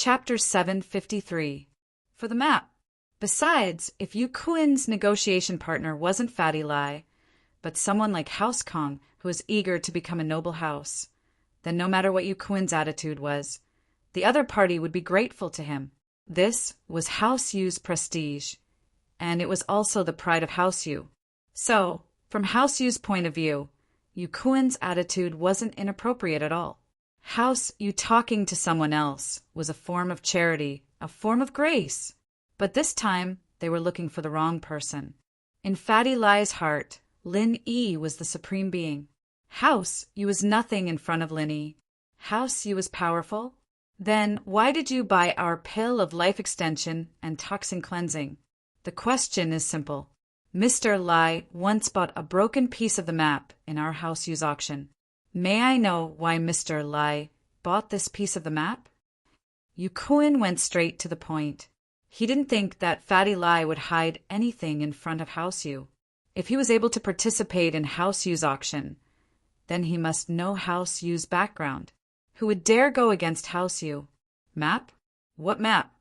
Chapter 753. For the map. Besides, if Yu Kuin's negotiation partner wasn't Fatty Lai, but someone like House Kong who was eager to become a noble house, then no matter what Yu Kuin's attitude was, the other party would be grateful to him. This was House Yu's prestige, and it was also the pride of House Yu. So, from House Yu's point of view, Yu Kuin's attitude wasn't inappropriate at all. House Yu talking to someone else was a form of charity, a form of grace. But this time, they were looking for the wrong person. In Fatty Lai's heart, Lin Yi was the supreme being. House Yu was nothing in front of Lin Yi. House Yu was powerful. Then why did you buy our pill of life extension and toxin cleansing? The question is simple. Mr. Lai once bought a broken piece of the map in our House Yu's auction. May I know why Mr. Lai bought this piece of the map? Yu Kuin went straight to the point. He didn't think that Fatty Lai would hide anything in front of House Yu. If he was able to participate in House Yu's auction, then he must know House Yu's background. Who would dare go against House Yu? Map? What map?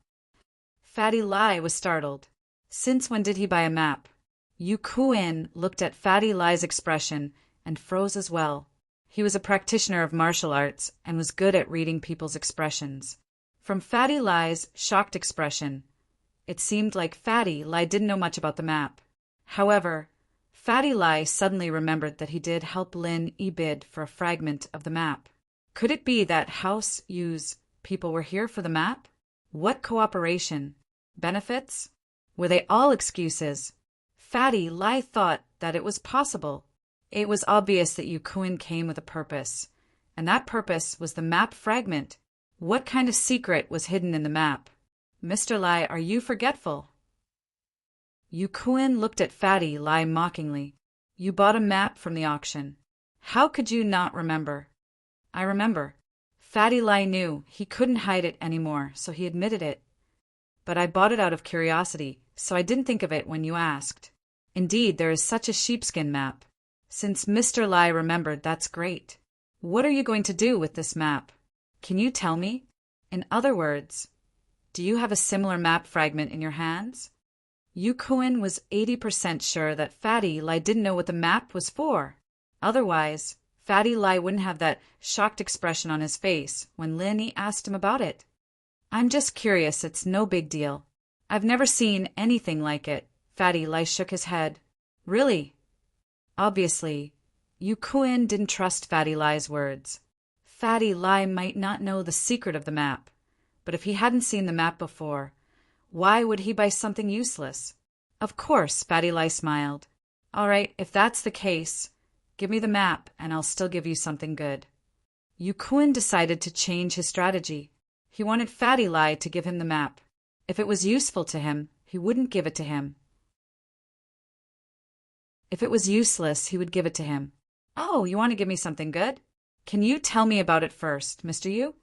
Fatty Lai was startled. Since when did he buy a map? Yu Kuin looked at Fatty Lai's expression and froze as well. He was a practitioner of martial arts and was good at reading people's expressions. From Fatty Lai's shocked expression, it seemed like Fatty Lai didn't know much about the map. However, Fatty Lai suddenly remembered that he did help Lin Yi bid for a fragment of the map. Could it be that House Yu's people were here for the map? What cooperation? Benefits? Were they all excuses? Fatty Lai thought that it was possible. It was obvious that Yu Kuin came with a purpose, and that purpose was the map fragment. What kind of secret was hidden in the map? Mr. Lai, are you forgetful? Yu Kuin looked at Fatty Lai mockingly. You bought a map from the auction. How could you not remember? I remember. Fatty Lai knew he couldn't hide it anymore, so he admitted it. But I bought it out of curiosity, so I didn't think of it when you asked. Indeed, there is such a sheepskin map. Since Mr. Lai remembered, that's great. What are you going to do with this map? Can you tell me? In other words, do you have a similar map fragment in your hands? Yu Kuin was 80% sure that Fatty Lai didn't know what the map was for. Otherwise, Fatty Lai wouldn't have that shocked expression on his face when Lin Yi asked him about it. I'm just curious, it's no big deal. I've never seen anything like it. Fatty Lai shook his head. Really? Obviously, Yu Kuin didn't trust Fatty Lai's words. Fatty Lai might not know the secret of the map, but if he hadn't seen the map before, why would he buy something useless? Of course, Fatty Lai smiled. All right, if that's the case, give me the map and I'll still give you something good. Yu Kuin decided to change his strategy. He wanted Fatty Lai to give him the map. If it was useful to him, he wouldn't give it to him. If it was useless, he would give it to him. Oh, you want to give me something good? Can you tell me about it first, Mr. Yu?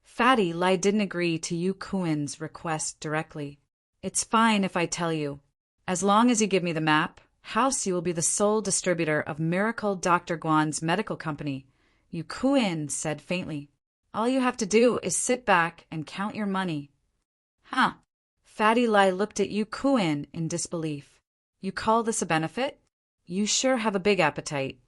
Fatty Lai didn't agree to Yu Kuin's request directly. It's fine if I tell you. As long as you give me the map, House Yu will be the sole distributor of Miracle Dr. Guan's medical company, Yu Kuin said faintly. All you have to do is sit back and count your money. Huh. Fatty Lai looked at Yu Kuin in disbelief. You call this a benefit? You sure have a big appetite.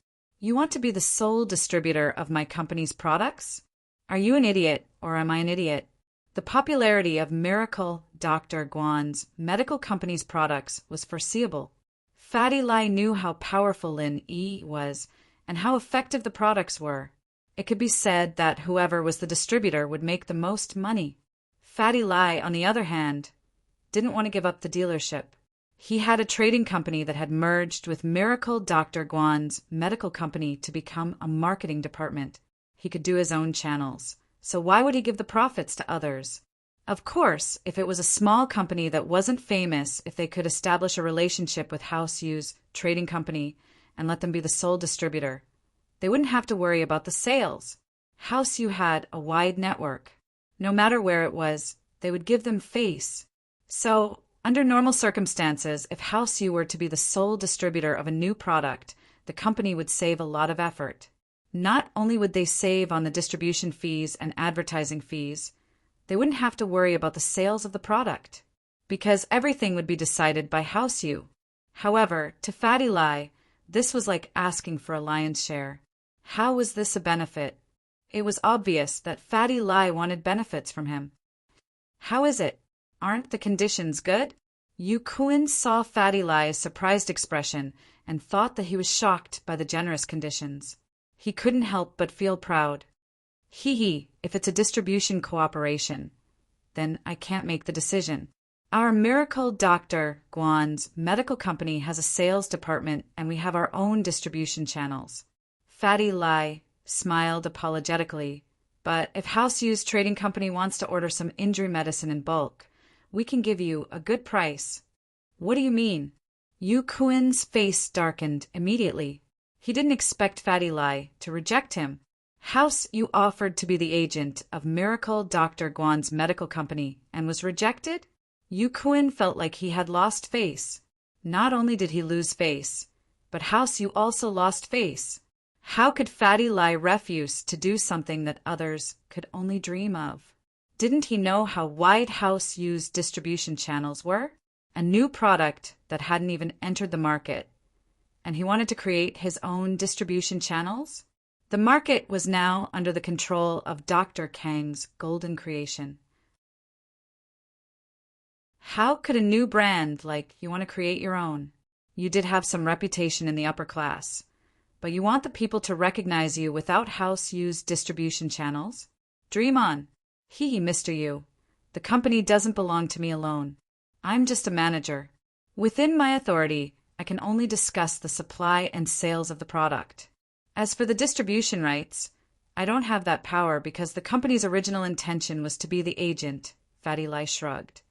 You want to be the sole distributor of my company's products? Are you an idiot, or am I an idiot? The popularity of Miracle Dr. Guan's medical company's products was foreseeable. Fatty Lai knew how powerful Lin Yi was and how effective the products were. It could be said that whoever was the distributor would make the most money. Fatty Lai, on the other hand, didn't want to give up the dealership. He had a trading company that had merged with Miracle Dr. Guan's medical company to become a marketing department. He could do his own channels, so why would he give the profits to others? Of course, if it was a small company that wasn't famous, if they could establish a relationship with House Yu's trading company and let them be the sole distributor, they wouldn't have to worry about the sales. House Yu had a wide network. No matter where it was, they would give them face. So, under normal circumstances, if House Yu were to be the sole distributor of a new product, the company would save a lot of effort. Not only would they save on the distribution fees and advertising fees, They wouldn't have to worry about the sales of the product, because everything would be decided by House U. However, to Fatty Lie, this was like asking for a lion's share. How was this a benefit? It was obvious that Fatty Lie wanted benefits from him. How is it? Aren't the conditions good? Yu Kuan saw Fatty Lie's surprised expression and thought that he was shocked by the generous conditions. He couldn't help but feel proud. Hee, if it's a distribution cooperation, then I can't make the decision. Our Miracle Dr. Guan's medical company has a sales department and we have our own distribution channels. Fatty Lie smiled apologetically, but if House U's trading company wants to order some injury medicine in bulk, we can give you a good price. What do you mean? Yu Kuan's face darkened immediately. He didn't expect Fatty Lie to reject him. House U offered to be the agent of Miracle Dr. Guan's medical company and was rejected? Yu Kuan felt like he had lost face. Not only did he lose face, but House U also lost face. How could Fatty Lie refuse to do something that others could only dream of? Didn't he know how wide House U's distribution channels were? A new product that hadn't even entered the market. And he wanted to create his own distribution channels? The market was now under the control of Dr. Kang's golden creation. How could a new brand like you want to create your own? You did have some reputation in the upper class, but you want the people to recognize you without House U's distribution channels? Dream on. Mr. Yu. The company doesn't belong to me alone. I'm just a manager. Within my authority, I can only discuss the supply and sales of the product. As for the distribution rights, I don't have that power because the company's original intention was to be the agent, Fatty Lie shrugged.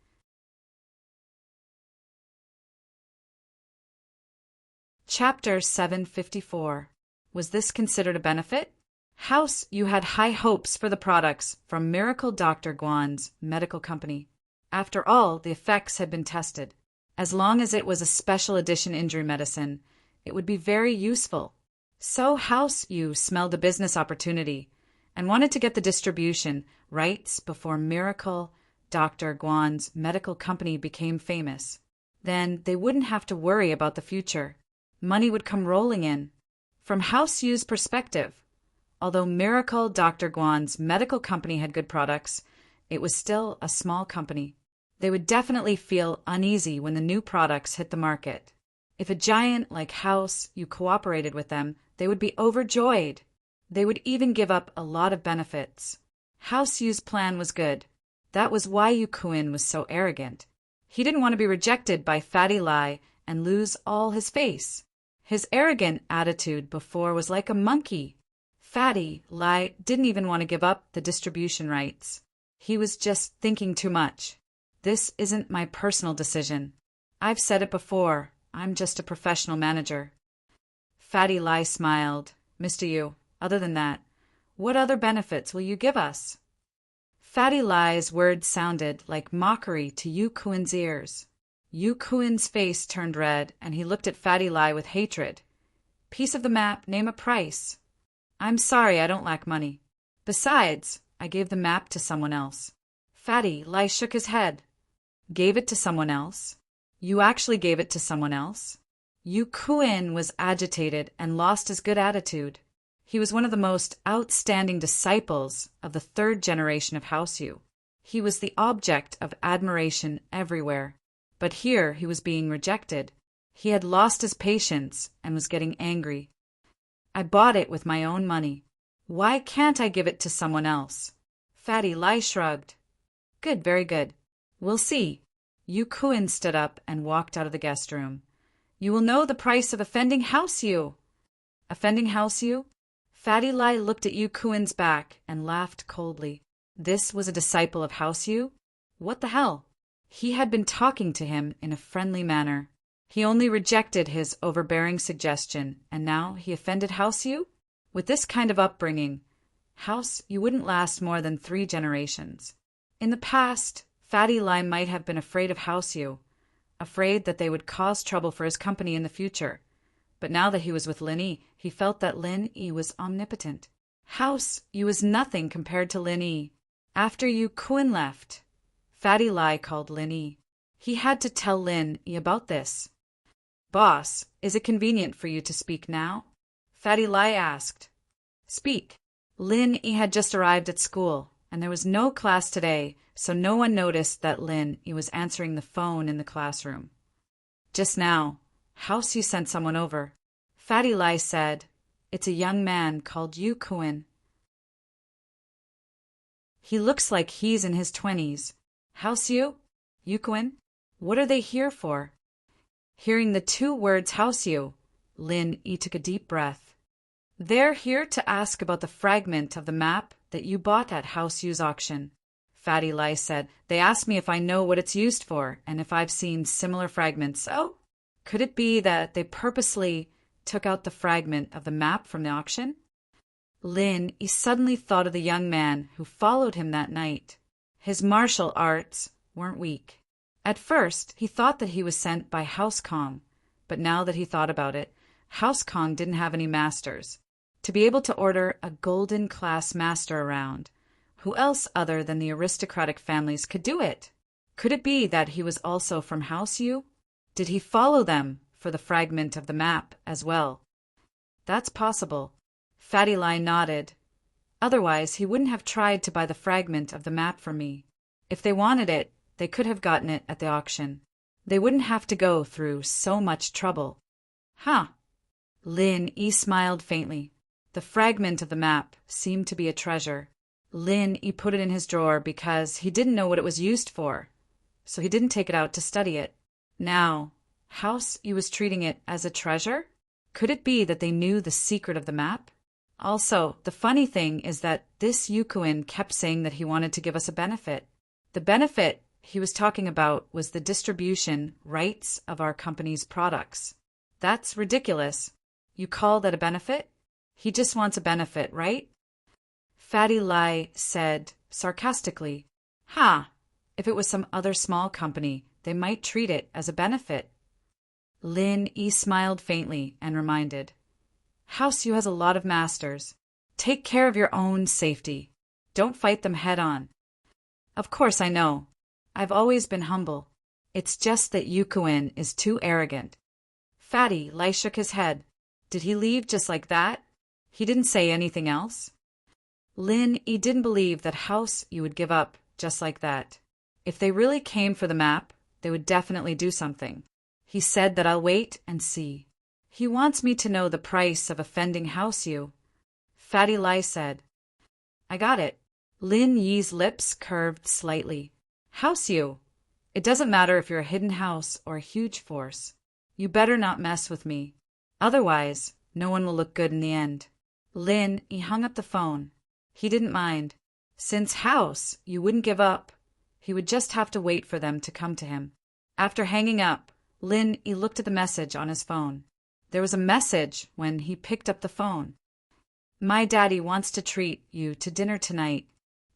Chapter 754. Was this considered a benefit? House U had high hopes for the products from Miracle Dr. Guan's medical company. After all, the effects had been tested. As long as it was a special edition injury medicine, it would be very useful. So House U smelled a business opportunity and wanted to get the distribution rights before Miracle Dr. Guan's medical company became famous. Then they wouldn't have to worry about the future. Money would come rolling in. From House U's perspective, although Miracle Dr. Guan's medical company had good products, it was still a small company. They would definitely feel uneasy when the new products hit the market. If a giant like House U cooperated with them, they would be overjoyed. They would even give up a lot of benefits. House U's plan was good. That was why Yu Kuan was so arrogant. He didn't want to be rejected by Fatty Lie and lose all his face. His arrogant attitude before was like a monkey. Fatty Lie didn't even want to give up the distribution rights. He was just thinking too much. This isn't my personal decision. I've said it before. I'm just a professional manager. Fatty Lie smiled. Mr. Yu, other than that, what other benefits will you give us? Fatty Lie's words sounded like mockery to Yu Kuan's ears. Yu Kuan's face turned red, and he looked at Fatty Lie with hatred. Piece of the map, name a price. I'm sorry, I don't lack money. Besides, I gave the map to someone else. Fatty Lie shook his head. Gave it to someone else? You actually gave it to someone else? Yu Kuan was agitated and lost his good attitude. He was one of the most outstanding disciples of the third generation of House U. He was the object of admiration everywhere. But here he was being rejected. He had lost his patience and was getting angry. I bought it with my own money. Why can't I give it to someone else? Fatty Lie shrugged. Good, very good. We'll see. Yu Kuan stood up and walked out of the guest room. You will know the price of offending House U. Offending House U? Fatty Lie looked at Yu Kuan's back and laughed coldly. This was a disciple of House U? What the hell? He had been talking to him in a friendly manner. He only rejected his overbearing suggestion, and now he offended House U? With this kind of upbringing, House U wouldn't last more than 3 generations. In the past, Fatty Lie might have been afraid of House U, afraid that they would cause trouble for his company in the future. But now that he was with Lin Yi, he felt that Lin Yi was omnipotent. House U was nothing compared to Lin Yi. After Yu Kun left, Fatty Lai called Lin Yi. He had to tell Lin Yi about this. Boss, is it convenient for you to speak now? Fatty Lai asked. Speak. Lin Yi had just arrived at school, and there was no class today, so no one noticed that Lin Yi was answering the phone in the classroom. Just now, House Yu sent someone over. Fatty Lai said, it's a young man called Yu Kun. He looks like he's in his 20s. House Yu? Yu Kun? What are they here for? Hearing the two words House Yu, Lin Yi took a deep breath. They're here to ask about the fragment of the map that you bought at House Yu's auction. Fatty Lai said, they asked me if I know what it's used for and if I've seen similar fragments. Oh, could it be that they purposely took out the fragment of the map from the auction? Lin Yi suddenly thought of the young man who followed him that night. His martial arts weren't weak. At first, he thought that he was sent by House Kong, but now that he thought about it, House Kong didn't have any masters. To be able to order a golden class master around, who else other than the aristocratic families could do it? Could it be that he was also from House Yu? Did he follow them for the fragment of the map as well? That's possible. Fatty Lai nodded. Otherwise, he wouldn't have tried to buy the fragment of the map from me. If they wanted it, they could have gotten it at the auction. They wouldn't have to go through so much trouble. Huh. Lin Yi smiled faintly. The fragment of the map seemed to be a treasure. Lin Yi put it in his drawer because he didn't know what it was used for, so he didn't take it out to study it. Now, House Yu was treating it as a treasure? Could it be that they knew the secret of the map? Also, the funny thing is that this Yu Kun kept saying that he wanted to give us a benefit. The benefit he was talking about was the distribution rights of our company's products. That's ridiculous. You call that a benefit? He just wants a benefit, right? Fatty Lai said sarcastically, Ha! If it was some other small company, they might treat it as a benefit. Lin Yi smiled faintly and reminded, House Yu has a lot of masters. Take care of your own safety. Don't fight them head on. Of course I know. I've always been humble. It's just that Yu Kun is too arrogant. Fatty Lai shook his head. Did he leave just like that? He didn't say anything else? Lin Yi didn't believe that House Yu would give up just like that. If they really came for the map, they would definitely do something. He said that I'll wait and see. He wants me to know the price of offending House Yu. Fatty Lai said. I got it. Lin Yi's lips curved slightly. House Yu. It doesn't matter if you're a hidden house or a huge force. You better not mess with me. Otherwise, no one will look good in the end. Lin Yi hung up the phone. He didn't mind. Since House Yu wouldn't give up, he would just have to wait for them to come to him. After hanging up, Lin Yi looked at the message on his phone. There was a message when he picked up the phone. My daddy wants to treat you to dinner tonight.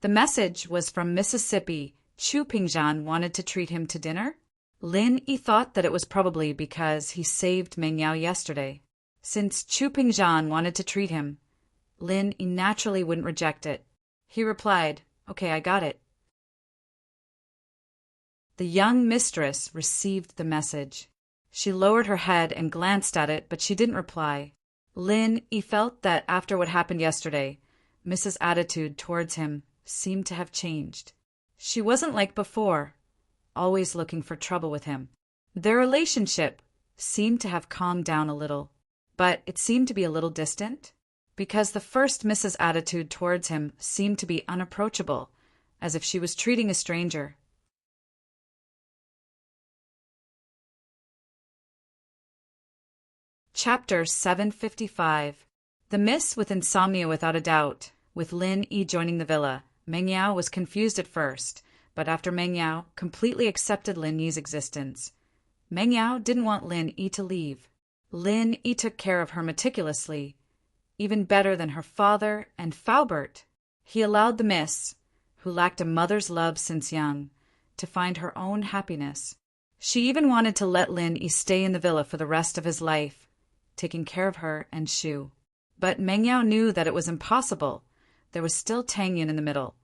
The message was from Mississippi. Chu Pingjian wanted to treat him to dinner? Lin Yi thought that it was probably because he saved Meng Yao yesterday. Since Chu Pingjian wanted to treat him, Lin Yi naturally wouldn't reject it. He replied, Okay, I got it. The young mistress received the message. She lowered her head and glanced at it, but she didn't reply. Lin Yi felt that after what happened yesterday, Mrs. attitude towards him seemed to have changed. She wasn't like before, always looking for trouble with him. Their relationship seemed to have calmed down a little, but it seemed to be a little distant, because the first Mrs. attitude towards him seemed to be unapproachable, as if she was treating a stranger. Chapter 755. The miss with insomnia without a doubt. With Lin Yi joining the villa, Meng Yao was confused at first, but after Meng Yao completely accepted Lin Yi's existence, Meng Yao didn't want Lin Yi to leave. Lin Yi took care of her meticulously, even better than her father and Faubert. He allowed the miss, who lacked a mother's love since young, to find her own happiness. She even wanted to let Lin Yi stay in the villa for the rest of his life, taking care of her and Shu. But Meng Yao knew that it was impossible. There was still Tang Yin in the middle,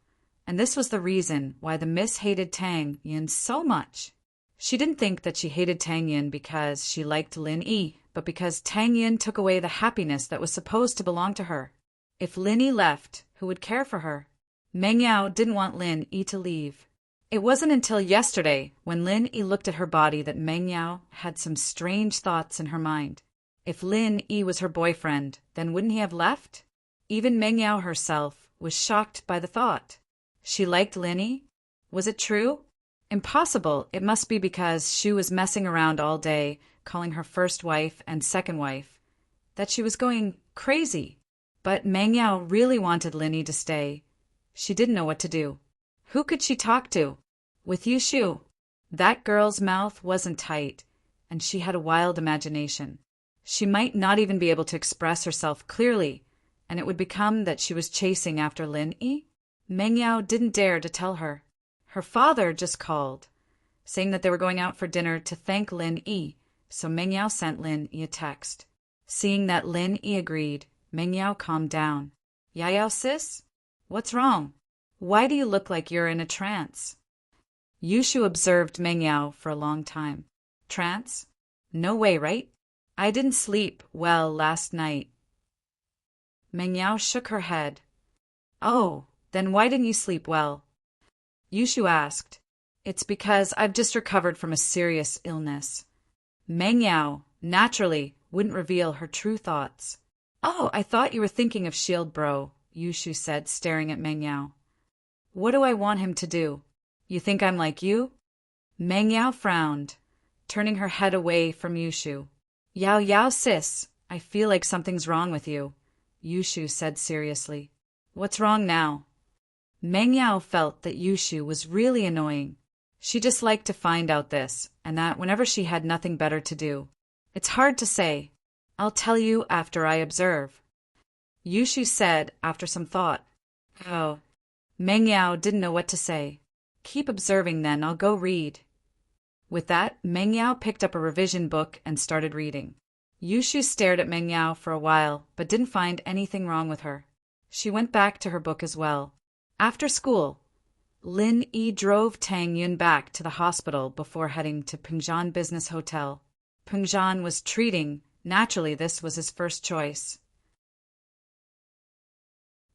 And this was the reason why the miss hated Tang Yin so much. She didn't think that she hated Tang Yin because she liked Lin Yi, but because Tang Yin took away the happiness that was supposed to belong to her. If Lin Yi left, who would care for her? Meng Yao didn't want Lin Yi to leave. It wasn't until yesterday, when Lin Yi looked at her body, that Meng Yao had some strange thoughts in her mind. If Lin Yi was her boyfriend, then wouldn't he have left? Even Meng Yao herself was shocked by the thought. She liked Lin Yi? Was it true? Impossible. It must be because she was messing around all day, calling her first wife and second wife, that she was going crazy. But Meng Yao really wanted Lin Yi to stay. She didn't know what to do. Who could she talk to? With Yushu. That girl's mouth wasn't tight, and she had a wild imagination. She might not even be able to express herself clearly, and it would become that she was chasing after Lin Yi. Meng Yao didn't dare to tell her. Her father just called, saying that they were going out for dinner to thank Lin Yi, so Meng Yao sent Lin Yi a text. Seeing that Lin Yi agreed, Meng Yao calmed down. Yao sis? What's wrong? Why do you look like you're in a trance? Yushu observed Meng Yao for a long time. Trance? No way, right? I didn't sleep well last night. Meng Yao shook her head. Oh, then why didn't you sleep well? Yushu asked. It's because I've just recovered from a serious illness. Meng Yao, naturally, wouldn't reveal her true thoughts. Oh, I thought you were thinking of Shield Bro, Yushu said, staring at Meng Yao. What do I want him to do? You think I'm like you? Meng Yao frowned, turning her head away from Yushu. Yao sis, I feel like something's wrong with you, Yushu said seriously. What's wrong now? Meng Yao felt that Yushu was really annoying. She just liked to find out this and that whenever she had nothing better to do. It's hard to say. I'll tell you after I observe, Yushu said after some thought. Oh. Meng Yao didn't know what to say. Keep observing then, I'll go read. With that, Meng Yao picked up a revision book and started reading. Yushu stared at Meng Yao for a while, but didn't find anything wrong with her. She went back to her book as well. After school, Lin Yi drove Tang Yun back to the hospital before heading to Pingzhan Business Hotel. Pingzhan was treating. Naturally, this was his first choice.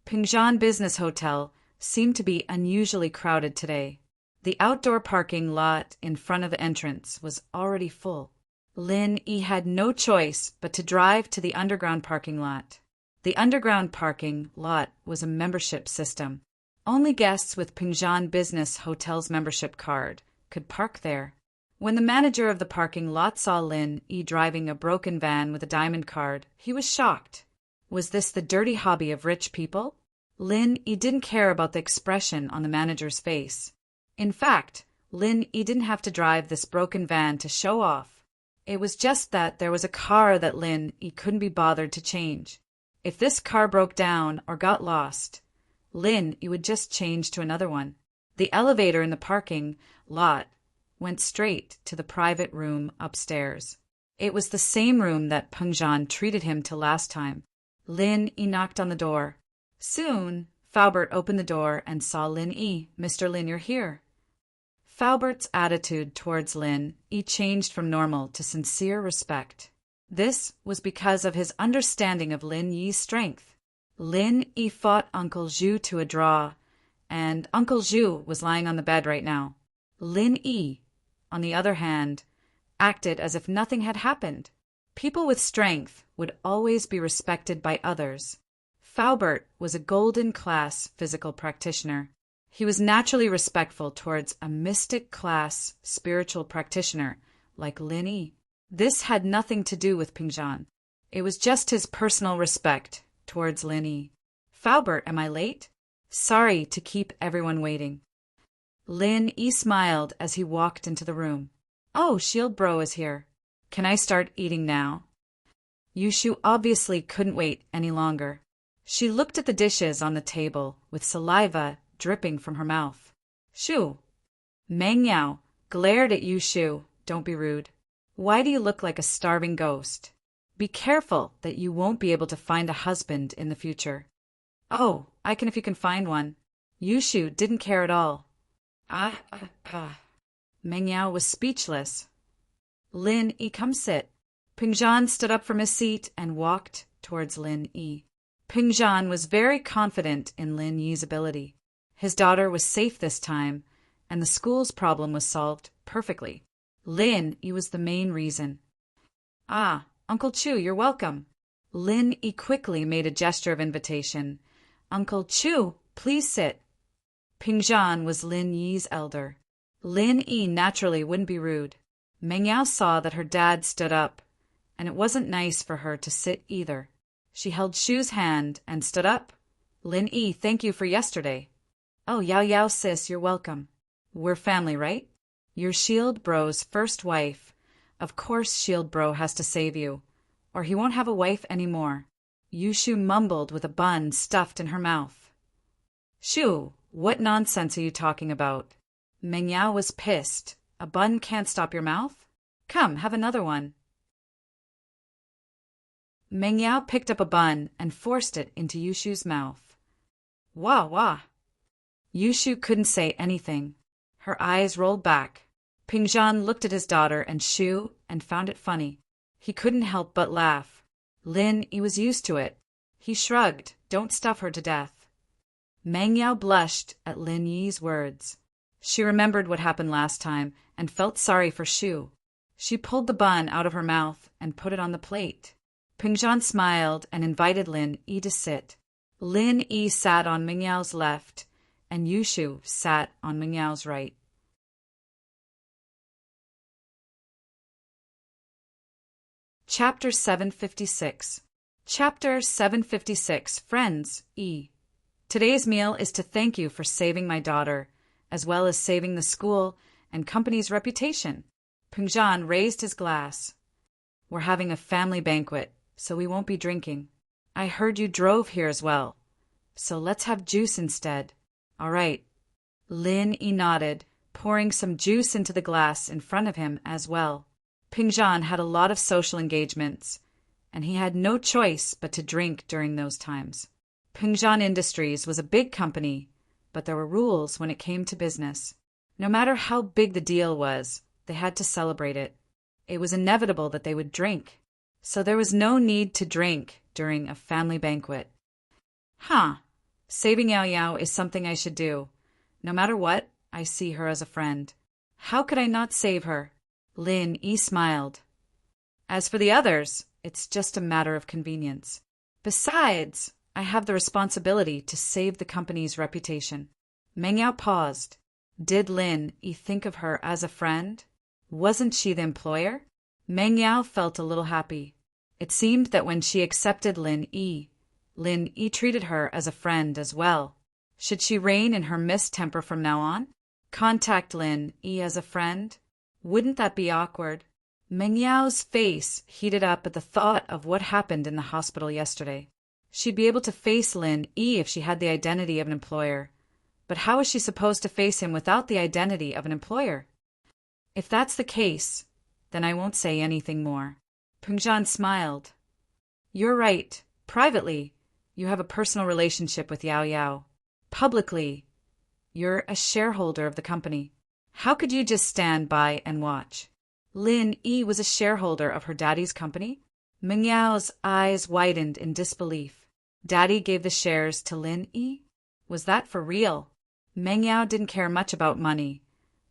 Pingzhan Business Hotel seemed to be unusually crowded today. The outdoor parking lot in front of the entrance was already full. Lin Yi had no choice but to drive to the underground parking lot. The underground parking lot was a membership system. Only guests with Pingzhan Business Hotel's membership card could park there. When the manager of the parking lot saw Lin Yi driving a broken van with a diamond card, he was shocked. Was this the dirty hobby of rich people? Lin Yi didn't care about the expression on the manager's face. In fact, Lin Yi didn't have to drive this broken van to show off. It was just that there was a car that Lin Yi couldn't be bothered to change. If this car broke down or got lost, Lin Yi would just change to another one. The elevator in the parking lot went straight to the private room upstairs. It was the same room that Pingzhan treated him to last time. Lin Yi knocked on the door. Soon, Faubert opened the door and saw Lin Yi. Mr. Lin, you're here. Faubert's attitude towards Lin Yi changed from normal to sincere respect. This was because of his understanding of Lin Yi's strength. Lin Yi fought Uncle Zhu to a draw, and Uncle Zhu was lying on the bed right now. Lin Yi, on the other hand, acted as if nothing had happened. People with strength would always be respected by others. Faubert was a golden-class physical practitioner. He was naturally respectful towards a mystic-class spiritual practitioner like Lin Yi. This had nothing to do with Pingzhan. It was just his personal respect towards Lin Yi. Faubert, am I late? Sorry to keep everyone waiting. Lin Yi smiled as he walked into the room. Oh, Shield Bro is here. Can I start eating now? Yushu obviously couldn't wait any longer. She looked at the dishes on the table with saliva dripping from her mouth. Shu. Meng Yao glared at Yushu. Don't be rude. Why do you look like a starving ghost? Be careful that you won't be able to find a husband in the future. Oh, I can if you can find one. Yushu didn't care at all. Ah. Meng Yao was speechless. Lin Yi, come sit. Pingzhan stood up from his seat and walked towards Lin Yi. Pingzhan was very confident in Lin Yi's ability. His daughter was safe this time, and the school's problem was solved perfectly. Lin Yi was the main reason. Ah, Uncle Chu, you're welcome. Lin Yi quickly made a gesture of invitation. Uncle Chu, please sit. Pingzhan was Lin Yi's elder. Lin Yi naturally wouldn't be rude. Meng Yao saw that her dad stood up, and it wasn't nice for her to sit either. She held Shu's hand and stood up. Lin Yi, thank you for yesterday. Oh, Yao sis, you're welcome. We're family, right? You're Shield Bro's first wife. Of course Shield Bro has to save you, or he won't have a wife anymore. Yushu mumbled with a bun stuffed in her mouth. Shu, what nonsense are you talking about? Meng Yao was pissed. A bun can't stop your mouth? Come, have another one. Meng Yao picked up a bun and forced it into Yushu's mouth. Wah. Yushu couldn't say anything. Her eyes rolled back. Pingzhan looked at his daughter and Shu and found it funny. He couldn't help but laugh. Lin Yi was used to it. He shrugged. Don't stuff her to death. Meng Yao blushed at Lin Yi's words. She remembered what happened last time and felt sorry for Shu. She pulled the bun out of her mouth and put it on the plate. Pingzhan smiled and invited Lin Yi to sit. Lin Yi sat on Meng Yao's left, and Yushu sat on Meng Yao's right. Chapter 756. Chapter 756. Friends, E. Today's meal is to thank you for saving my daughter, as well as saving the school and company's reputation. Pingzhan raised his glass. We're having a family banquet, so we won't be drinking. I heard you drove here as well, so let's have juice instead. All right. Lin Yi nodded, pouring some juice into the glass in front of him as well. Pingzhan had a lot of social engagements, and he had no choice but to drink during those times. Pingzhan Industries was a big company, but there were rules when it came to business. No matter how big the deal was, they had to celebrate it. It was inevitable that they would drink, so there was no need to drink during a family banquet. Saving Yao is something I should do. No matter what, I see her as a friend. How could I not save her? Lin Yi smiled. As for the others, it's just a matter of convenience. Besides, I have the responsibility to save the company's reputation. Meng Yao paused. Did Lin Yi think of her as a friend? Wasn't she the employer? Meng Yao felt a little happy. It seemed that when she accepted Lin Yi treated her as a friend as well. Should she rein in her mistemper from now on? Contact Lin Yi as a friend? Wouldn't that be awkward? Meng Yao's face heated up at the thought of what happened in the hospital yesterday. She'd be able to face Lin Yi if she had the identity of an employer. But how is she supposed to face him without the identity of an employer? If that's the case, then I won't say anything more. Pingzhan smiled. You're right. Privately, you have a personal relationship with Yao. Publicly, you're a shareholder of the company. How could you just stand by and watch? Lin Yi was a shareholder of her daddy's company? Meng Yao's eyes widened in disbelief. Daddy gave the shares to Lin Yi? Was that for real? Meng Yao didn't care much about money,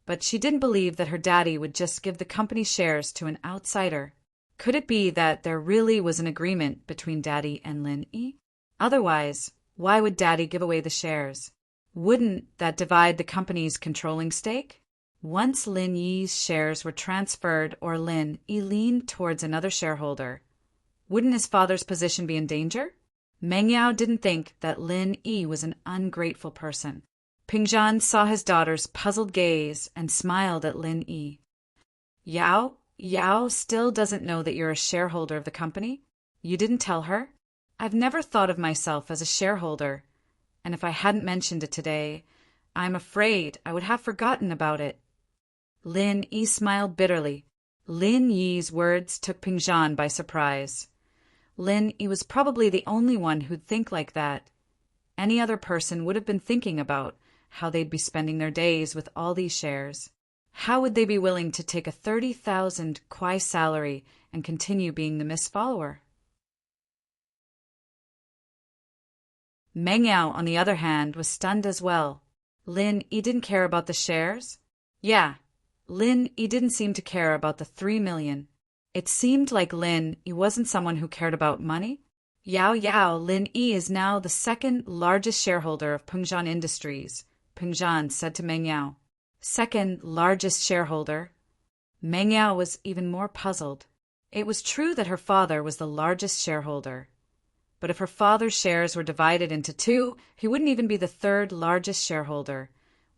but she didn't believe that her daddy would just give the company shares to an outsider. Could it be that there really was an agreement between Daddy and Lin Yi? Otherwise, why would Daddy give away the shares? Wouldn't that divide the company's controlling stake? Once Lin Yi's shares were transferred or Lin Yi leaned towards another shareholder, wouldn't his father's position be in danger? Meng Yao didn't think that Lin Yi was an ungrateful person. Pingzhan saw his daughter's puzzled gaze and smiled at Lin Yi. Yao still doesn't know that you're a shareholder of the company? You didn't tell her? I've never thought of myself as a shareholder, and if I hadn't mentioned it today, I'm afraid I would have forgotten about it. Lin Yi smiled bitterly. Lin Yi's words took Pingzhan by surprise. Lin Yi was probably the only one who'd think like that. any other person would have been thinking about how they'd be spending their days with all these shares. How would they be willing to take a 30,000 kwai salary and continue being the Miss follower? Meng Yao, on the other hand, was stunned as well. Lin Yi didn't care about the shares? Yeah, Lin Yi didn't seem to care about the 3 million. It seemed like Lin Yi wasn't someone who cared about money. Yao, Lin Yi is now the second largest shareholder of Pengzhan Industries, Pengzhan said to Meng Yao. Second largest shareholder? Meng Yao was even more puzzled. It was true that her father was the largest shareholder. But if her father's shares were divided into two, he wouldn't even be the third largest shareholder,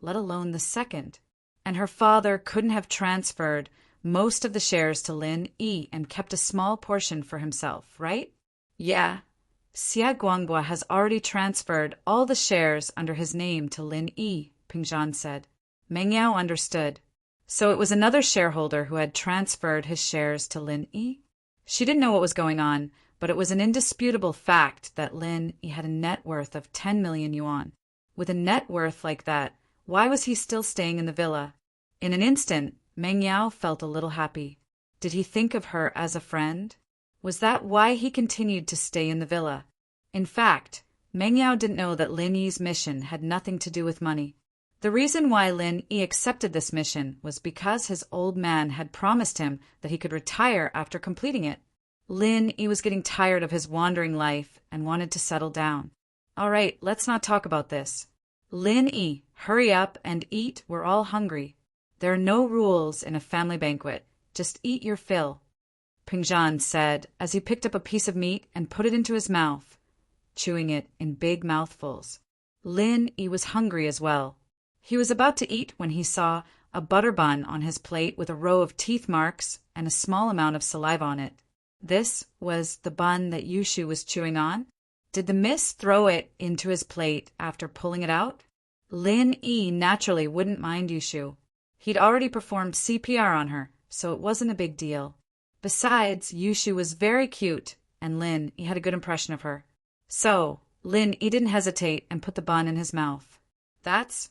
let alone the second. And her father couldn't have transferred most of the shares to Lin Yi and kept a small portion for himself, right? Yeah. Xia Guangbua has already transferred all the shares under his name to Lin Yi, Pengzhan said. Meng Yao understood. So it was another shareholder who had transferred his shares to Lin Yi? She didn't know what was going on, but it was an indisputable fact that Lin Yi had a net worth of 10 million yuan. With a net worth like that, why was he still staying in the villa? In an instant, Meng Yao felt a little happy. Did he think of her as a friend? Was that why he continued to stay in the villa? In fact, Meng Yao didn't know that Lin Yi's mission had nothing to do with money. The reason why Lin Yi accepted this mission was because his old man had promised him that he could retire after completing it. Lin Yi was getting tired of his wandering life and wanted to settle down. All right, let's not talk about this. Lin Yi, hurry up and eat, we're all hungry. There are no rules in a family banquet, just eat your fill, Pengzhan said as he picked up a piece of meat and put it into his mouth, chewing it in big mouthfuls. Lin Yi was hungry as well. He was about to eat when he saw a butter bun on his plate with a row of teeth marks and a small amount of saliva on it. This was the bun that Yushu was chewing on. Did the miss throw it into his plate after pulling it out? Lin Yi naturally wouldn't mind Yushu. He'd already performed CPR on her, so it wasn't a big deal. Besides, Yushu was very cute, and Lin Yi had a good impression of her. So, Lin Yi didn't hesitate and put the bun in his mouth. That's...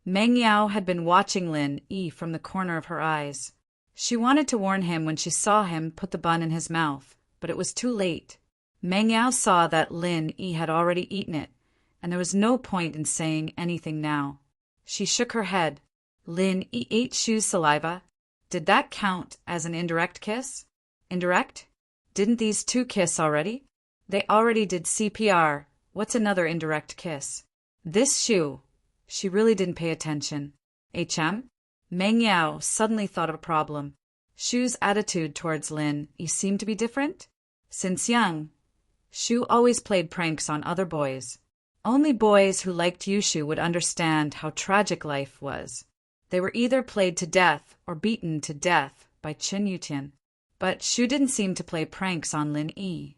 Meng Yao had been watching Lin Yi from the corner of her eyes. She wanted to warn him when she saw him put the bun in his mouth, but it was too late. Meng Yao saw that Lin Yi had already eaten it, and there was no point in saying anything now. She shook her head. Lin Yi ate Shu's saliva. Did that count as an indirect kiss? Indirect? Didn't these two kiss already? They already did CPR. What's another indirect kiss? This Shu. She really didn't pay attention. HM? Meng Yao suddenly thought of a problem. Shu's attitude towards Lin Yi seemed to be different. Since young, Shu always played pranks on other boys. Only boys who liked Yushu would understand how tragic life was. They were either played to death or beaten to death by Qin Yutian. But Shu didn't seem to play pranks on Lin Yi.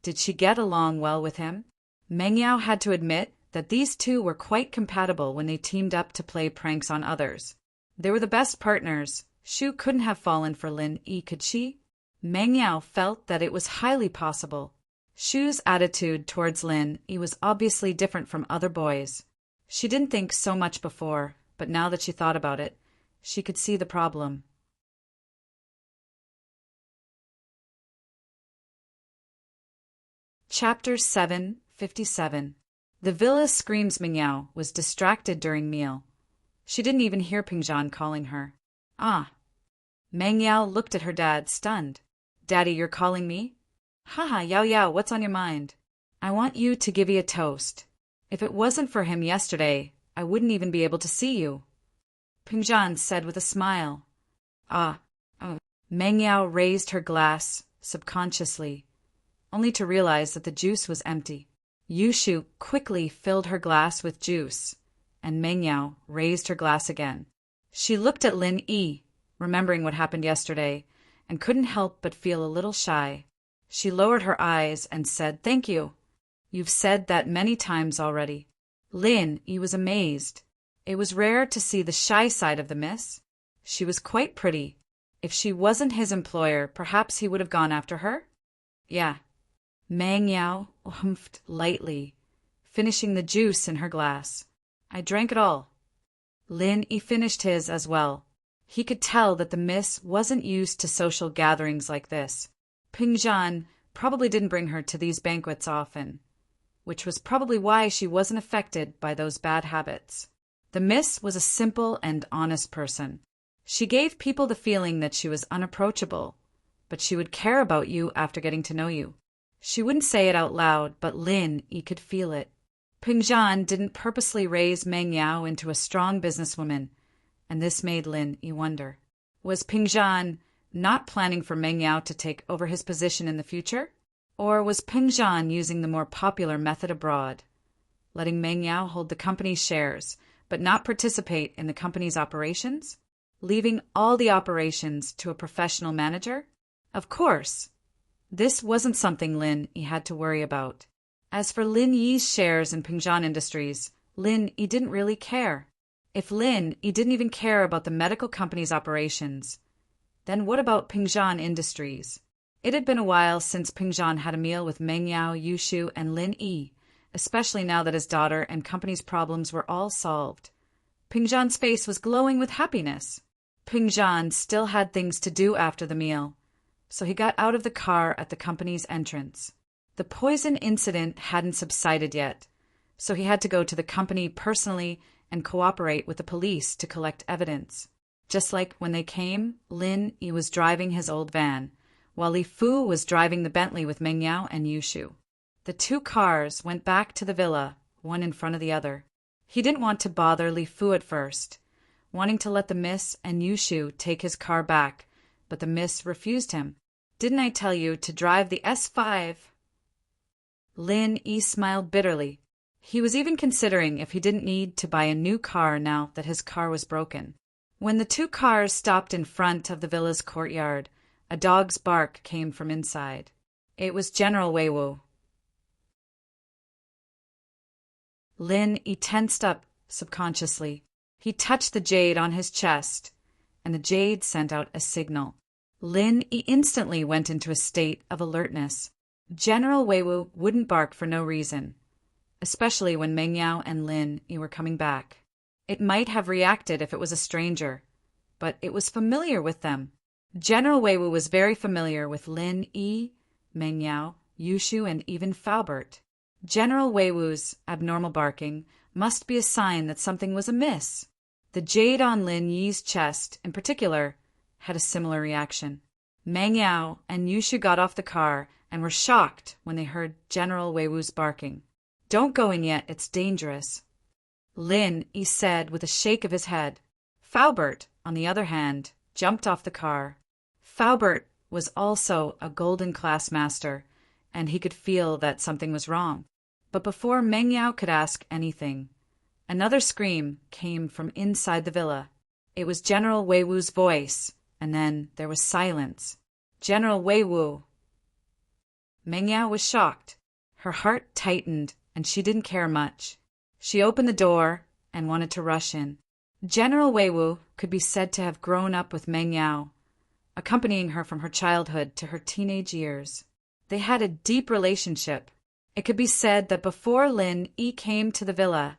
Did she get along well with him? Meng Yao had to admit that these two were quite compatible when they teamed up to play pranks on others. They were the best partners. Shu couldn't have fallen for Lin Yi, could she? Meng Yao felt that it was highly possible. Shu's attitude towards Lin Yi was obviously different from other boys. She didn't think so much before, but now that she thought about it, she could see the problem. Chapter 757. The villa screams Meng Yao was distracted during meal. She didn't even hear Pengzhan calling her. Ah. Meng Yao looked at her dad, stunned. Daddy, you're calling me? Haha, Yao, what's on your mind? I want you to give me a toast. If it wasn't for him yesterday, I wouldn't even be able to see you. Pengzhan said with a smile. Ah, oh. Meng Yao raised her glass, subconsciously, only to realize that the juice was empty. Yushu quickly filled her glass with juice, and Meng Yao raised her glass again. She looked at Lin Yi, remembering what happened yesterday, and couldn't help but feel a little shy. She lowered her eyes and said, "Thank you. You've said that many times already." Lin Yi was amazed. It was rare to see the shy side of the miss. She was quite pretty. If she wasn't his employer, perhaps he would have gone after her? Yeah. Mang Yao humphed lightly, finishing the juice in her glass. I drank it all. Lin Yi finished his as well. He could tell that the miss wasn't used to social gatherings like this. Ping Zhan probably didn't bring her to these banquets often, which was probably why she wasn't affected by those bad habits. The miss was a simple and honest person. She gave people the feeling that she was unapproachable, but she would care about you after getting to know you. She wouldn't say it out loud, but Lin Yi could feel it. Ping Zhan didn't purposely raise Meng Yao into a strong businesswoman, and this made Lin Yi wonder. Was Ping Zhan not planning for Meng Yao to take over his position in the future? Or was Ping Zhan using the more popular method abroad, letting Meng Yao hold the company's shares, but not participate in the company's operations, leaving all the operations to a professional manager? Of course, this wasn't something Lin Yi had to worry about. As for Lin Yi's shares in Ping Zhan Industries, Lin Yi didn't really care. If Lin Yi didn't even care about the medical company's operations, then what about Ping Zhan Industries? It had been a while since Ping Zhan had a meal with Meng Yao, Yushu, and Lin Yi, especially now that his daughter and company's problems were all solved. Ping Zhan's face was glowing with happiness. Ping Zhan still had things to do after the meal, so he got out of the car at the company's entrance. The poison incident hadn't subsided yet, so he had to go to the company personally and cooperate with the police to collect evidence. Just like when they came, Lin Yi was driving his old van, while Li Fu was driving the Bentley with Meng Yao and Yushu. The two cars went back to the villa, one in front of the other. He didn't want to bother Li Fu at first, wanting to let the miss and Yushu take his car back, but the miss refused him. Didn't I tell you to drive the S5? Lin Yi smiled bitterly. He was even considering if he didn't need to buy a new car now that his car was broken. When the two cars stopped in front of the villa's courtyard, a dog's bark came from inside. It was General Weiwu. Lin Yi tensed up subconsciously. He touched the jade on his chest, and the jade sent out a signal. Lin Yi instantly went into a state of alertness. General Weiwu wouldn't bark for no reason, especially when Meng Yao and Lin Yi were coming back. It might have reacted if it was a stranger, but it was familiar with them. General Weiwu was very familiar with Lin Yi, Meng Yao, Yushu, and even Faubert. General Weiwu's abnormal barking must be a sign that something was amiss. The jade on Lin Yi's chest, in particular, had a similar reaction. Meng Yao and Yushu got off the car and were shocked when they heard General Weiwu's barking. "Don't go in yet, it's dangerous," Lin Yi said with a shake of his head. Faubert, on the other hand, jumped off the car. Faubert was also a golden class master, and he could feel that something was wrong. But before Meng Yao could ask anything, another scream came from inside the villa. It was General Weiwu's voice, and then there was silence. "General Weiwu!" Meng Yao was shocked. Her heart tightened, and she didn't care much. She opened the door and wanted to rush in. General Weiwu could be said to have grown up with Meng Yao, accompanying her from her childhood to her teenage years. They had a deep relationship. It could be said that before Lin Yi came to the villa,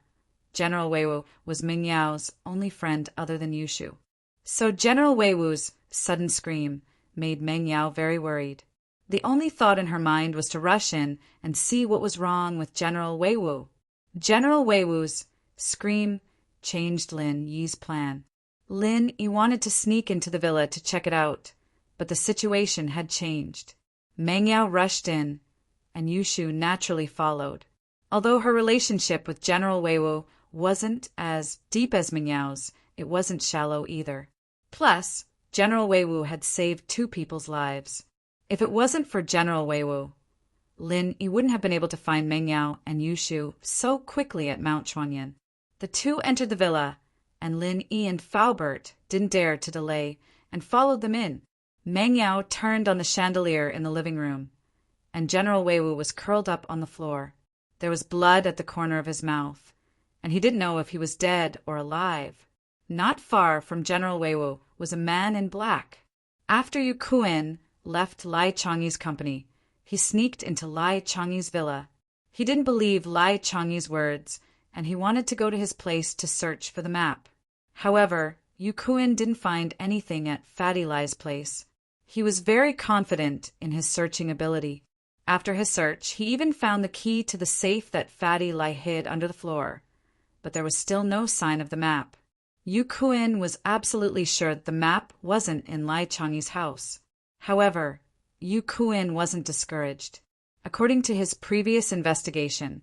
General Weiwu was Meng Yao's only friend other than Yushu. So General Weiwu's sudden scream made Meng Yao very worried. The only thought in her mind was to rush in and see what was wrong with General Weiwu. General Weiwu's scream changed Lin Yi's plan. Lin Yi wanted to sneak into the villa to check it out, but the situation had changed. Meng Yao rushed in, and Yushu naturally followed. Although her relationship with General Weiwu wasn't as deep as Meng Yao's, it wasn't shallow either. Plus, General Weiwu had saved two people's lives. If it wasn't for General Weiwu, Lin Yi wouldn't have been able to find Meng Yao and Yushu so quickly at Mount Chuanyan. The two entered the villa, and Lin Yi and Faubert didn't dare to delay and followed them in. Meng Yao turned on the chandelier in the living room, and General Weiwu was curled up on the floor. There was blood at the corner of his mouth, and he didn't know if he was dead or alive. Not far from General Weiwu was a man in black. After Yu Kuan left Lai Changyi's company, he sneaked into Lai Changyi's villa. He didn't believe Lai Changyi's words, and he wanted to go to his place to search for the map. However, Yu Kuan didn't find anything at Fatty Lai's place. He was very confident in his searching ability. After his search, he even found the key to the safe that Fatty Lai hid under the floor. But there was still no sign of the map. Yu Kuan was absolutely sure that the map wasn't in Lai Changyi's house. However, Yu Kuan wasn't discouraged. According to his previous investigation,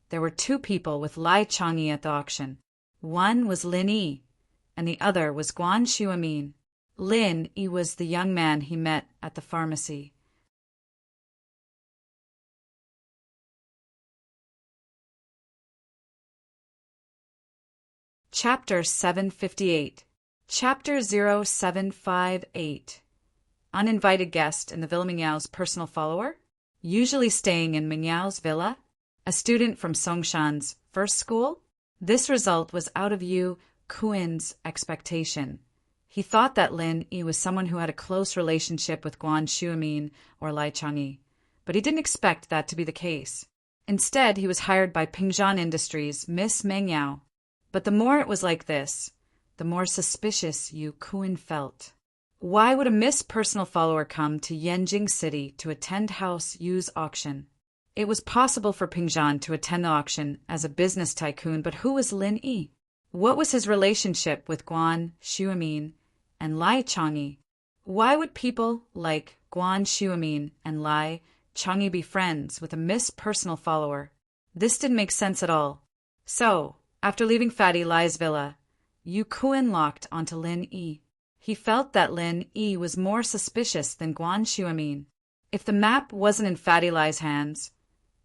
there were two people with Lai Changyi at the auction. One was Lin Yi, and the other was Guan Shuamin. Lin Yi was the young man he met at the pharmacy. Chapter 758. Chapter 0758. Uninvited guest in the Villa Mingyao's personal follower, usually staying in Mingyao's villa, a student from Songshan's first school. This result was out of Yu Kuan's expectation. He thought that Lin Yi was someone who had a close relationship with Guan Shuamin or Lai Changyi, but he didn't expect that to be the case. Instead, he was hired by Pingzhan Industries' Miss Mengyao. But the more it was like this, the more suspicious Yu Kuan felt. Why would a Miss Personal Follower come to Yanjing City to attend House Yu's auction? It was possible for Pingzhan to attend the auction as a business tycoon, but who was Lin Yi? What was his relationship with Guan Shuamin and Lai Changyi? Why would people like Guan Shuamin and Lai Changyi be friends with a Miss Personal Follower? This didn't make sense at all. So, after leaving Fatty Lai's villa, Yu Kuan locked onto Lin Yi. He felt that Lin Yi was more suspicious than Guan Shuamin. If the map wasn't in Fatty Lai's hands,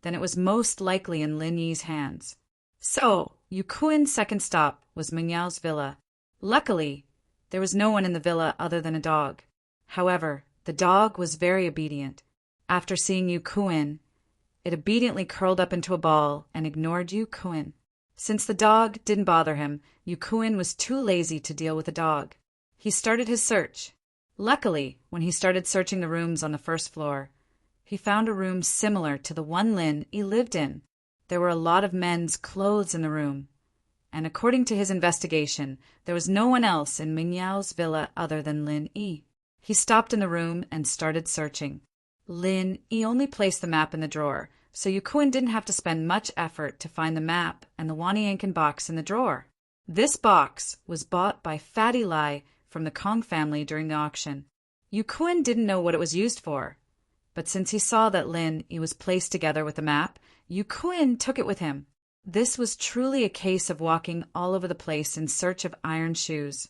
then it was most likely in Lin Yi's hands. So, Yu Kuan's second stop was Mingyao's villa. Luckily, there was no one in the villa other than a dog. However, the dog was very obedient. After seeing Yu Kuan, it obediently curled up into a ball and ignored Yu Kuan. Since the dog didn't bother him, Yu Kuan was too lazy to deal with the dog. He started his search. Luckily, when he started searching the rooms on the first floor, he found a room similar to the one Lin Yi lived in. There were a lot of men's clothes in the room, and according to his investigation, there was no one else in Mingyao's villa other than Lin Yi. He stopped in the room and started searching. Lin Yi only placed the map in the drawer, so Yu Kuan didn't have to spend much effort to find the map and the Waniyankin box in the drawer. This box was bought by Fatty Lai from the Kong family during the auction. Yu Kuan didn't know what it was used for, but since he saw that Lin Yi was placed together with the map, Yu Kuan took it with him. This was truly a case of walking all over the place in search of iron shoes,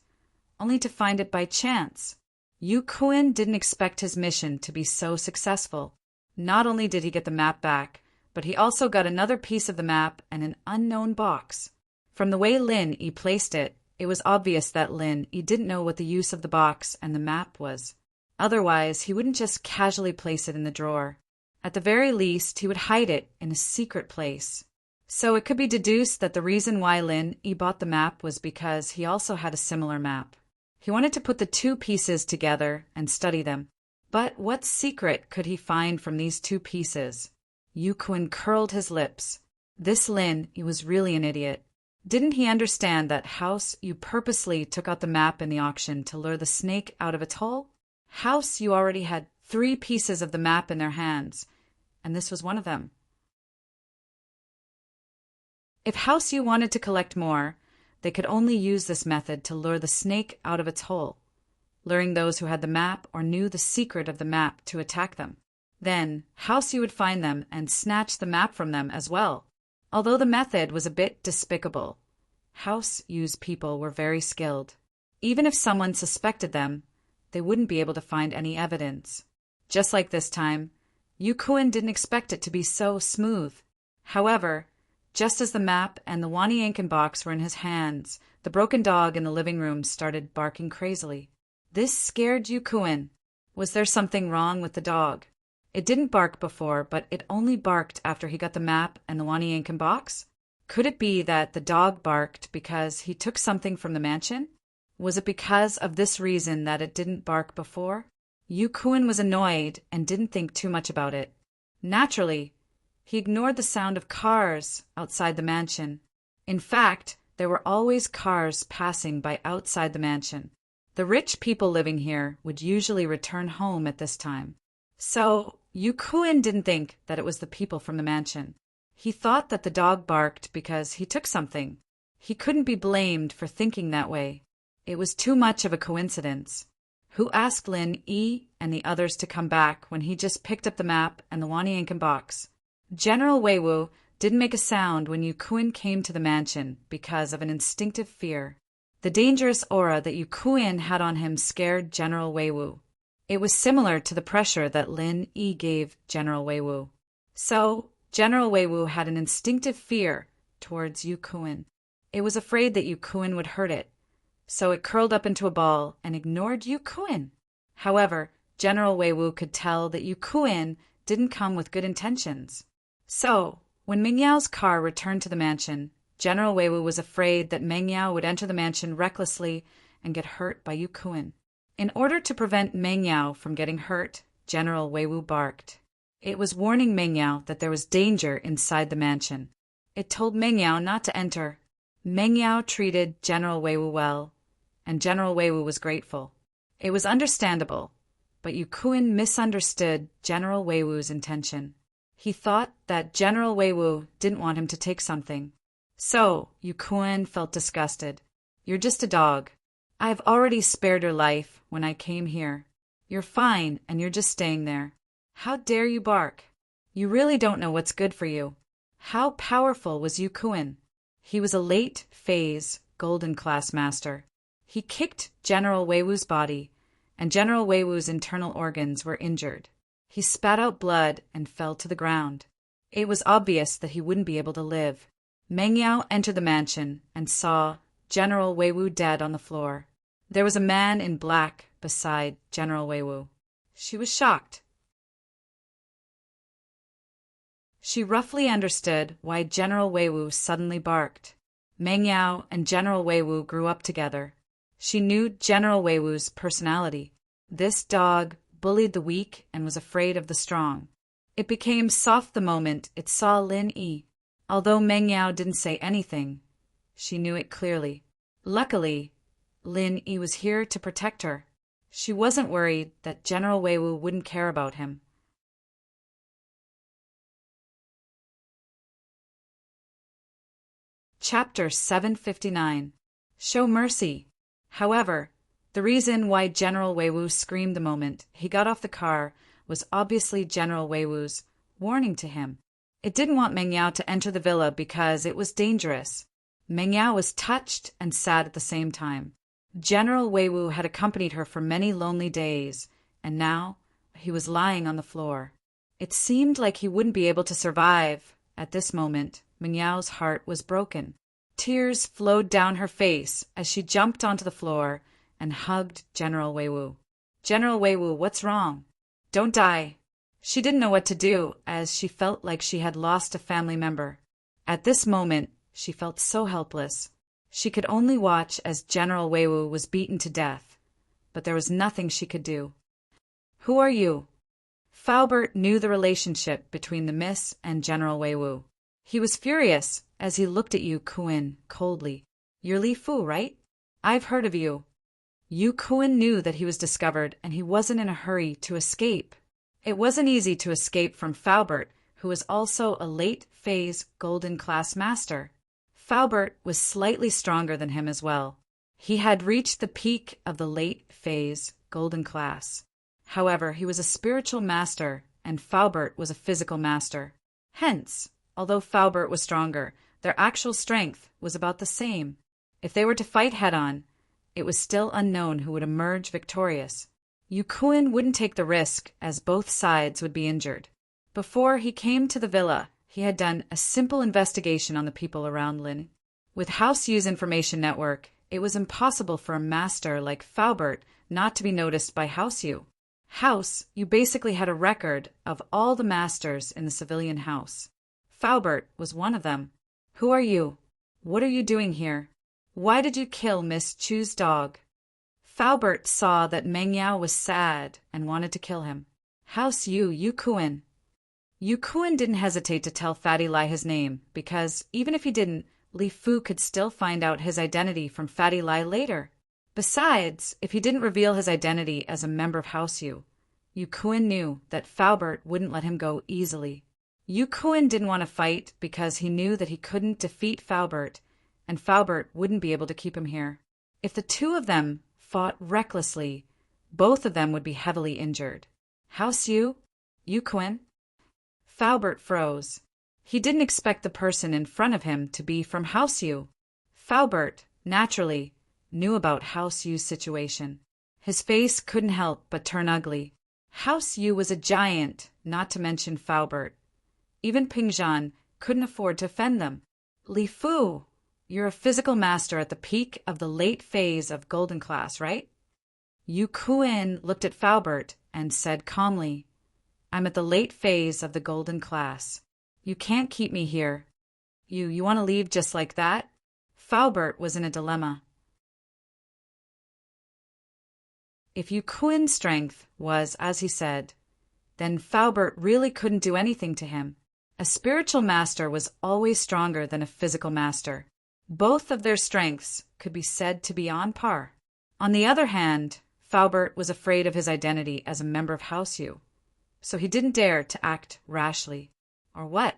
only to find it by chance. Yu Kuan didn't expect his mission to be so successful. Not only did he get the map back, but he also got another piece of the map and an unknown box. From the way Lin Yi placed it, it was obvious that Lin Yi didn't know what the use of the box and the map was. Otherwise, he wouldn't just casually place it in the drawer. At the very least, he would hide it in a secret place. So it could be deduced that the reason why Lin Yi bought the map was because he also had a similar map. He wanted to put the two pieces together and study them. But what secret could he find from these two pieces? Yu Kuan curled his lips. This Lin Yi was really an idiot. Didn't he understand that House Yu purposely took out the map in the auction to lure the snake out of its hole? House Yu already had 3 pieces of the map in their hands, and this was one of them. If House Yu wanted to collect more, they could only use this method to lure the snake out of its hole, luring those who had the map or knew the secret of the map to attack them. Then, House Yu would find them and snatch the map from them as well. Although the method was a bit despicable, House Yu's people were very skilled. Even if someone suspected them, they wouldn't be able to find any evidence. Just like this time, Yu Kuan didn't expect it to be so smooth. However, just as the map and the Waniyankin box were in his hands, the broken dog in the living room started barking crazily. This scared Yu Kuan. Was there something wrong with the dog? It didn't bark before, but it only barked after he got the map and the Waniyankin box? Could it be that the dog barked because he took something from the mansion? Was it because of this reason that it didn't bark before? Yu Kuan was annoyed and didn't think too much about it. Naturally, he ignored the sound of cars outside the mansion. In fact, there were always cars passing by outside the mansion. The rich people living here would usually return home at this time. So, Yukuin didn't think that it was the people from the mansion. He thought that the dog barked because he took something. He couldn't be blamed for thinking that way. It was too much of a coincidence. Who asked Lin Yi and the others to come back when he just picked up the map and the Wanyankan box? General Weiwu didn't make a sound when Yukuin came to the mansion because of an instinctive fear. The dangerous aura that Yukuin had on him scared General Weiwu. It was similar to the pressure that Lin Yi gave General Weiwu. So, General Weiwu had an instinctive fear towards Yukuin. It was afraid that Yukuin would hurt it, so it curled up into a ball and ignored Yukuin. However, General Weiwu could tell that Yukuin didn't come with good intentions. So, when Meng Yao's car returned to the mansion, General Weiwu was afraid that Meng Yao would enter the mansion recklessly and get hurt by Yukuin. In order to prevent Meng Yao from getting hurt, General Weiwu barked. It was warning Meng Yao that there was danger inside the mansion. It told Meng Yao not to enter. Meng Yao treated General Weiwu well, and General Weiwu was grateful. It was understandable, but Yukuin misunderstood General Weiwu's intention. He thought that General Weiwu didn't want him to take something. So, Yukuin felt disgusted. You're just a dog. I've already spared your life when I came here. You're fine, and you're just staying there. How dare you bark? You really don't know what's good for you. How powerful was Yukuin? He was a late phase golden class master. He kicked General Weiwu's body, and General Weiwu's internal organs were injured. He spat out blood and fell to the ground. It was obvious that he wouldn't be able to live. Meng Yao entered the mansion and saw General Weiwu dead on the floor. There was a man in black beside General Weiwu. She was shocked. She roughly understood why General Weiwu suddenly barked. Meng Yao and General Weiwu grew up together. She knew General Weiwu's personality. This dog bullied the weak and was afraid of the strong. It became soft the moment it saw Lin Yi. Although Meng Yao didn't say anything, she knew it clearly. Luckily, Lin Yi was here to protect her. She wasn't worried that General Weiwu wouldn't care about him. Chapter 759. Show mercy. However, the reason why General Weiwu screamed the moment he got off the car was obviously General Weiwu's warning to him. It didn't want Meng Yao to enter the villa because it was dangerous. Meng Yao was touched and sad at the same time. General Weiwu had accompanied her for many lonely days, and now he was lying on the floor. It seemed like he wouldn't be able to survive. At this moment, Meng Yao's heart was broken. Tears flowed down her face as she jumped onto the floor and hugged General Weiwu. General Weiwu, what's wrong? Don't die. She didn't know what to do as she felt like she had lost a family member. At this moment, she felt so helpless. She could only watch as General Weiwu was beaten to death, but there was nothing she could do. Who are you? Faubert knew the relationship between the Miss and General Weiwu. He was furious as he looked at Yukuin coldly. You're Li Fu, right? I've heard of you. Yukuin knew that he was discovered and he wasn't in a hurry to escape. It wasn't easy to escape from Faubert, who was also a late phase golden class master. Faubert was slightly stronger than him as well. He had reached the peak of the late phase golden class. However, he was a spiritual master and Faubert was a physical master. Hence, although Faubert was stronger, their actual strength was about the same. If they were to fight head-on, it was still unknown who would emerge victorious. Yukuin wouldn't take the risk as both sides would be injured. Before he came to the villa, he had done a simple investigation on the people around Lin. With House Yu's information network, it was impossible for a master like Faubert not to be noticed by House Yu. House Yu basically had a record of all the masters in the civilian house. Faubert was one of them. Who are you? What are you doing here? Why did you kill Miss Chu's dog? Faubert saw that Meng Yao was sad and wanted to kill him. House Yu, Yukuin. Yu Kuan didn't hesitate to tell Fatty Lai his name, because even if he didn't, Li Fu could still find out his identity from Fatty Lai later. Besides, if he didn't reveal his identity as a member of House Yu, Yu Kuan knew that Faubert wouldn't let him go easily. Yu Kuan didn't want to fight because he knew that he couldn't defeat Faubert, and Faubert wouldn't be able to keep him here. If the two of them fought recklessly, both of them would be heavily injured. House Yu? Yu Kuan? Faubert froze. He didn't expect the person in front of him to be from House Yu. Faubert, naturally, knew about House Yu's situation. His face couldn't help but turn ugly. House Yu was a giant, not to mention Faubert. Even Pingzhan couldn't afford to offend them. Li Fu, you're a physical master at the peak of the late phase of Golden Class, right? Yu Kuan looked at Faubert and said calmly, I'm at the late phase of the Golden Class. You can't keep me here. You want to leave just like that? Faubert was in a dilemma. If Yu Kuan's strength was, as he said, then Faubert really couldn't do anything to him. A spiritual master was always stronger than a physical master. Both of their strengths could be said to be on par. On the other hand, Faubert was afraid of his identity as a member of House Yu, so he didn't dare to act rashly. Or what?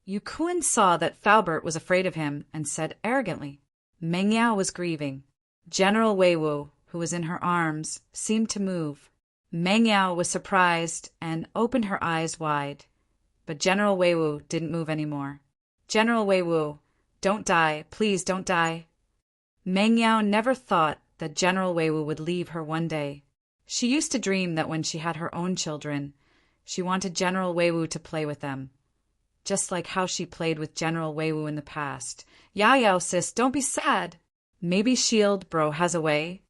Yu Kuan saw that Faubert was afraid of him and said arrogantly. Meng Yao was grieving. General Weiwu, who was in her arms, seemed to move. Meng Yao was surprised and opened her eyes wide. But General Weiwu didn't move anymore. General Weiwu, don't die, please don't die. Meng Yao never thought that General Weiwu would leave her one day. She used to dream that when she had her own children, she wanted General Weiwu to play with them, just like how she played with General Weiwu in the past. Yao, sis, don't be sad. Maybe Shield Bro has a way.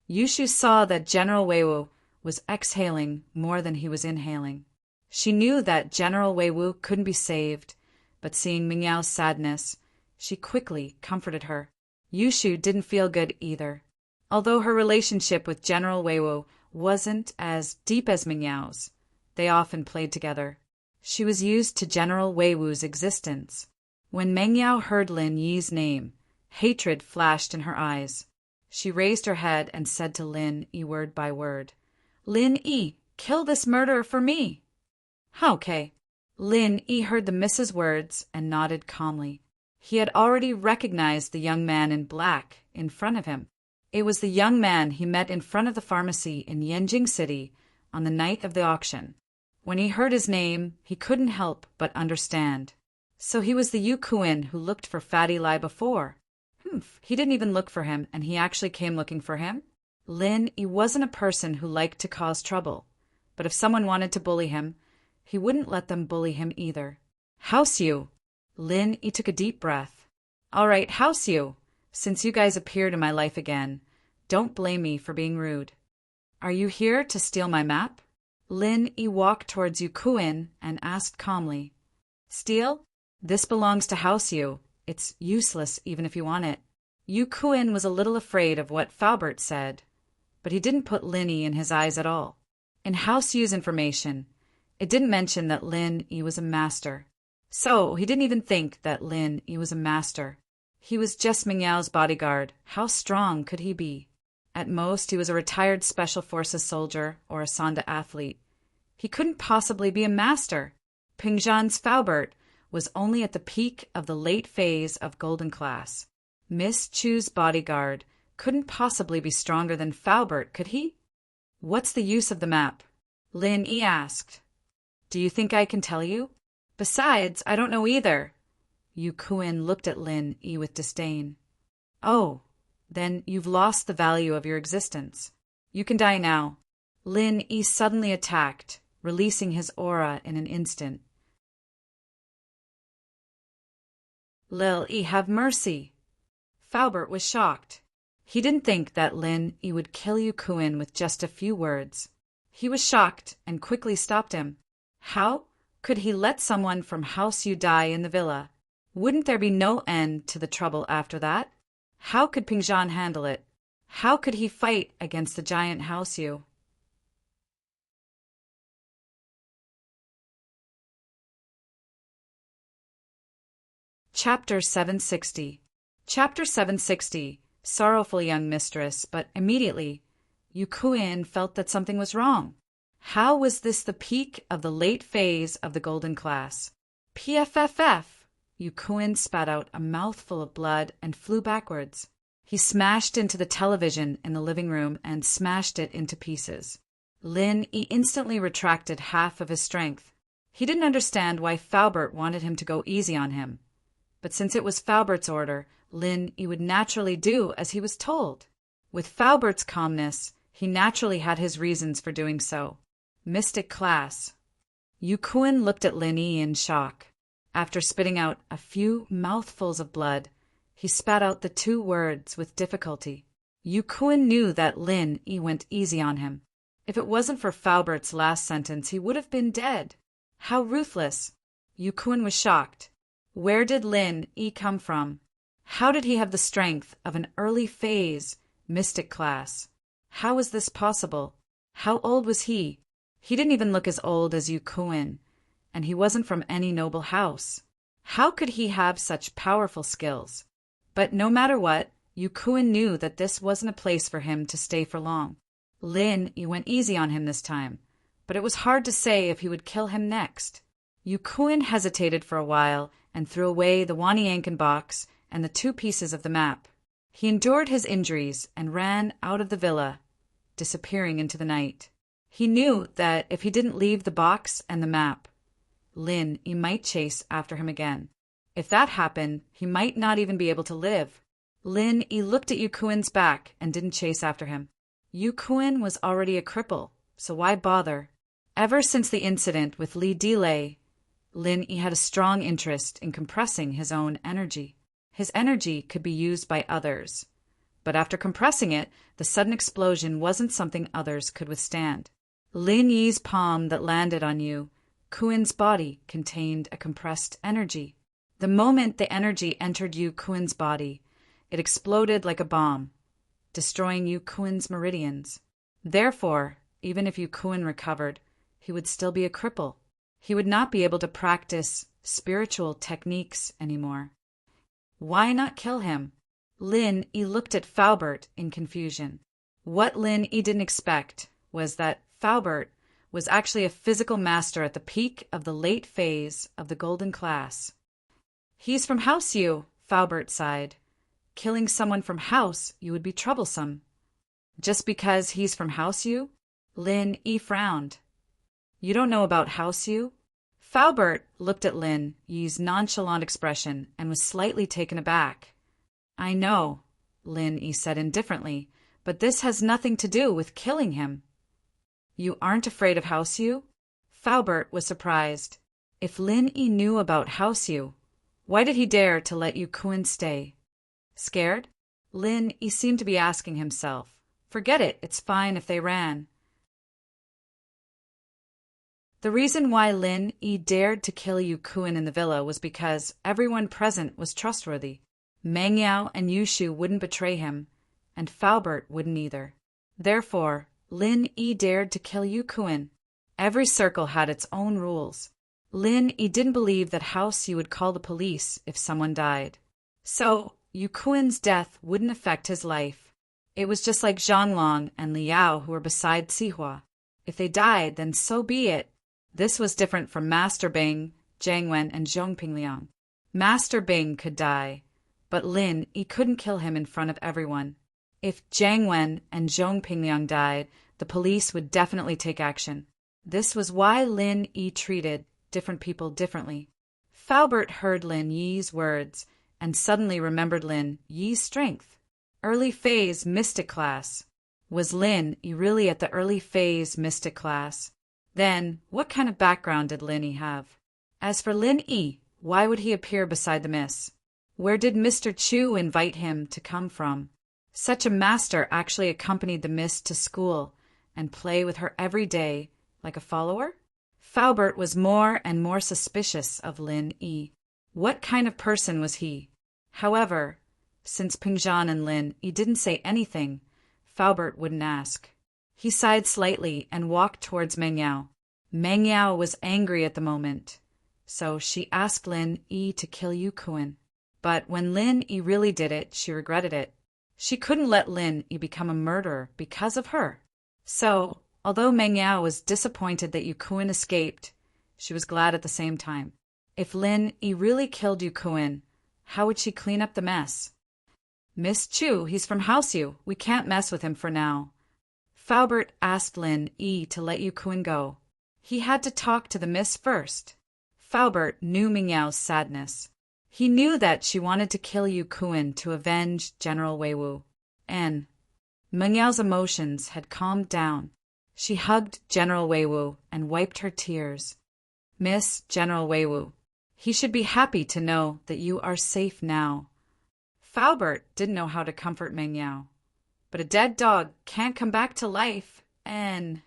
Yushu saw that General Weiwu was exhaling more than he was inhaling. She knew that General Weiwu couldn't be saved, but seeing Meng Yao's sadness, she quickly comforted her. Yushu didn't feel good either. Although her relationship with General Weiwu wasn't as deep as Meng Yao's, they often played together. She was used to General Weiwu's existence. When Meng Yao heard Lin Yi's name, hatred flashed in her eyes. She raised her head and said to Lin Yi word by word, Lin Yi, kill this murderer for me. Okay. Lin Yi heard the Miss's words and nodded calmly. He had already recognized the young man in black in front of him. It was the young man he met in front of the pharmacy in Yanjing City on the night of the auction. When he heard his name, he couldn't help but understand. So he was the Yu Kuan who looked for Fatty Lai before. He didn't even look for him, and he actually came looking for him? Lin Yi wasn't a person who liked to cause trouble, but if someone wanted to bully him, he wouldn't let them bully him either. House Yu. Lin Yi took a deep breath. All right, House Yu. Since you guys appeared in my life again, don't blame me for being rude. Are you here to steal my map? Lin Yi walked towards Yu Kuan and asked calmly. Steal? This belongs to House Yu. It's useless even if you want it. Yu Kuan was a little afraid of what Faubert said, but he didn't put Lin Yi in his eyes at all. In House Yu's information, it didn't mention that Lin Yi was a master. So he didn't even think that Lin Yi was a master. He was just Meng Yao's bodyguard. How strong could he be? At most, he was a retired Special Forces soldier or a Sonda athlete. He couldn't possibly be a master. Pingzhan's Faubert was only at the peak of the late phase of Golden Class. Miss Chu's bodyguard couldn't possibly be stronger than Faubert, could he? What's the use of the map? Lin Yi asked. Do you think I can tell you? Besides, I don't know either. Yu Kuan looked at Lin Yi with disdain. Oh, then you've lost the value of your existence. You can die now. Lin Yi suddenly attacked, releasing his aura in an instant. Lil Yi, have mercy. Faubert was shocked. He didn't think that Lin Yi would kill Yu Kuan with just a few words. He was shocked and quickly stopped him. How could he let someone from House Yu die in the villa? Wouldn't there be no end to the trouble after that? How could Pingzhan handle it? How could he fight against the giant House Yu? Chapter 760. Chapter 760. Sorrowful young mistress, but immediately, Yu Kuin felt that something was wrong. How was this the peak of the late phase of the golden class? PFFF! Yu Kuin spat out a mouthful of blood and flew backwards. He smashed into the television in the living room and smashed it into pieces. Lin Yi instantly retracted half of his strength. He didn't understand why Faubert wanted him to go easy on him. But since it was Faubert's order, Lin Yi would naturally do as he was told. With Faubert's calmness, he naturally had his reasons for doing so. Mystic class. Yu Kuin looked at Lin Yi in shock. After spitting out a few mouthfuls of blood, he spat out the two words with difficulty. Yu Kuin knew that Lin Yi went easy on him. If it wasn't for Faubert's last sentence, he would have been dead. How ruthless! Yu Kuin was shocked. Where did Lin Yi come from? How did he have the strength of an early phase mystic class? How was this possible? How old was he? He didn't even look as old as Yu Kuin, and he wasn't from any noble house. How could he have such powerful skills? But no matter what, Yu Kuin knew that this wasn't a place for him to stay for long. Lin Yi went easy on him this time, but it was hard to say if he would kill him next. Yu Kuin hesitated for a while and threw away the Wanyankin box and the 2 pieces of the map. He endured his injuries and ran out of the villa, disappearing into the night. He knew that if he didn't leave the box and the map, Lin Yi might chase after him again. If that happened, he might not even be able to live. Lin Yi looked at Yu Kuin's back and didn't chase after him. Yu Kuin was already a cripple, so why bother? Ever since the incident with Li Delay, Lin Yi had a strong interest in compressing his own energy. His energy could be used by others, but after compressing it, the sudden explosion wasn't something others could withstand. Lin Yi's palm that landed on Yu Kuin's body contained a compressed energy. The moment the energy entered Yu Kuin's body, it exploded like a bomb, destroying Yu Kuin's meridians. Therefore, even if Yu Kuin recovered, he would still be a cripple. He would not be able to practice spiritual techniques anymore. Why not kill him? Lin Yi looked at Faubert in confusion. What Lin Yi didn't expect was that Faubert was actually a physical master at the peak of the late phase of the golden class. He's from House Yu, Faubert sighed. Killing someone from House Yu would be troublesome. Just because he's from House Yu? Lin Yi frowned. You don't know about House Yu? Faubert looked at Lin Yi's nonchalant expression and was slightly taken aback. I know, Lin Yi said indifferently, but this has nothing to do with killing him. You aren't afraid of House Yu? Faubert was surprised. If Lin Yi knew about House Yu, why did he dare to let Yu Kuin stay? Scared? Lin Yi seemed to be asking himself. Forget it, it's fine if they ran. The reason why Lin Yi dared to kill Yu Kuin in the villa was because everyone present was trustworthy. Meng Yao and Yu Shu wouldn't betray him, and Faubert wouldn't either. Therefore, Lin Yi dared to kill Yu Kuin. Every circle had its own rules. Lin Yi didn't believe that House Yu would call the police if someone died. So, Yu Kuin's death wouldn't affect his life. It was just like Zhanglong and Liao who were beside Sihua. If they died, then so be it. This was different from Master Bing, Jiang Wen, and Zhongping Liang. Master Bing could die, but Lin Yi couldn't kill him in front of everyone. If Jiang Wen and Zhongping Liang died, the police would definitely take action. This was why Lin Yi treated different people differently. Faubert heard Lin Yi's words and suddenly remembered Lin Yi's strength. Early phase mystic class. Was Lin Yi really at the early phase mystic class? Then, what kind of background did Lin Yi have? As for Lin Yi, why would he appear beside the miss? Where did Mr. Chu invite him to come from? Such a master actually accompanied the miss to school and play with her every day, like a follower? Faubert was more and more suspicious of Lin Yi. What kind of person was he? However, since Pingzhan and Lin Yi didn't say anything, Faubert wouldn't ask. He sighed slightly and walked towards Meng Yao. Meng Yao was angry at the moment, so she asked Lin Yi to kill Yu Kuin. But when Lin Yi really did it, she regretted it. She couldn't let Lin Yi become a murderer because of her. So, although Meng Yao was disappointed that Yu Kuan escaped, she was glad at the same time. If Lin Yi really killed Yu Kuan, how would she clean up the mess? Miss Chu, he's from House Yu. We can't mess with him for now. Faubert asked Lin Yi to let Yu Kuan go. He had to talk to the miss first. Faubert knew Meng Yao's sadness. He knew that she wanted to kill Yu Kuan to avenge General Wei Wu. And Meng Yao's emotions had calmed down. She hugged General Wei Wu and wiped her tears. Miss General Wei Wu, he should be happy to know that you are safe now. Faubert didn't know how to comfort Meng Yao. But a dead dog can't come back to life, and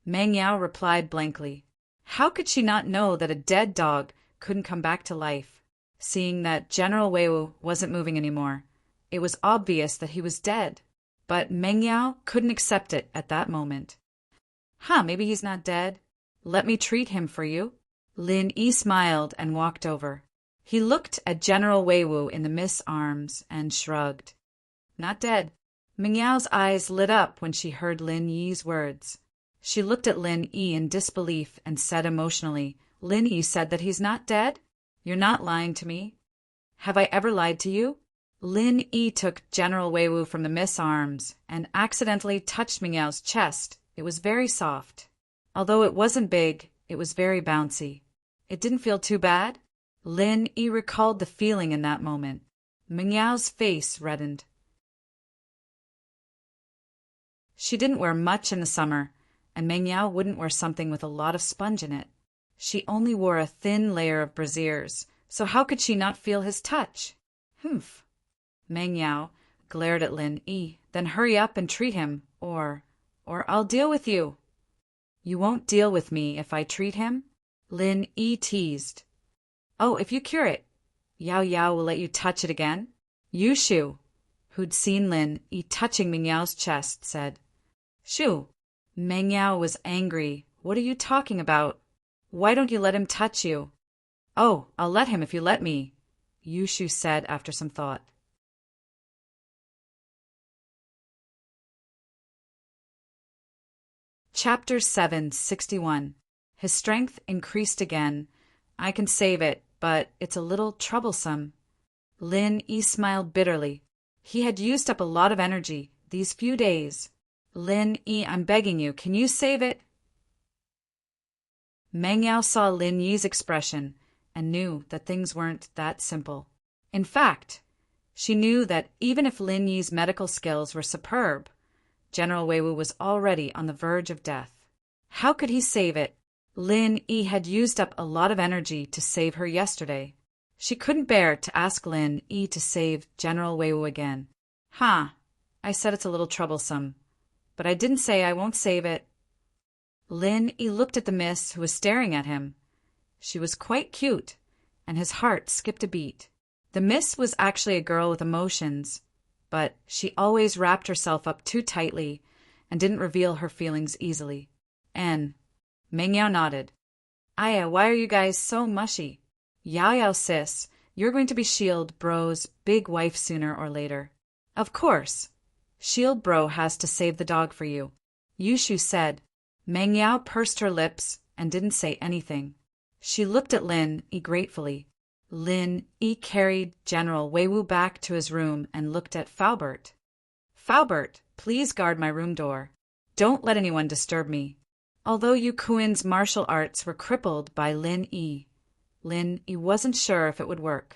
Meng Yao replied blankly. How could she not know that a dead dog couldn't come back to life? Seeing that General Wei Wu wasn't moving anymore, it was obvious that he was dead. But Meng Yao couldn't accept it at that moment. Maybe he's not dead. Let me treat him for you. Lin Yi smiled and walked over. He looked at General Wei Wu in the Miss' arms and shrugged. Not dead. Meng Yao's eyes lit up when she heard Lin Yi's words. She looked at Lin Yi in disbelief and said emotionally, Lin Yi said that he's not dead? You're not lying to me. Have I ever lied to you? Lin Yi took General Wei Wu from the Miss' arms and accidentally touched Meng Yao's chest. It was very soft. Although it wasn't big, it was very bouncy. It didn't feel too bad. Lin Yi recalled the feeling in that moment. Meng Yao's face reddened. She didn't wear much in the summer, and Meng Yao wouldn't wear something with a lot of sponge in it. She only wore a thin layer of brassieres, so how could she not feel his touch? Humph. Meng Yao glared at Lin Yi. Then hurry up and treat him, or I'll deal with you. You won't deal with me if I treat him? Lin Yi teased. Oh, if you cure it, Yao Yao will let you touch it again? Yu Shu, who'd seen Lin Yi touching Meng Yao's chest, said. Shu. Meng Yao was angry. What are you talking about? Why don't you let him touch you? Oh, I'll let him if you let me, Yu Shu said after some thought. Chapter 761. His strength increased again. I can save it, but it's a little troublesome. Lin Yi smiled bitterly. He had used up a lot of energy these few days. Lin Yi, I'm begging you, can you save it? Meng Yao saw Lin Yi's expression and knew that things weren't that simple. In fact, she knew that even if Lin Yi's medical skills were superb, General Wei Wu was already on the verge of death. How could he save it? Lin Yi had used up a lot of energy to save her yesterday. She couldn't bear to ask Lin Yi to save General Wei Wu again. I said it's a little troublesome, but I didn't say I won't save it. Lin Yi looked at the miss who was staring at him. She was quite cute, and his heart skipped a beat. The miss was actually a girl with emotions, but she always wrapped herself up too tightly and didn't reveal her feelings easily. And Meng Yao nodded. Aya, why are you guys so mushy? Yao Yao sis, you're going to be Shield Bro's big wife sooner or later. Of course. Shield Bro has to save the dog for you, Yu Shu said. Meng Yao pursed her lips and didn't say anything. She looked at Lin Yi gratefully. Lin Yi carried General Wei Wu back to his room and looked at Faubert. Faubert, please guard my room door. Don't let anyone disturb me. Although Yu Kuan's martial arts were crippled by Lin Yi wasn't sure if it would work.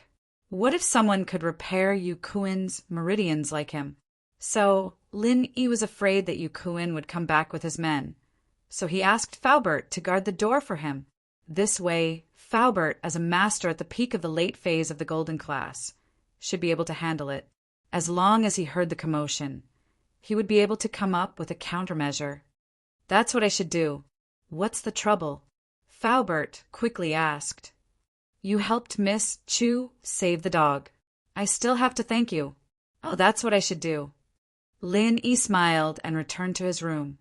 What if someone could repair Yu Kuan's meridians like him? So Lin Yi was afraid that Yu Kuan would come back with his men. So he asked Faubert to guard the door for him. This way, Faubert, as a master at the peak of the late phase of the Golden Class, should be able to handle it. As long as he heard the commotion, he would be able to come up with a countermeasure. That's what I should do. What's the trouble? Faubert quickly asked. You helped Miss Chu save the dog. I still have to thank you. Oh, that's what I should do. Lin Yi smiled and returned to his room.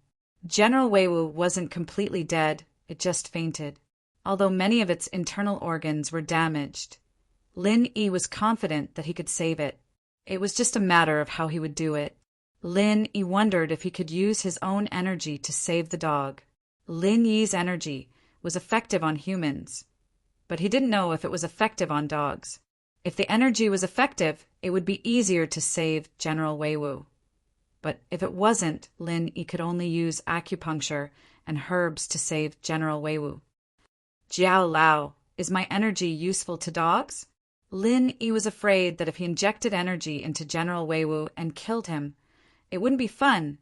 General Wei Wu wasn't completely dead, it just fainted. Although many of its internal organs were damaged, Lin Yi was confident that he could save it. It was just a matter of how he would do it. Lin Yi wondered if he could use his own energy to save the dog. Lin Yi's energy was effective on humans, but he didn't know if it was effective on dogs. If the energy was effective, it would be easier to save General Weiwu. But if it wasn't, Lin Yi could only use acupuncture and herbs to save General Weiwu. Jiao Lao, is my energy useful to dogs? Lin Yi was afraid that if he injected energy into General Weiwu and killed him, it wouldn't be fun,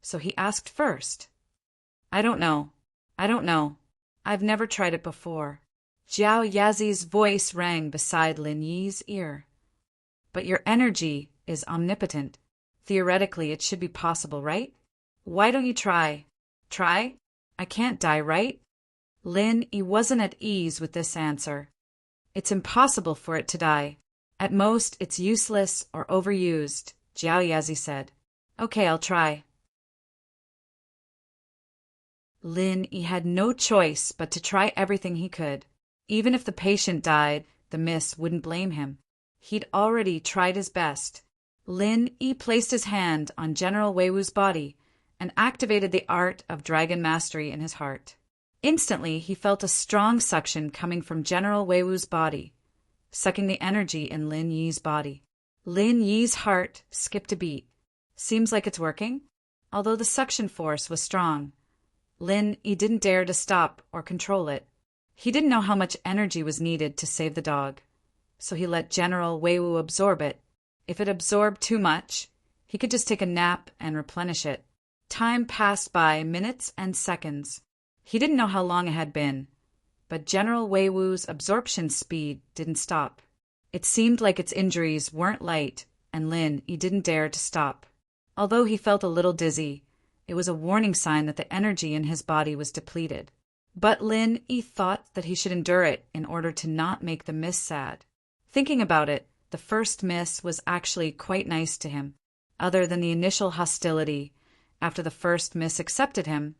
so he asked first. I don't know. I've never tried it before. Jiao Yazi's voice rang beside Lin Yi's ear. But your energy is omnipotent. Theoretically, it should be possible, right? Why don't you try? Try? I can't die, right? Lin Yi wasn't at ease with this answer. It's impossible for it to die. At most, it's useless or overused, Jiao Yazi said. Okay, I'll try. Lin Yi had no choice but to try everything he could. Even if the patient died, the miss wouldn't blame him. He'd already tried his best. Lin Yi placed his hand on General Weiwu's body and activated the art of dragon mastery in his heart. Instantly, he felt a strong suction coming from General Weiwu's body, sucking the energy in Lin Yi's body. Lin Yi's heart skipped a beat. Seems like it's working. Although the suction force was strong, Lin Yi didn't dare to stop or control it. He didn't know how much energy was needed to save the dog, so he let General Weiwu absorb it. If it absorbed too much, he could just take a nap and replenish it. Time passed by, minutes and seconds. He didn't know how long it had been, but General Weiwu's absorption speed didn't stop. It seemed like its injuries weren't light, and Lin Yi didn't dare to stop. Although he felt a little dizzy, it was a warning sign that the energy in his body was depleted. But Lin Yi thought that he should endure it in order to not make the miss sad. Thinking about it, the first miss was actually quite nice to him. Other than the initial hostility, after the first miss accepted him,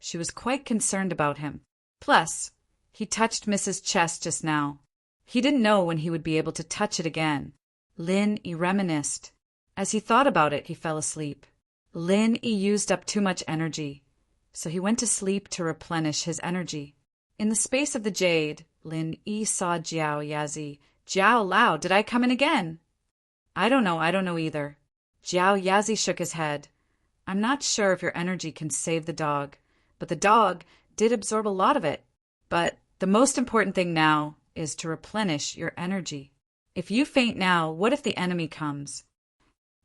she was quite concerned about him. Plus, he touched Miss's chest just now. He didn't know when he would be able to touch it again. Lin Yi reminisced. As he thought about it, he fell asleep. Lin Yi used up too much energy, so he went to sleep to replenish his energy. In the space of the jade, Lin Yi saw Jiao Yazi. Jiao Lao, did I come in again? I don't know either. Jiao Yazi shook his head. I'm not sure if your energy can save the dog, but the dog did absorb a lot of it. But the most important thing now is to replenish your energy. If you faint now, what if the enemy comes?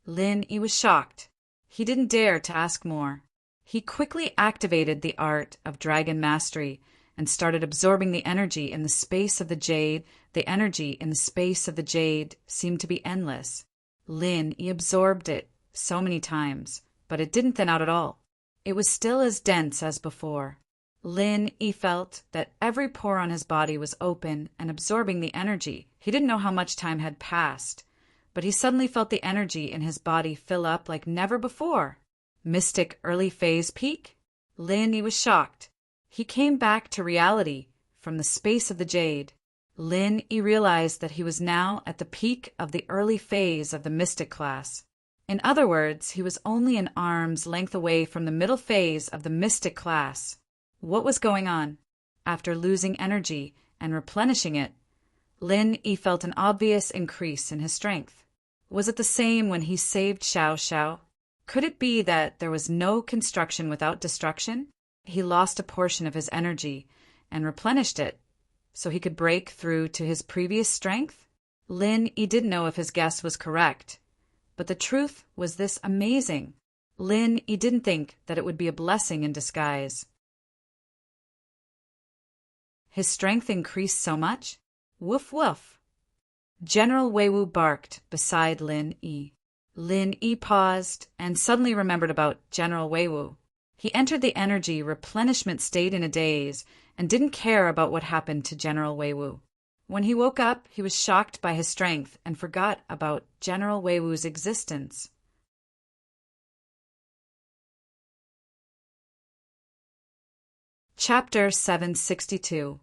Lin Yi was shocked. He didn't dare to ask more. He quickly activated the art of dragon mastery and started absorbing the energy in the space of the jade. The energy in the space of the jade seemed to be endless. Lin Yi absorbed it so many times, but it didn't thin out at all. It was still as dense as before. Lin Yi felt that every pore on his body was open and absorbing the energy. He didn't know how much time had passed, but he suddenly felt the energy in his body fill up like never before. Mystic early phase peak? Lin Yi was shocked. He came back to reality from the space of the jade. Lin Yi realized that he was now at the peak of the early phase of the mystic class. In other words, he was only an arm's length away from the middle phase of the mystic class. What was going on? After losing energy and replenishing it, Lin Yi felt an obvious increase in his strength. Was it the same when he saved Xiao Xiao? Could it be that there was no construction without destruction? He lost a portion of his energy and replenished it so he could break through to his previous strength? Lin Yi didn't know if his guess was correct, but the truth was this amazing. Lin Yi didn't think that it would be a blessing in disguise. His strength increased so much? Woof woof. General Weiwu barked beside Lin Yi. Lin Yi paused and suddenly remembered about General Weiwu. He entered the energy replenishment state in a daze and didn't care about what happened to General Weiwu. When he woke up, he was shocked by his strength and forgot about General Weiwu's existence. Chapter 762.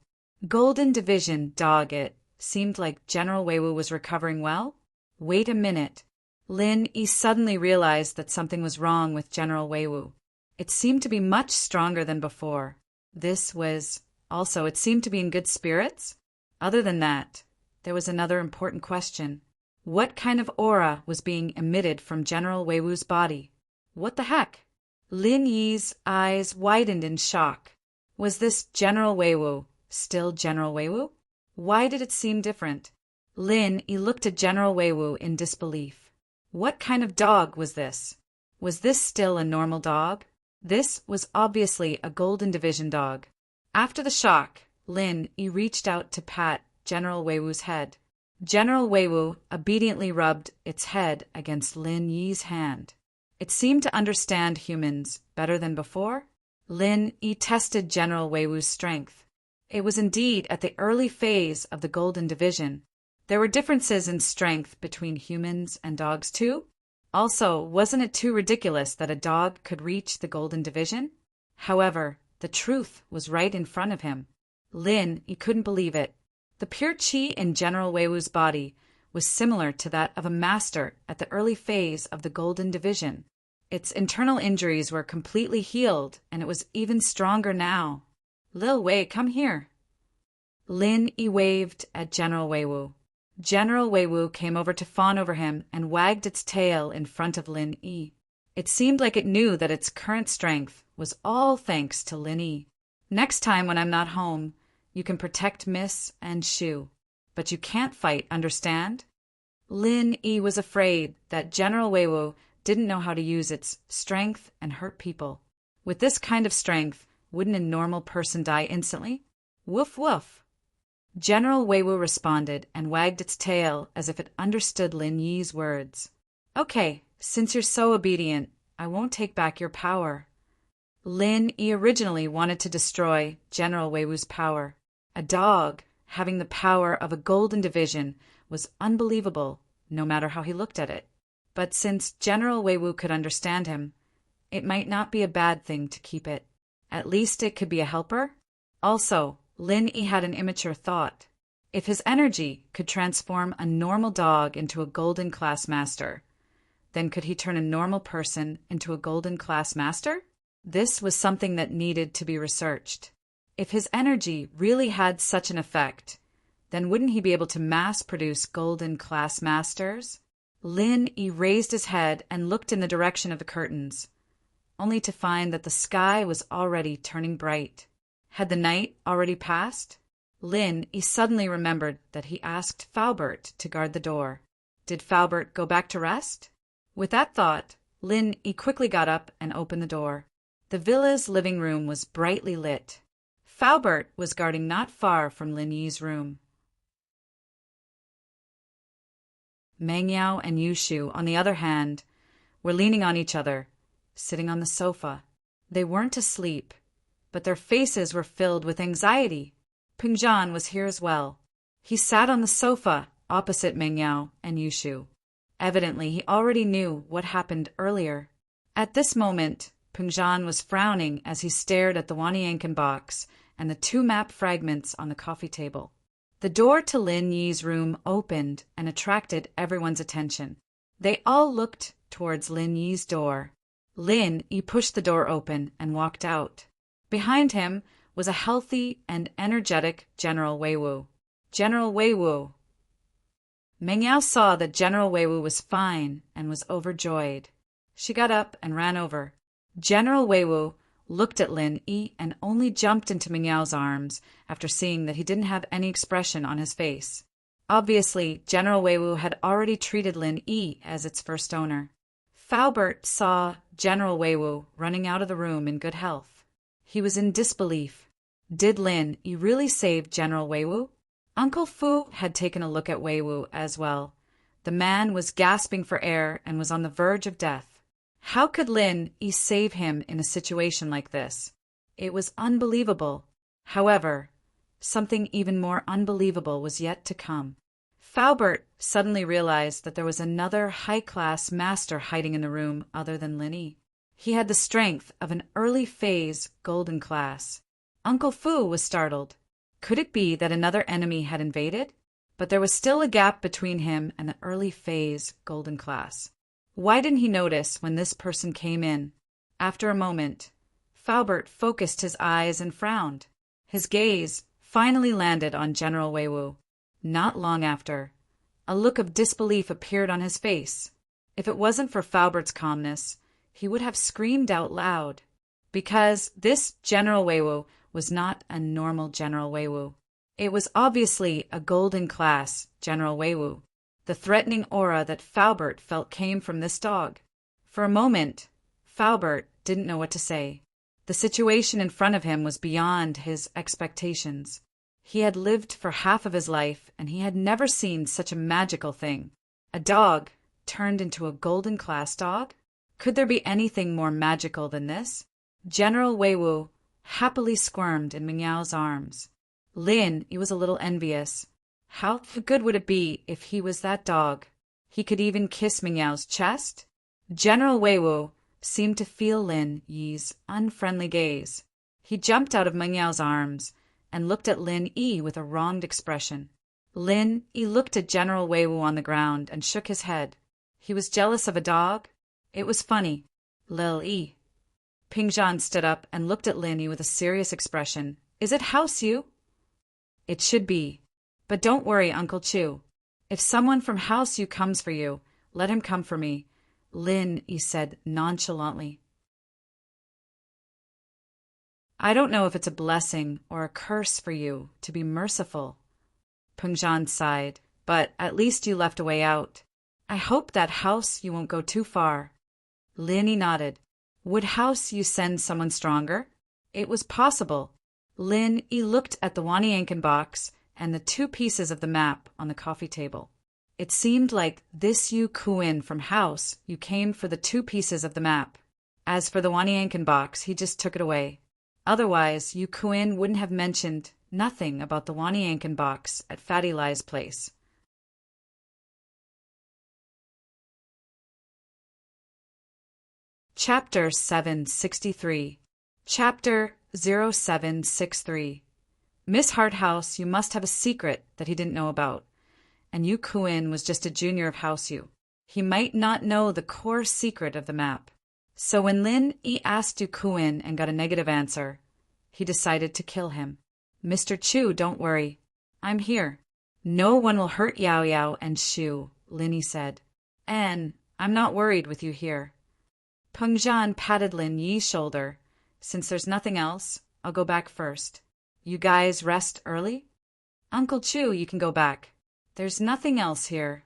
Golden Division Dog It. Seemed like General Weiwu was recovering well. Wait a minute. Lin Yi suddenly realized that something was wrong with General Weiwu. It seemed to be much stronger than before. It seemed to be in good spirits. Other than that, there was another important question. What kind of aura was being emitted from General Weiwu's body? What the heck? Lin Yi's eyes widened in shock. Was this General Weiwu still General Weiwu? Why did it seem different? Lin Yi looked at General Weiwu in disbelief. What kind of dog was this? Was this still a normal dog? This was obviously a Golden Division dog. After the shock, Lin Yi reached out to pat General Weiwu's head. General Weiwu obediently rubbed its head against Lin Yi's hand. It seemed to understand humans better than before. Lin Yi tested General Weiwu's strength. It was indeed at the early phase of the Golden Division. There were differences in strength between humans and dogs too. Also, wasn't it too ridiculous that a dog could reach the Golden Division? However, the truth was right in front of him. Lin Yi couldn't believe it. The pure qi in General Weiwu's body was similar to that of a master at the early phase of the Golden Division. Its internal injuries were completely healed, and it was even stronger now. Lil Wei, come here. Lin Yi waved at General Weiwu. General Weiwu came over to fawn over him and wagged its tail in front of Lin Yi. It seemed like it knew that its current strength was all thanks to Lin Yi. Next time when I'm not home, you can protect Miss and Shu. But you can't fight, understand? Lin Yi was afraid that General Weiwu didn't know how to use its strength and hurt people. With this kind of strength, wouldn't a normal person die instantly? Woof woof. General Weiwu responded and wagged its tail as if it understood Lin Yi's words. Okay, since you're so obedient, I won't take back your power. Lin Yi originally wanted to destroy General Weiwu's power. A dog having the power of a Golden Division was unbelievable, no matter how he looked at it. But since General Weiwu could understand him, it might not be a bad thing to keep it. At least it could be a helper. Also, Lin Yi had an immature thought. If his energy could transform a normal dog into a Golden Class Master, then could he turn a normal person into a Golden Class Master? This was something that needed to be researched. If his energy really had such an effect, then wouldn't he be able to mass-produce Golden Class Masters? Lin Yi raised his head and looked in the direction of the curtains, only to find that the sky was already turning bright. Had the night already passed? Lin Yi suddenly remembered that he asked Faubert to guard the door. Did Faubert go back to rest? With that thought, Lin Yi quickly got up and opened the door. The villa's living room was brightly lit. Faubert was guarding not far from Lin Yi's room. Meng Yao and Yushu, on the other hand, were leaning on each other, sitting on the sofa. They weren't asleep, but their faces were filled with anxiety. Peng Zhan was here as well. He sat on the sofa opposite Meng Yao and Yushu. Evidently, he already knew what happened earlier. At this moment, Peng Zhan was frowning as he stared at the Waniankin box and the 2 map fragments on the coffee table. The door to Lin Yi's room opened and attracted everyone's attention. They all looked towards Lin Yi's door. Lin Yi pushed the door open and walked out. Behind him was a healthy and energetic General Weiwu. General Weiwu. Meng Yao saw that General Weiwu was fine and was overjoyed. She got up and ran over. General Weiwu looked at Lin Yi and only jumped into Meng Yao's arms after seeing that he didn't have any expression on his face. Obviously, General Weiwu had already treated Lin Yi as its first owner. Faubert saw General Weiwu running out of the room in good health. He was in disbelief. Did Lin Yi really save General Weiwu? Uncle Fu had taken a look at Weiwu as well. The man was gasping for air and was on the verge of death. How could Lin Yi save him in a situation like this? It was unbelievable. However, something even more unbelievable was yet to come. Faubert suddenly realized that there was another high-class master hiding in the room other than Lin Yi. He had the strength of an early-phase Golden Class. Uncle Fu was startled. Could it be that another enemy had invaded? but there was still a gap between him and the early phase golden class. Why didn't he notice when this person came in? After a moment, Faubert focused his eyes and frowned. His gaze finally landed on General Weiwu. Not long after, a look of disbelief appeared on his face. If it wasn't for Faubert's calmness, he would have screamed out loud. Because this General Weiwu was not a normal General Weiwu. It was obviously a golden class General Weiwu. The threatening aura that Faubert felt came from this dog. For a moment, Faubert didn't know what to say. The situation in front of him was beyond his expectations. He had lived for half of his life, and he had never seen such a magical thing. A dog turned into a golden class dog? Could there be anything more magical than this? General Weiwu happily squirmed in Mingyao's arms. Lin, he was a little envious. How good would it be if he was that dog? He could even kiss Mingyao's chest? General Weiwu seemed to feel Lin Yi's unfriendly gaze. He jumped out of Mingyao's arms and looked at Lin Yi with a wronged expression. Lin Yi looked at General Weiwu on the ground and shook his head. He was jealous of a dog? It was funny. Lil Yi. Pingzhan stood up and looked at Lin Yi with a serious expression. Is it House Yu? It should be. But don't worry, Uncle Chu. If someone from House Yu comes for you, let him come for me, Lin Yi said nonchalantly. I don't know if it's a blessing or a curse for you to be merciful. Pingzhan sighed, but at least you left a way out. I hope that House Yu won't go too far. Lin Yi nodded. Would House Yu send someone stronger? It was possible. Lin Yi looked at the Wanyankin box and the 2 pieces of the map on the coffee table. It seemed like this Yu Kuin from House Yu came for the 2 pieces of the map. As for the Wanyankin box, he just took it away. Otherwise, Yu Kuin wouldn't have mentioned nothing about the Wanyankin box at Fatty Lai's place. Chapter 763. Chapter 0763. Miss Harthouse, you must have a secret that he didn't know about. And Yu Kuin was just a junior of House Yu. He might not know the core secret of the map. So when Lin Yi asked Yu Kuin and got a negative answer, he decided to kill him. Mr. Chu, don't worry. I'm here. No one will hurt Yao Yao and Shu, Lin Yi said. And I'm not worried with you here. Pengzhan patted Lin Yi's shoulder. Since there's nothing else, I'll go back first. You guys rest early? Uncle Chu, you can go back. There's nothing else here.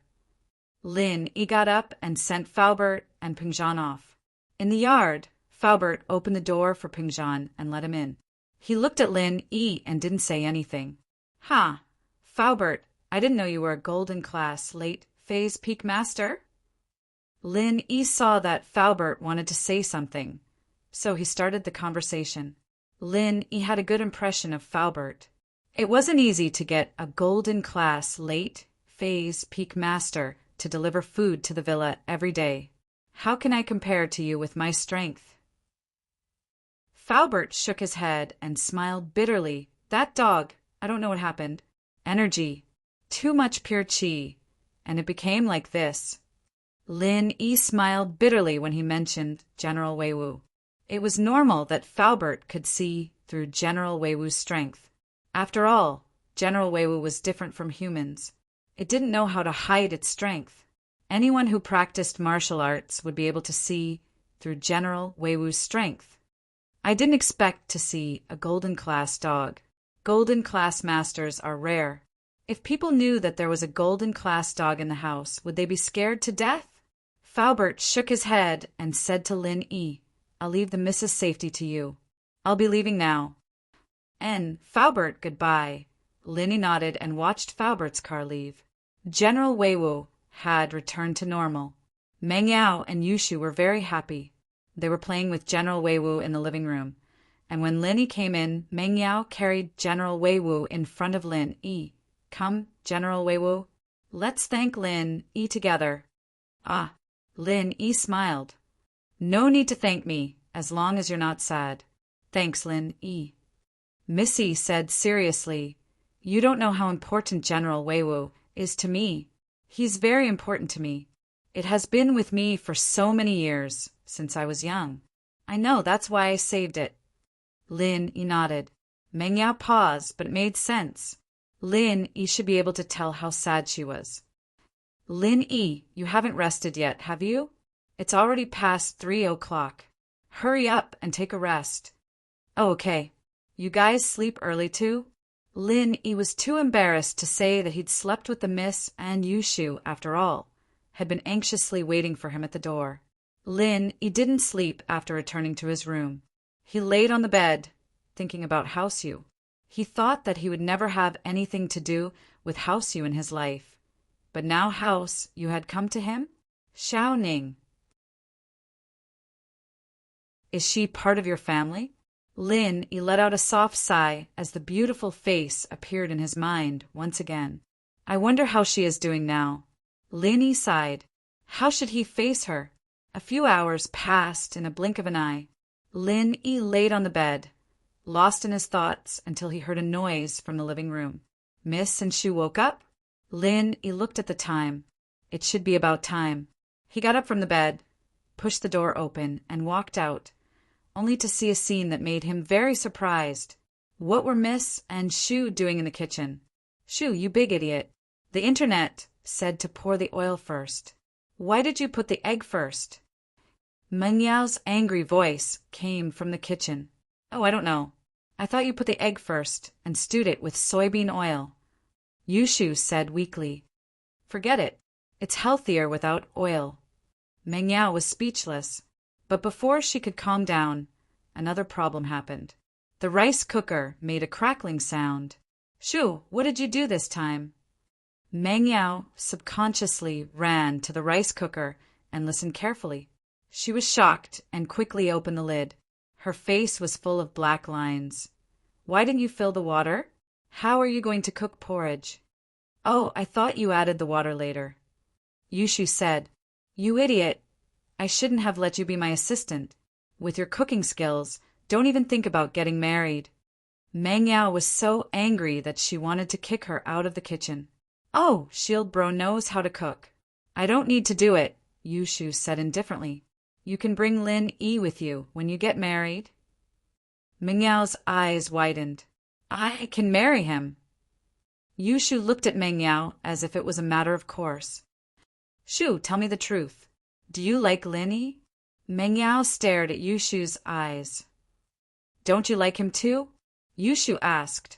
Lin Yi got up and sent Faubert and Pengzhan off. In the yard, Faubert opened the door for Pengzhan and let him in. He looked at Lin Yi and didn't say anything. Ha! Faubert, I didn't know you were a golden class late phase peak master. Lin Yi saw that Faubert wanted to say something, so he started the conversation. Lin Yi had a good impression of Faubert. It wasn't easy to get a golden class late phase peak master to deliver food to the villa every day. How can I compare to you with my strength? Faubert shook his head and smiled bitterly. That dog, I don't know what happened. Energy. Too much pure qi. And it became like this. Lin Yi smiled bitterly when he mentioned General Weiwu. It was normal that Faubert could see through General Weiwu's strength. After all, General Weiwu was different from humans. It didn't know how to hide its strength. Anyone who practiced martial arts would be able to see through General Weiwu's strength. I didn't expect to see a golden class dog. Golden class masters are rare. If people knew that there was a golden class dog in the house, would they be scared to death? Faubert shook his head and said to Lin Yi, I'll leave the Mrs. Safety to you. I'll be leaving now. And Faubert, goodbye. Lin Yi nodded and watched Faubert's car leave. General Weiwu had returned to normal. Meng Yao and Yushu were very happy. They were playing with General Weiwu in the living room, and when Lin Yi came in, Meng Yao carried General Weiwu in front of Lin Yi. Come, General Weiwu. Let's thank Lin Yi together. Ah. Lin Yi smiled. No need to thank me, as long as you're not sad. Thanks, Lin Yi. Missy said seriously, You don't know how important General Weiwu is to me. He's very important to me. It has been with me for so many years, since I was young. I know, that's why I saved it. Lin Yi nodded. Meng Yao paused, but it made sense. Lin Yi should be able to tell how sad she was. Lin Yi, you haven't rested yet, have you? It's already past 3 o'clock. Hurry up and take a rest. Oh, okay. You guys sleep early too? Lin Yi was too embarrassed to say that he'd slept with the miss and Yushu, after all, had been anxiously waiting for him at the door. Lin Yi didn't sleep after returning to his room. He laid on the bed, thinking about Hausu. He thought that he would never have anything to do with Hausu in his life. But now Hausu had come to him? Xiao Ning. Is she part of your family? Lin Yi let out a soft sigh as the beautiful face appeared in his mind once again. I wonder how she is doing now. Lin Yi sighed. How should he face her? A few hours passed in a blink of an eye. Lin Yi laid on the bed, lost in his thoughts until he heard a noise from the living room. Miss and Shu woke up. Lin Yi looked at the time. It should be about time. He got up from the bed, pushed the door open, and walked out, only to see a scene that made him very surprised. What were Miss and Shu doing in the kitchen? Shu, you big idiot. The internet said to pour the oil first. Why did you put the egg first? Meng Yao's angry voice came from the kitchen. Oh, I don't know. I thought you put the egg first and stewed it with soybean oil. Yushu said weakly. Forget it. It's healthier without oil. Meng Yao was speechless. But before she could calm down, another problem happened. The rice cooker made a crackling sound. Shu, what did you do this time? Meng Yao subconsciously ran to the rice cooker and listened carefully. She was shocked and quickly opened the lid. Her face was full of black lines. Why didn't you fill the water? How are you going to cook porridge? Oh, I thought you added the water later. Yushu said, You idiot. I shouldn't have let you be my assistant. With your cooking skills, don't even think about getting married. Meng Yao was so angry that she wanted to kick her out of the kitchen. Oh, Shield Bro knows how to cook. I don't need to do it, Yushu said indifferently. You can bring Lin Yi with you when you get married. Meng Yao's eyes widened. I can marry him. Yushu looked at Meng Yao as if it was a matter of course. Shu, tell me the truth. Do you like Lin Yi? Meng Yao stared at Yushu's eyes. Don't you like him too? Yushu asked.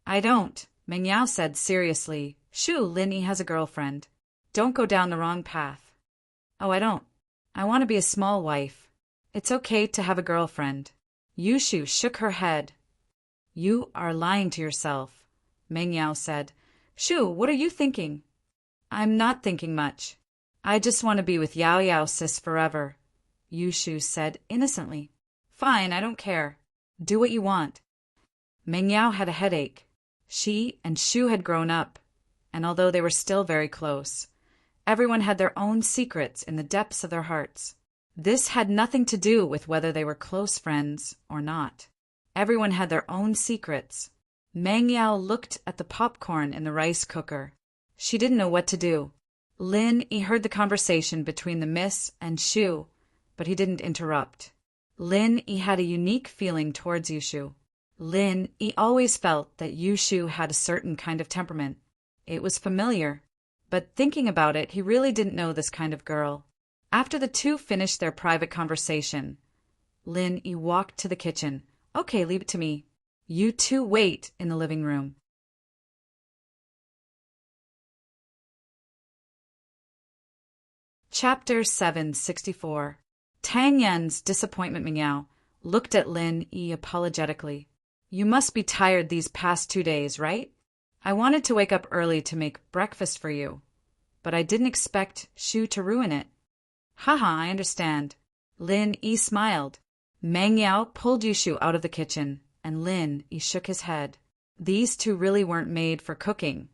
I don't, Meng Yao said seriously. Shu, Lin Yi has a girlfriend. Don't go down the wrong path. Oh, I don't. I want to be a small wife. It's okay to have a girlfriend. Yushu shook her head. You are lying to yourself, Meng Yao said. Shu, what are you thinking? I'm not thinking much. I just want to be with Yao Yao sis forever, Yushu said innocently. Fine, I don't care. Do what you want. Meng Yao had a headache. She and Shu had grown up, and although they were still very close, everyone had their own secrets in the depths of their hearts. This had nothing to do with whether they were close friends or not. Everyone had their own secrets. Meng Yao looked at the popcorn in the rice cooker. She didn't know what to do. Lin Yi heard the conversation between the miss and Shu, but he didn't interrupt. Lin Yi had a unique feeling towards Yushu. Lin Yi always felt that Yushu had a certain kind of temperament. It was familiar, but thinking about it, he really didn't know this kind of girl. After the two finished their private conversation, Lin Yi walked to the kitchen. Okay, leave it to me. You two wait in the living room. Chapter 764. Tang Yan's disappointment. Meng Yao looked at Lin Yi apologetically. You must be tired these past 2 days, right? I wanted to wake up early to make breakfast for you, but I didn't expect Shu to ruin it. Haha, I understand. Lin Yi smiled. Meng Yao pulled Yushu out of the kitchen, and Lin Yi shook his head. These two really weren't made for cooking,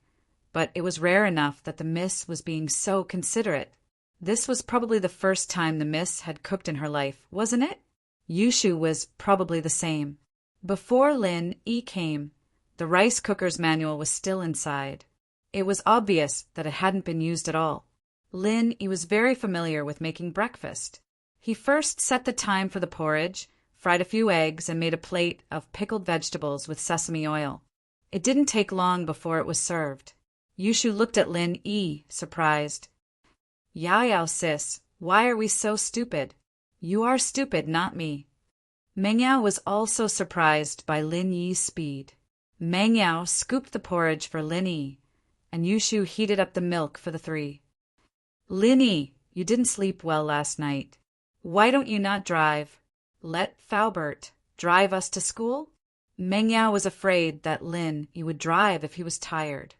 but it was rare enough that the miss was being so considerate. This was probably the first time the miss had cooked in her life, wasn't it? Yushu was probably the same. Before Lin Yi came, the rice cooker's manual was still inside. It was obvious that it hadn't been used at all. Lin Yi was very familiar with making breakfast. He first set the time for the porridge, fried a few eggs, and made a plate of pickled vegetables with sesame oil. It didn't take long before it was served. Yushu looked at Lin Yi, surprised. Yao Yao sis, why are we so stupid? You are stupid, not me. Meng Yao was also surprised by Lin Yi's speed. Meng Yao scooped the porridge for Lin Yi, and Yushu heated up the milk for the three. Lin Yi, you didn't sleep well last night. Why don't you not drive? Let Faubert drive us to school? Meng Yao was afraid that Lin Yi would drive if he was tired.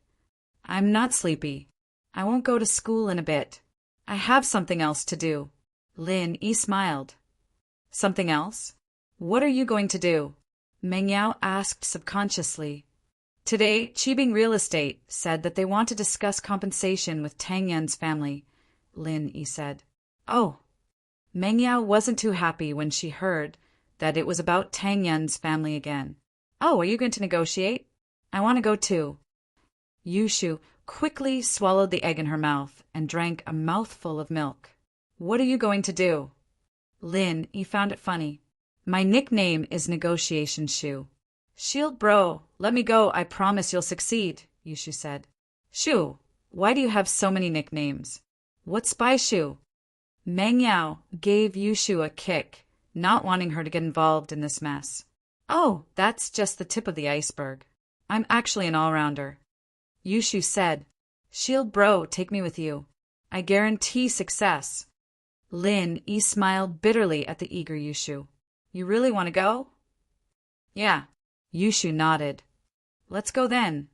I'm not sleepy. I won't go to school in a bit. I have something else to do. Lin Yi smiled. Something else? What are you going to do? Meng Yao asked subconsciously. Today, Qibing Real Estate said that they want to discuss compensation with Tang Yan's family, Lin Yi said. Oh. Meng Yao wasn't too happy when she heard that it was about Tang Yan's family again. Oh, are you going to negotiate? I want to go too. Yushu quickly swallowed the egg in her mouth and drank a mouthful of milk. What are you going to do? Lin Yi found it funny. My nickname is Negotiation Shu. Shield bro, let me go, I promise you'll succeed, Yushu said. Shu, why do you have so many nicknames? What's Spy Shu? Meng Yao gave Yushu a kick, not wanting her to get involved in this mess. Oh, that's just the tip of the iceberg. I'm actually an all-rounder. Yushu said, Shield bro, take me with you. I guarantee success. Lin Yi smiled bitterly at the eager Yushu. You really want to go? Yeah. Yushu nodded. Let's go then.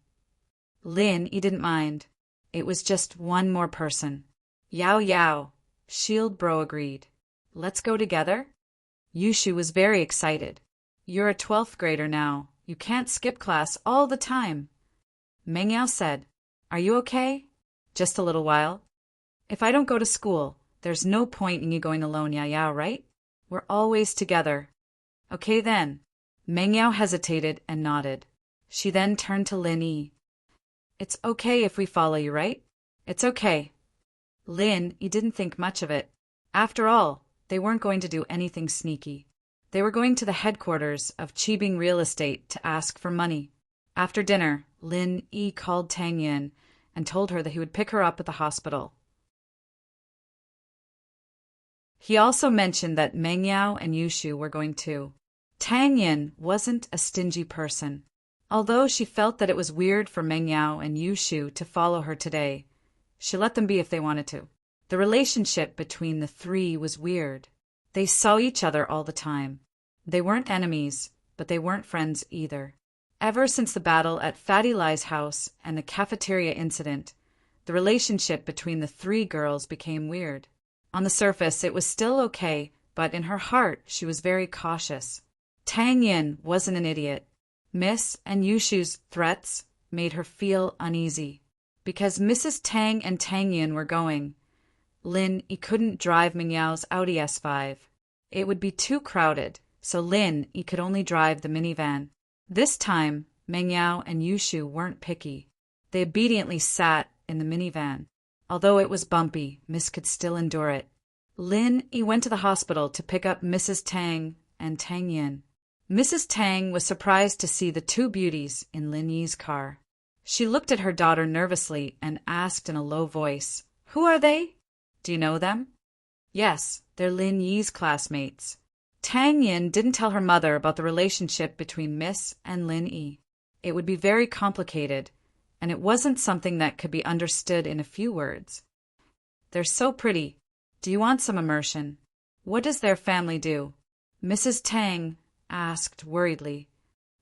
Lin Yi didn't mind. It was just one more person. Yao Yao. Shield bro agreed. Let's go together? Yushu was very excited. You're a 12th grader now. You can't skip class all the time. Meng Yao said, Are you okay? Just a little while. If I don't go to school, there's no point in you going alone, Yao Yao, right? We're always together. Okay then. Meng Yao hesitated and nodded. She then turned to Lin Yi. It's okay if we follow you, right? It's okay. Lin Yi didn't think much of it. After all, they weren't going to do anything sneaky. They were going to the headquarters of Qibing Real Estate to ask for money. After dinner, Lin Yi called Tang Yan and told her that he would pick her up at the hospital. He also mentioned that Meng Yao and Yushu were going too. Tang Yan wasn't a stingy person. Although she felt that it was weird for Meng Yao and Yushu to follow her today, she let them be if they wanted to. The relationship between the three was weird. They saw each other all the time. They weren't enemies, but they weren't friends either. Ever since the battle at Fatty Lai's house and the cafeteria incident, the relationship between the three girls became weird. On the surface, it was still okay, but in her heart, she was very cautious. Tang Yan wasn't an idiot. Miss and Yushu's threats made her feel uneasy. Because Mrs. Tang and Tang Yan were going, Lin Yi couldn't drive Meng Yao's Audi S5. It would be too crowded, so Lin Yi could only drive the minivan. This time, Meng Yao and Yushu weren't picky. They obediently sat in the minivan. Although it was bumpy, Miss could still endure it. Lin Yi went to the hospital to pick up Mrs. Tang and Tang Yan. Mrs. Tang was surprised to see the two beauties in Lin Yi's car. She looked at her daughter nervously and asked in a low voice, Who are they? Do you know them? Yes, they're Lin Yi's classmates. Tang Yan didn't tell her mother about the relationship between Miss and Lin Yi. It would be very complicated, and it wasn't something that could be understood in a few words. They're so pretty. Do you want some immersion? What does their family do? Mrs. Tang asked worriedly.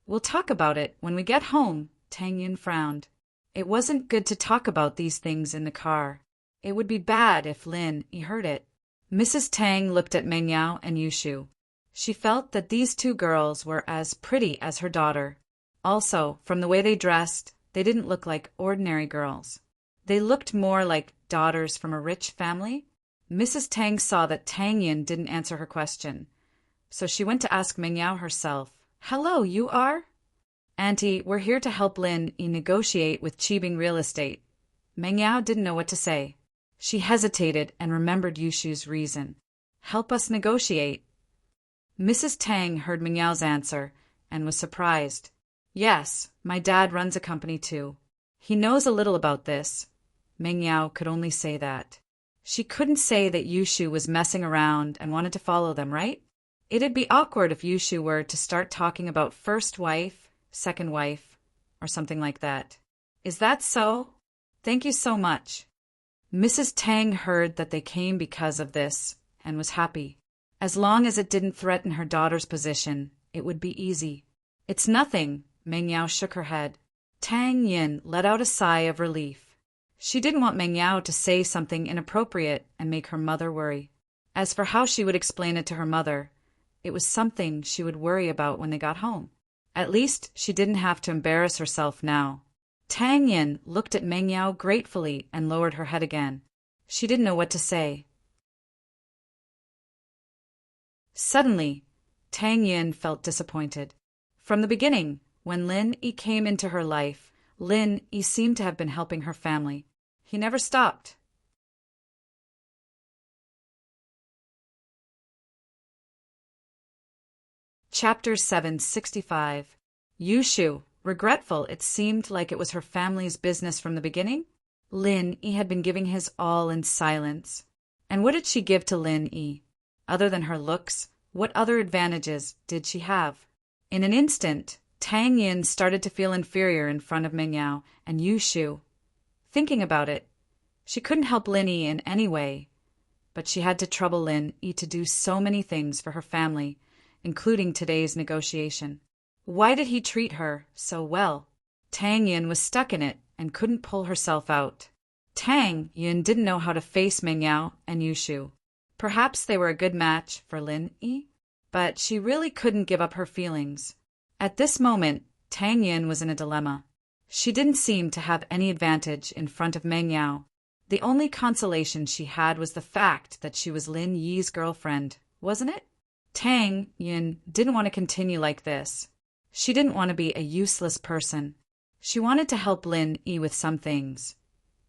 We'll talk about it when we get home, Tang Yan frowned. It wasn't good to talk about these things in the car. It would be bad if Lin Yi heard it. Mrs. Tang looked at Meng Yao and Yushu. She felt that these two girls were as pretty as her daughter. Also, from the way they dressed, they didn't look like ordinary girls. They looked more like daughters from a rich family. Mrs. Tang saw that Tang Yan didn't answer her question, so she went to ask Meng Yao herself. Hello, you are? Auntie, we're here to help Lin Yi negotiate with Qibing Real Estate, Meng Yao didn't know what to say. She hesitated and remembered Yushu's reason. Help us negotiate. Mrs. Tang heard Meng Yao's answer and was surprised. Yes, my dad runs a company too. He knows a little about this. Meng Yao could only say that. She couldn't say that Yushu was messing around and wanted to follow them, right? It'd be awkward if Yushu were to start talking about first wife, second wife, or something like that. Is that so? Thank you so much. Mrs. Tang heard that they came because of this and was happy. As long as it didn't threaten her daughter's position, it would be easy. It's nothing, Meng Yao shook her head. Tang Yin let out a sigh of relief. She didn't want Meng Yao to say something inappropriate and make her mother worry. As for how she would explain it to her mother, it was something she would worry about when they got home. At least she didn't have to embarrass herself now. Tang Yin looked at Meng Yao gratefully and lowered her head again. She didn't know what to say. Suddenly, Tang Yin felt disappointed. From the beginning, when Lin Yi came into her life, Lin Yi seemed to have been helping her family. He never stopped. Chapter 765. Yushu, regretful it seemed like it was her family's business from the beginning? Lin Yi had been giving his all in silence. And what did she give to Lin Yi? Other than her looks, what other advantages did she have? In an instant, Tang Yin started to feel inferior in front of Meng Yao and Yushu. Thinking about it, she couldn't help Lin Yi in any way, but she had to trouble Lin Yi to do so many things for her family, including today's negotiation. Why did he treat her so well? Tang Yin was stuck in it and couldn't pull herself out. Tang Yin didn't know how to face Meng Yao and Yushu. Perhaps they were a good match for Lin Yi, but she really couldn't give up her feelings. At this moment, Tang Yin was in a dilemma. She didn't seem to have any advantage in front of Meng Yao. The only consolation she had was the fact that she was Lin Yi's girlfriend, wasn't it? Tang Yin didn't want to continue like this. She didn't want to be a useless person. She wanted to help Lin Yi with some things,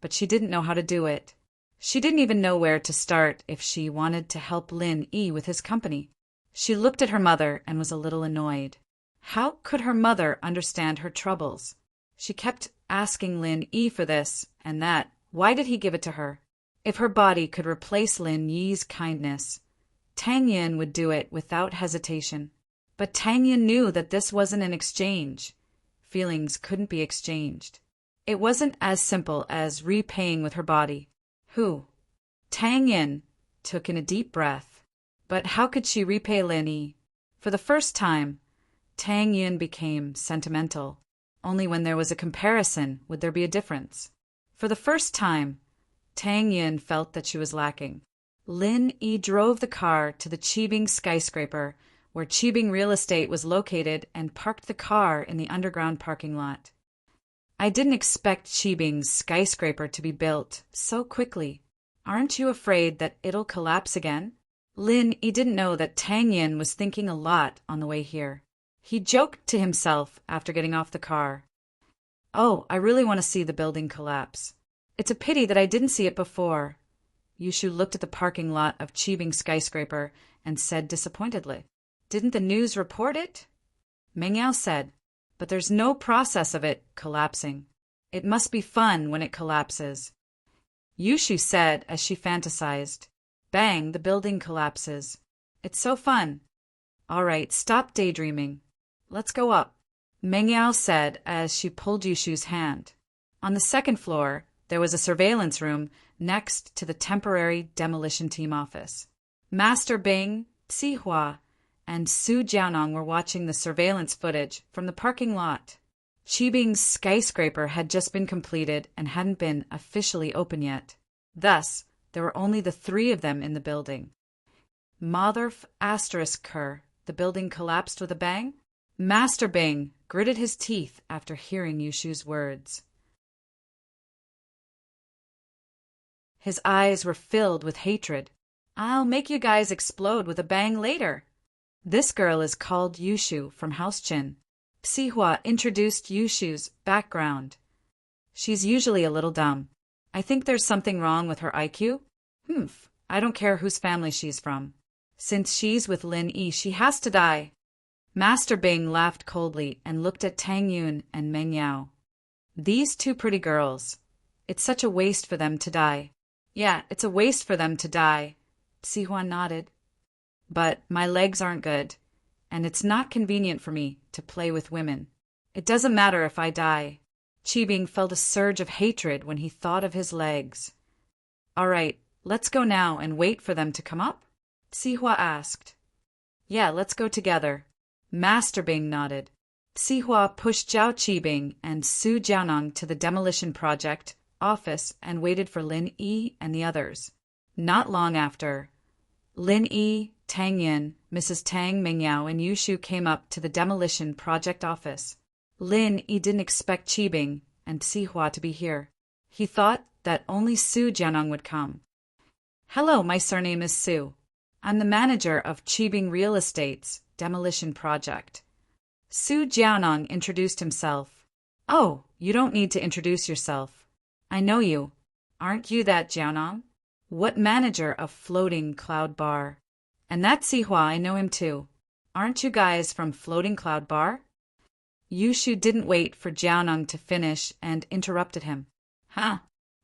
but she didn't know how to do it. She didn't even know where to start if she wanted to help Lin Yi with his company. She looked at her mother and was a little annoyed. How could her mother understand her troubles? She kept asking Lin Yi for this and that. Why did he give it to her? If her body could replace Lin Yi's kindness, Tang Yin would do it without hesitation. But Tang Yin knew that this wasn't an exchange. Feelings couldn't be exchanged. It wasn't as simple as repaying with her body. Who? Tang Yin took in a deep breath. But how could she repay Lin Yi? For the first time, Tang Yin became sentimental. Only when there was a comparison would there be a difference. For the first time, Tang Yin felt that she was lacking. Lin Yi drove the car to the Qibing skyscraper, where Qibing Real Estate was located, and parked the car in the underground parking lot. I didn't expect Qibing's skyscraper to be built so quickly. Aren't you afraid that it'll collapse again? Lin Yi didn't know that Tang Yin was thinking a lot on the way here. He joked to himself after getting off the car. Oh, I really want to see the building collapse. It's a pity that I didn't see it before. Yushu looked at the parking lot of Qibing skyscraper and said disappointedly, Didn't the news report it? Meng Yao said, But there's no process of it collapsing. It must be fun when it collapses. Yushu said as she fantasized, Bang, the building collapses. It's so fun. All right, stop daydreaming. Let's go up. Meng Yao said as she pulled Yushu's hand. On the second floor, there was a surveillance room next to the temporary demolition team office. Master Bing, Xihua, and Su Jianong were watching the surveillance footage from the parking lot. Qibing's skyscraper had just been completed and hadn't been officially open yet. Thus, there were only the three of them in the building. Motherf asterisk her, the building collapsed with a bang? Master Bing gritted his teeth after hearing Yushu's words. His eyes were filled with hatred. I'll make you guys explode with a bang later. This girl is called Yushu from House Chin. Xihua introduced Yushu's background. She's usually a little dumb, I think there's something wrong with her IQ. Humph, I don't care whose family she's from. Since she's with Lin Yi, she has to die. Master Bing laughed coldly and looked at Tang Yun and Meng Yao. These two pretty girls. It's such a waste for them to die. Yeah, it's a waste for them to die. Sihua nodded. But my legs aren't good, and it's not convenient for me to play with women. It doesn't matter if I die. Qibing felt a surge of hatred when he thought of his legs. All right, let's go now and wait for them to come up? Sihua asked. Yeah, let's go together. Master Bing nodded. Sihua pushed Zhao Qibing and Su Jianong to the demolition project office and waited for Lin Yi and the others. Not long after, Lin Yi, Tang Yin, Mrs. Tang, Meng Yao, and Yu Shu came up to the demolition project office. Lin Yi didn't expect Qibing and Sihua to be here. He thought that only Su Jianong would come. Hello, my surname is Su. I'm the manager of Qibing Real Estate's demolition project. Su Jianong introduced himself. Oh, you don't need to introduce yourself. I know you. Aren't you that Jianong? What manager of Floating Cloud Bar? And that Sihua, I know him too. Aren't you guys from Floating Cloud Bar? Yushu didn't wait for Jianong to finish and interrupted him. Huh?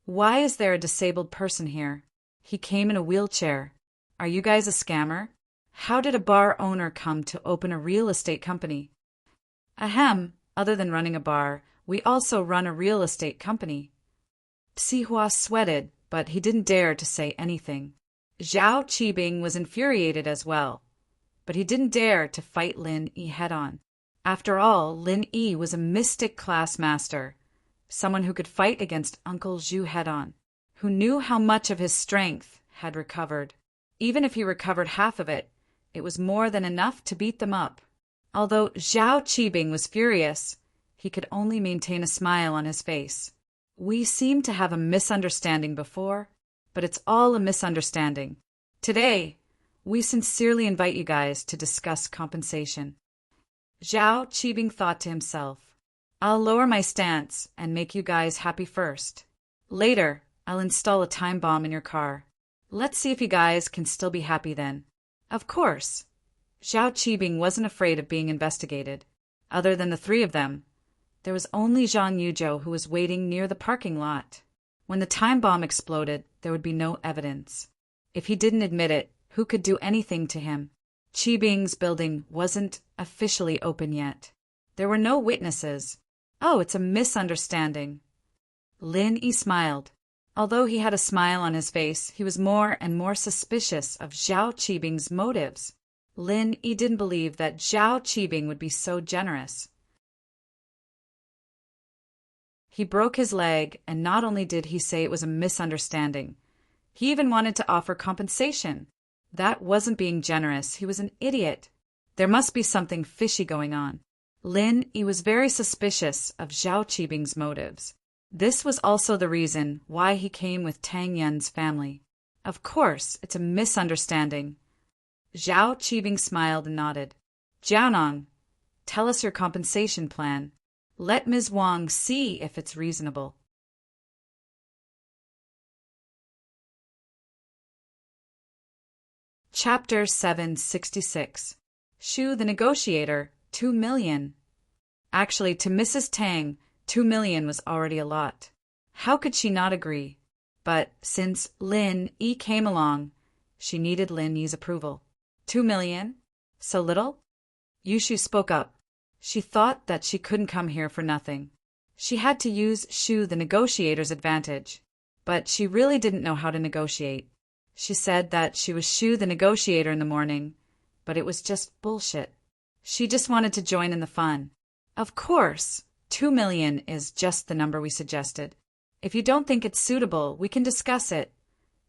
Why is there a disabled person here? He came in a wheelchair. Are you guys a scammer? How did a bar owner come to open a real estate company? Ahem, other than running a bar, we also run a real estate company. Sihua sweated, but he didn't dare to say anything. Zhao Qibing was infuriated as well, but he didn't dare to fight Lin Yi head-on. After all, Lin Yi was a mystic class master, someone who could fight against Uncle Zhu head-on, who knew how much of his strength had recovered. Even if he recovered half of it, it was more than enough to beat them up. Although Zhao Qibing was furious, he could only maintain a smile on his face. We seemed to have a misunderstanding before, but it's all a misunderstanding. Today, we sincerely invite you guys to discuss compensation. Zhao Qibing thought to himself, I'll lower my stance and make you guys happy first. Later, I'll install a time bomb in your car. Let's see if you guys can still be happy then. Of course. Zhao Qibing wasn't afraid of being investigated. Other than the three of them, there was only Zhang Yuzhou who was waiting near the parking lot. When the time bomb exploded, there would be no evidence. If he didn't admit it, who could do anything to him? Qibing's building wasn't officially open yet. There were no witnesses. Oh, it's a misunderstanding. Lin Yi smiled. Although he had a smile on his face, he was more and more suspicious of Zhao Qibing's motives. Lin Yi didn't believe that Zhao Qibing would be so generous. He broke his leg, and not only did he say it was a misunderstanding, he even wanted to offer compensation. That wasn't being generous, he was an idiot. There must be something fishy going on. Lin Yi was very suspicious of Zhao Qibing's motives. This was also the reason why he came with Tang Yun's family. Of course, it's a misunderstanding. Zhao Qibing smiled and nodded. Jianong, tell us your compensation plan. Let Ms. Wang see if it's reasonable. Chapter 766. Shu the Negotiator, 2 million. Actually, to Mrs. Tang, 2 million was already a lot. How could she not agree? But since Lin Yi came along, she needed Lin Yi's approval. 2 million? So little? Yushu spoke up. She thought that she couldn't come here for nothing. She had to use Shu the Negotiator's advantage. But she really didn't know how to negotiate. She said that she was Shu the Negotiator in the morning, but it was just bullshit. She just wanted to join in the fun. Of course, 2 million is just the number we suggested. If you don't think it's suitable, we can discuss it.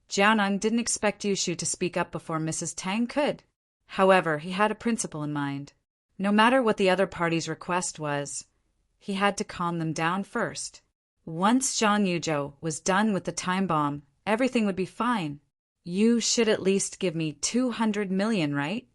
Jianeng didn't expect Yushu to speak up before Mrs. Tang could. However, he had a principle in mind. No matter what the other party's request was, he had to calm them down first. Once Zhang Yuzhou was done with the time bomb, everything would be fine. You should at least give me 200 million, right?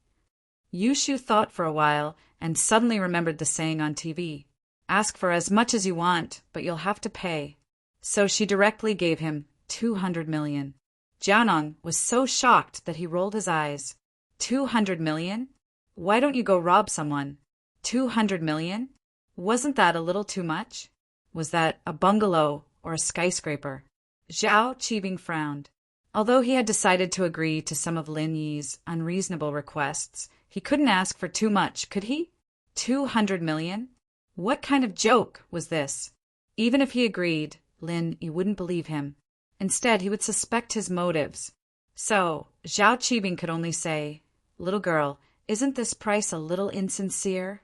Yushu thought for a while and suddenly remembered the saying on TV. Ask for as much as you want, but you'll have to pay. So she directly gave him 200 million. Jianong was so shocked that he rolled his eyes. 200 million? Why don't you go rob someone? 200 million? Wasn't that a little too much? Was that a bungalow or a skyscraper? Zhao Qibing frowned. Although he had decided to agree to some of Lin Yi's unreasonable requests, he couldn't ask for too much, could he? 200 million? What kind of joke was this? Even if he agreed, Lin Yi wouldn't believe him. Instead, he would suspect his motives. So, Zhao Qibing could only say, "Little girl, isn't this price a little insincere?"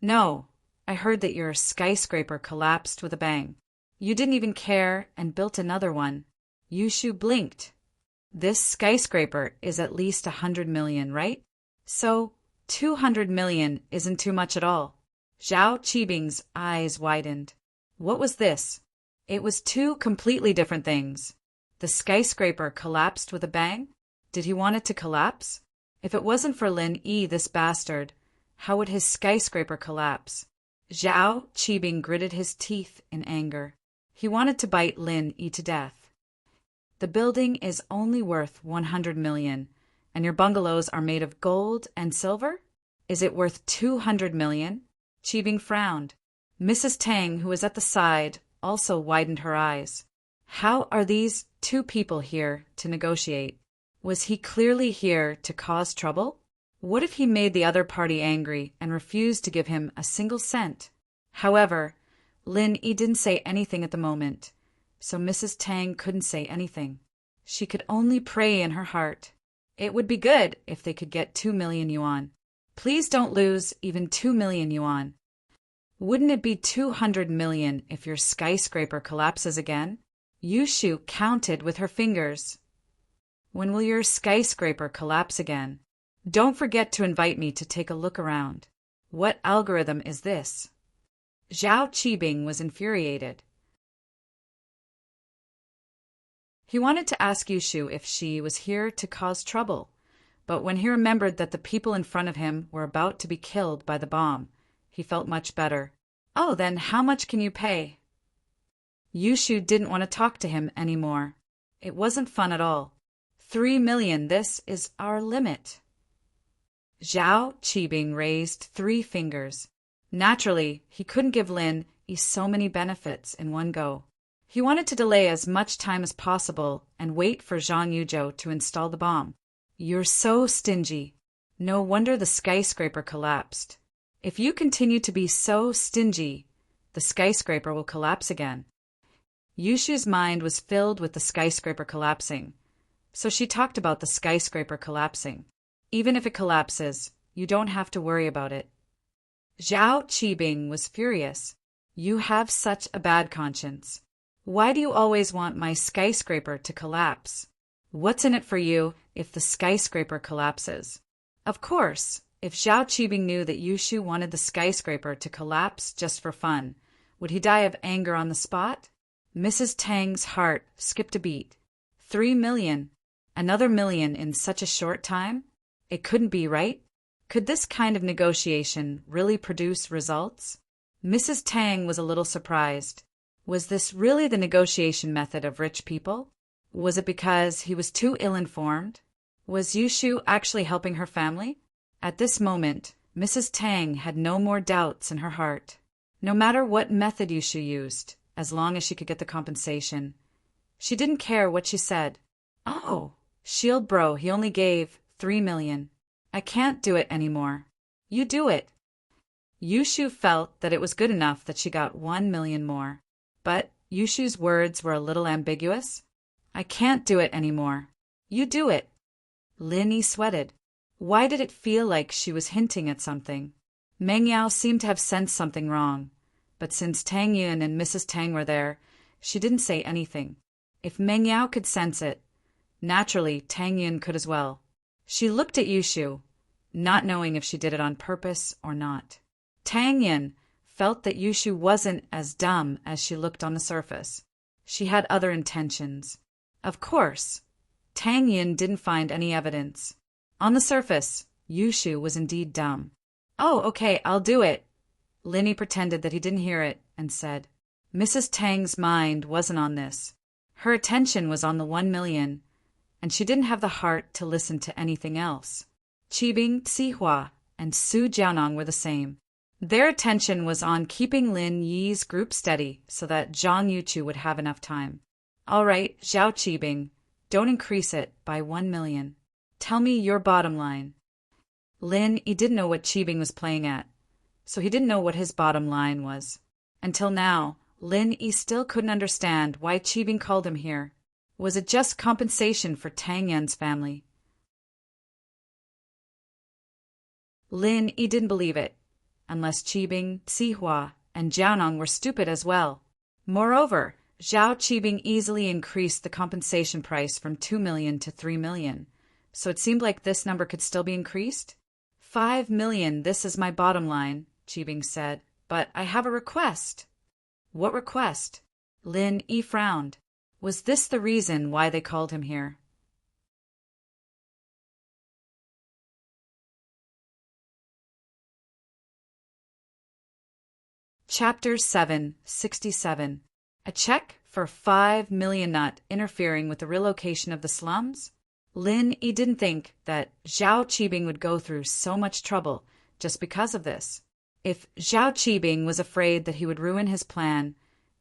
"No, I heard that your skyscraper collapsed with a bang. You didn't even care and built another one." Yushu blinked. "This skyscraper is at least 100 million, right? So, 200 million isn't too much at all." Zhao Qibing's eyes widened. What was this? It was two completely different things. The skyscraper collapsed with a bang? Did he want it to collapse? If it wasn't for Lin Yi, this bastard, how would his skyscraper collapse? Zhao Qibing gritted his teeth in anger. He wanted to bite Lin Yi to death. "The building is only worth 100 million, and your bungalows are made of gold and silver? Is it worth 200 million? Qibing frowned. Mrs. Tang, who was at the side, also widened her eyes. How are these two people here to negotiate? Was he clearly here to cause trouble? What if he made the other party angry and refused to give him a single cent? However, Lin Yi didn't say anything at the moment, so Mrs. Tang couldn't say anything. She could only pray in her heart. It would be good if they could get 2 million yuan. Please don't lose even 2 million yuan. Wouldn't it be 200 million if your skyscraper collapses again? Yushu counted with her fingers. When will your skyscraper collapse again? Don't forget to invite me to take a look around. What algorithm is this? Zhao Qibing was infuriated. He wanted to ask Yushu if she was here to cause trouble, but when he remembered that the people in front of him were about to be killed by the bomb, he felt much better. "Oh, then how much can you pay?" Yushu didn't want to talk to him anymore. It wasn't fun at all. 3 million, this is our limit. Zhao Qibing raised 3 fingers. Naturally, he couldn't give Lin Yi so many benefits in one go. He wanted to delay as much time as possible and wait for Zhang Yuzhou to install the bomb. "You're so stingy. No wonder the skyscraper collapsed. If you continue to be so stingy, the skyscraper will collapse again." Yushu's mind was filled with the skyscraper collapsing, so she talked about the skyscraper collapsing. "Even if it collapses, you don't have to worry about it." Zhao Qibing was furious. "You have such a bad conscience. Why do you always want my skyscraper to collapse? What's in it for you if the skyscraper collapses?" Of course, if Zhao Qibing knew that Yushu wanted the skyscraper to collapse just for fun, would he die of anger on the spot? Mrs. Tang's heart skipped a beat. 3 million. Another million in such a short time? It couldn't be, right? Could this kind of negotiation really produce results? Mrs. Tang was a little surprised. Was this really the negotiation method of rich people? Was it because he was too ill-informed? Was Yushu actually helping her family? At this moment, Mrs. Tang had no more doubts in her heart. No matter what method Yushu used, as long as she could get the compensation, she didn't care what she said. "Oh, shield bro, he only gave 3 million. I can't do it anymore. You do it." Yushu felt that it was good enough that she got 1 million more. But Yushu's words were a little ambiguous. "I can't do it anymore. You do it." Lin Yi sweated. Why did it feel like she was hinting at something? Meng Yao seemed to have sensed something wrong, but since Tang Yun and Mrs. Tang were there, she didn't say anything. If Meng Yao could sense it, naturally Tang Yun could as well. She looked at Yushu, not knowing if she did it on purpose or not. Tang Yun felt that Yushu wasn't as dumb as she looked on the surface. She had other intentions. Of course, Tang Yun didn't find any evidence. On the surface, Yushu was indeed dumb. "Oh, okay, I'll do it." Lin Yi pretended that he didn't hear it and said, Mrs. Tang's mind wasn't on this. Her attention was on the 1 million, and she didn't have the heart to listen to anything else. Qibing, Sihua, and Su Jiaonong were the same. Their attention was on keeping Lin Yi's group steady so that Zhang Yuchu would have enough time. All right, Zhao Qibing, don't increase it by 1 million. Tell me your bottom line. Lin Yi didn't know what Qibing was playing at, so he didn't know what his bottom line was. Until now, Lin Yi still couldn't understand why Qibing called him here. Was it just compensation for Tang Yan's family? Lin Yi didn't believe it, unless Qibing, Sihua, and Jiaonong were stupid as well. Moreover, Zhao Qibing easily increased the compensation price from 2 million to 3 million, so it seemed like this number could still be increased. 5 million, this is my bottom line, Qibing said, but I have a request. What request? Lin Yi frowned. Was this the reason why they called him here? Chapter 767. A check for 5 million not interfering with the relocation of the slums? Lin Yi didn't think that Zhao Qibing would go through so much trouble just because of this. If Zhao Qibing was afraid that he would ruin his plan,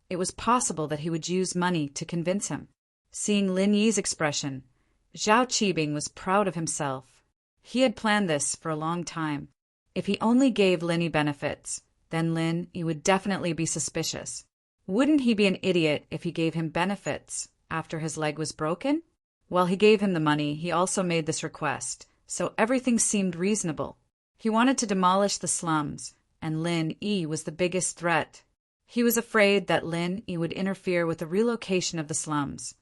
it was possible that he would use money to convince him. Seeing Lin Yi's expression, Zhao Qibing was proud of himself. He had planned this for a long time. If he only gave Lin Yi benefits, then Lin Yi would definitely be suspicious. Wouldn't he be an idiot if he gave him benefits after his leg was broken? While he gave him the money, he also made this request, so everything seemed reasonable. He wanted to demolish the slums, and Lin Yi was the biggest threat. He was afraid that Lin Yi would interfere with the relocation of the slums,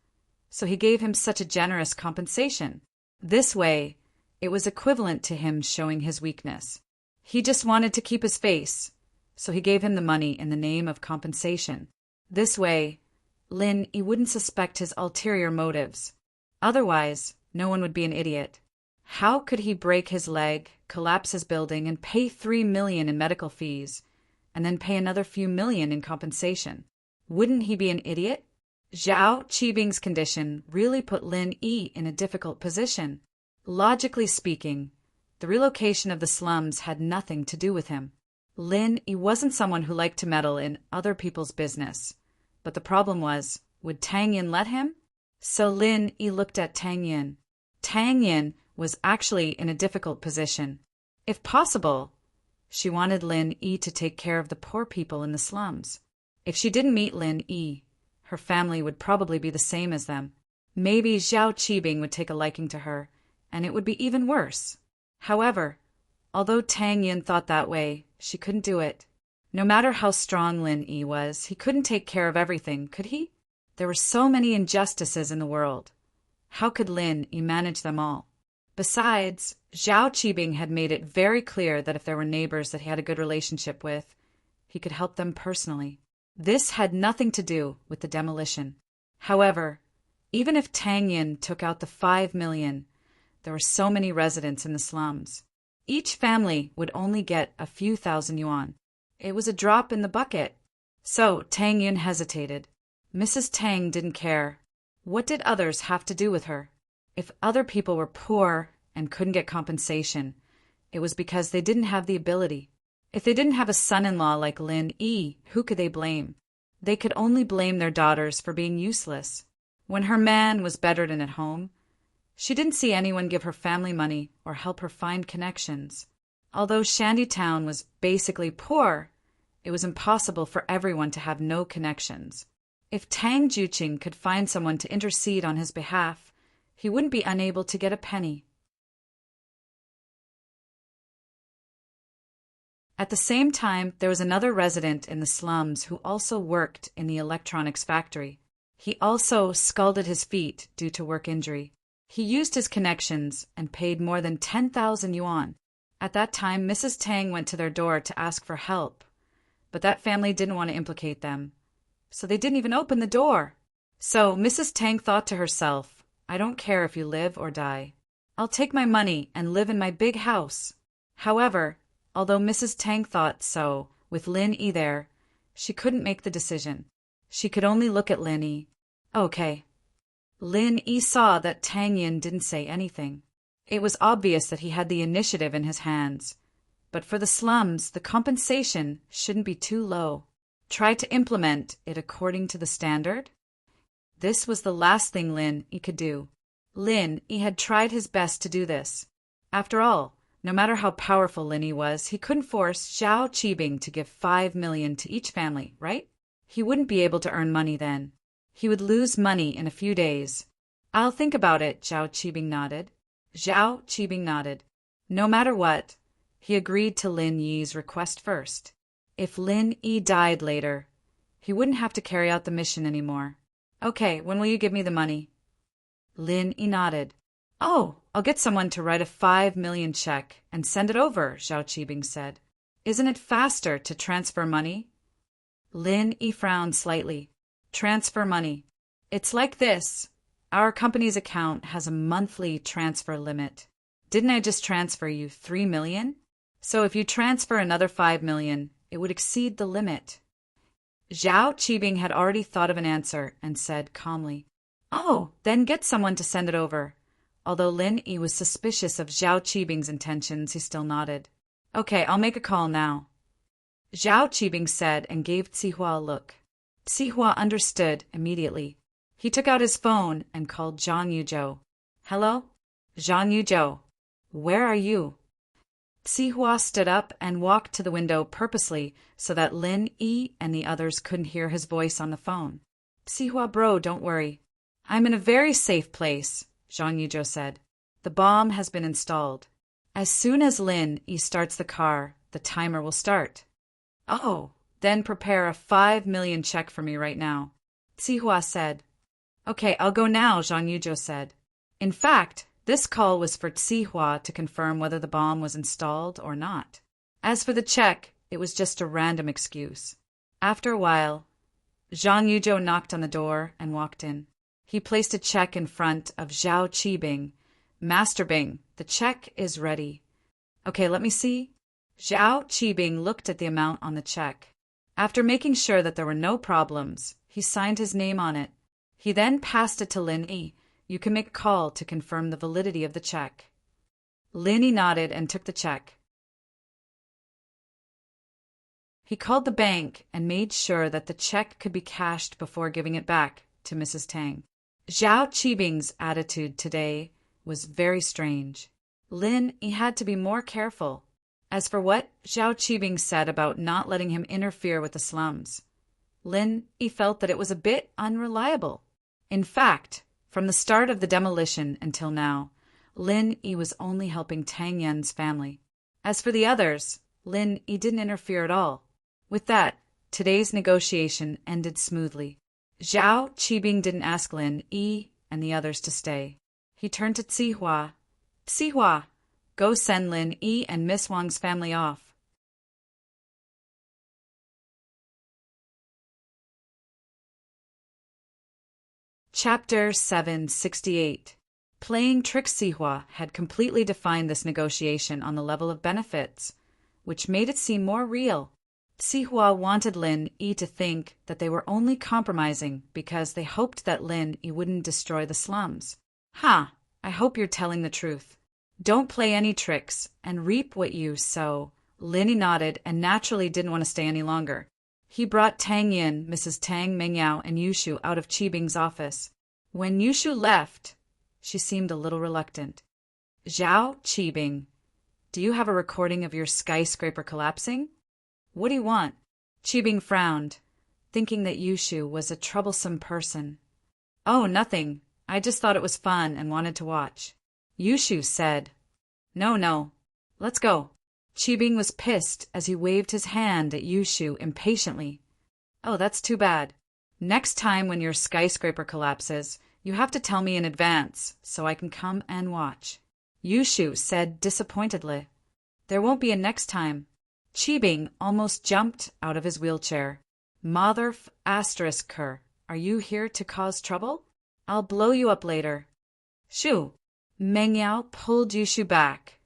so he gave him such a generous compensation. This way, it was equivalent to him showing his weakness. He just wanted to keep his face, so he gave him the money in the name of compensation. This way, Lin Yi wouldn't suspect his ulterior motives. Otherwise, no one would be an idiot. How could he break his leg, collapse his building, and pay 3 million in medical fees, and then pay another few million in compensation? Wouldn't he be an idiot? Zhao Qibing's condition really put Lin Yi in a difficult position. Logically speaking, the relocation of the slums had nothing to do with him. Lin Yi wasn't someone who liked to meddle in other people's business, but the problem was, would Tang Yin let him? So Lin Yi looked at Tang Yin. Tang Yin was actually in a difficult position. If possible, she wanted Lin Yi to take care of the poor people in the slums. If she didn't meet Lin Yi, her family would probably be the same as them. Maybe Zhao Qibing would take a liking to her, and it would be even worse. However, although Tang Yin thought that way, she couldn't do it. No matter how strong Lin Yi was, he couldn't take care of everything, could he? There were so many injustices in the world. How could Lin Yi manage them all? Besides, Zhao Qibing had made it very clear that if there were neighbors that he had a good relationship with, he could help them personally. This had nothing to do with the demolition. However, even if Tang Yin took out the 5 million, there were so many residents in the slums. Each family would only get a few thousand yuan. It was a drop in the bucket. So Tang Yin hesitated. Mrs. Tang didn't care. What did others have to do with her? If other people were poor and couldn't get compensation, it was because they didn't have the ability. If they didn't have a son-in-law like Lin Yi, who could they blame? They could only blame their daughters for being useless. When her man was bedridden at home, she didn't see anyone give her family money or help her find connections. Although Shandytown was basically poor, it was impossible for everyone to have no connections. If Tang Juqing could find someone to intercede on his behalf, he wouldn't be unable to get a penny. At the same time, there was another resident in the slums who also worked in the electronics factory. He also scalded his feet due to work injury. He used his connections and paid more than 10,000 yuan. At that time, Mrs. Tang went to their door to ask for help, but that family didn't want to implicate them, so they didn't even open the door. So Mrs. Tang thought to herself, I don't care if you live or die. I'll take my money and live in my big house. However, although Mrs. Tang thought so, with Lin Yi there, she couldn't make the decision. She could only look at Lin Yi. Okay. Lin Yi saw that Tang Yin didn't say anything. It was obvious that he had the initiative in his hands. But for the slums, the compensation shouldn't be too low. Try to implement it according to the standard? This was the last thing Lin Yi could do. Lin Yi had tried his best to do this. After all, no matter how powerful Lin Yi was, he couldn't force Zhao Qibing to give 5 million to each family, right? He wouldn't be able to earn money then. He would lose money in a few days. I'll think about it, Zhao Qibing nodded. Zhao Qibing nodded. No matter what, he agreed to Lin Yi's request first. If Lin Yi died later, he wouldn't have to carry out the mission anymore. Okay, when will you give me the money? Lin Yi nodded. Oh, I'll get someone to write a 5 million check and send it over, Zhao Qibing said. Isn't it faster to transfer money? Lin Yi frowned slightly. Transfer money. It's like this. Our company's account has a monthly transfer limit. Didn't I just transfer you 3 million? So if you transfer another 5 million, it would exceed the limit. Zhao Qibing had already thought of an answer and said calmly, Oh, then get someone to send it over. Although Lin Yi was suspicious of Zhao Qibing's intentions, he still nodded. Okay, I'll make a call now. Zhao Qibing said and gave Zihua a look. Zihua understood immediately. He took out his phone and called Zhang Yuzhou. Hello? Zhang Yuzhou. Where are you? Zihua stood up and walked to the window purposely so that Lin Yi and the others couldn't hear his voice on the phone. Zihua bro, don't worry. I'm in a very safe place, Zhang Yuzhou said. The bomb has been installed. As soon as Lin Yi starts the car, the timer will start. Oh, then prepare a 5 million check for me right now, Zihua said. Okay, I'll go now, Zhang Yuzhou said. In fact, this call was for Zihua to confirm whether the bomb was installed or not. As for the check, it was just a random excuse. After a while, Zhang Yuzhou knocked on the door and walked in. He placed a check in front of Zhao Qibing. Master Bing, the check is ready. Okay, let me see. Zhao Qibing looked at the amount on the check. After making sure that there were no problems, he signed his name on it. He then passed it to Lin Yi. You can make a call to confirm the validity of the check. Lin Yi nodded and took the check. He called the bank and made sure that the check could be cashed before giving it back to Mrs. Tang. Zhao Qibing's attitude today was very strange. Lin Yi had to be more careful. As for what Zhao Qibing said about not letting him interfere with the slums, Lin Yi felt that it was a bit unreliable. In fact, from the start of the demolition until now, Lin Yi was only helping Tang Yan's family. As for the others, Lin Yi didn't interfere at all. With that, today's negotiation ended smoothly. Zhao Qibing didn't ask Lin Yi and the others to stay. He turned to Zihua. Zihua, go send Lin Yi and Miss Wang's family off. Chapter 768. Playing trick. Zihua had completely defined this negotiation on the level of benefits, which made it seem more real. Zihua wanted Lin Yi to think that they were only compromising because they hoped that Lin Yi wouldn't destroy the slums. Ha! I hope you're telling the truth. Don't play any tricks and reap what you sow. Lin Yi nodded and naturally didn't want to stay any longer. He brought Tang Yin, Mrs. Tang Mengyao, and Yushu out of Qibing's office. When Yushu left, she seemed a little reluctant. Zhao Qibing, do you have a recording of your skyscraper collapsing? What do you want? Qibing frowned, thinking that Yushu was a troublesome person. Oh, nothing. I just thought it was fun and wanted to watch. Yushu said. No. Let's go. Qibing was pissed as he waved his hand at Yushu impatiently. Oh, that's too bad. Next time when your skyscraper collapses, you have to tell me in advance so I can come and watch. Yushu said disappointedly. There won't be a next time. Qibing almost jumped out of his wheelchair. Mother **her, are you here to cause trouble? I'll blow you up later. Shoo! Mengyao pulled Yushu back,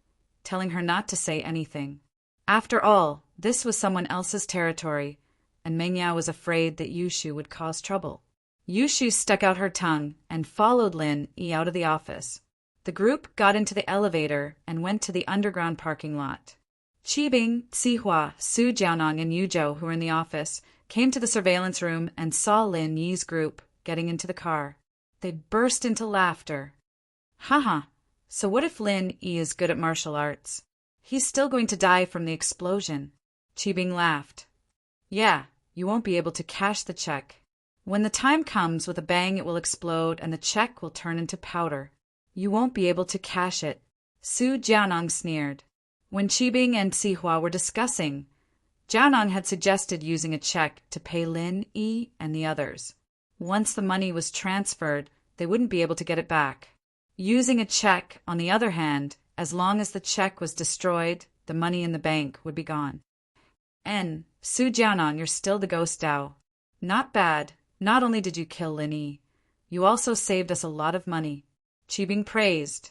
telling her not to say anything. After all, this was someone else's territory, and Mengyao was afraid that Yushu would cause trouble. Yushu stuck out her tongue and followed Lin Yi out of the office. The group got into the elevator and went to the underground parking lot. Qibing, Sihua, Su Jiaonong, and Yuzhou, who were in the office, came to the surveillance room and saw Lin Yi's group getting into the car. They burst into laughter. Haha, so what if Lin Yi is good at martial arts? He's still going to die from the explosion. Qibing laughed. Yeah, you won't be able to cash the check. When the time comes, with a bang it will explode and the check will turn into powder. You won't be able to cash it. Su Jiaonong sneered. When Qibing and Sihua were discussing, Jiaonong had suggested using a check to pay Lin Yi and the others. Once the money was transferred, they wouldn't be able to get it back. Using a check, on the other hand, as long as the check was destroyed, the money in the bank would be gone. Su Jiaonong, you're still the ghost Dao. Not bad. Not only did you kill Lin Yi, you also saved us a lot of money. Qibing praised.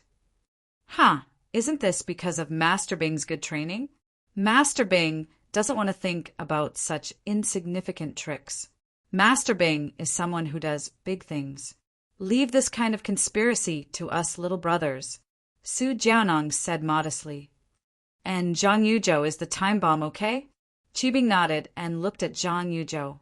Isn't this because of Master Bing's good training? Master Bing doesn't want to think about such insignificant tricks. Master Bing is someone who does big things. Leave this kind of conspiracy to us little brothers, Su Jiaonong said modestly. And Zhang Yuzhou, is the time bomb okay? Qibing nodded and looked at Zhang Yuzhou.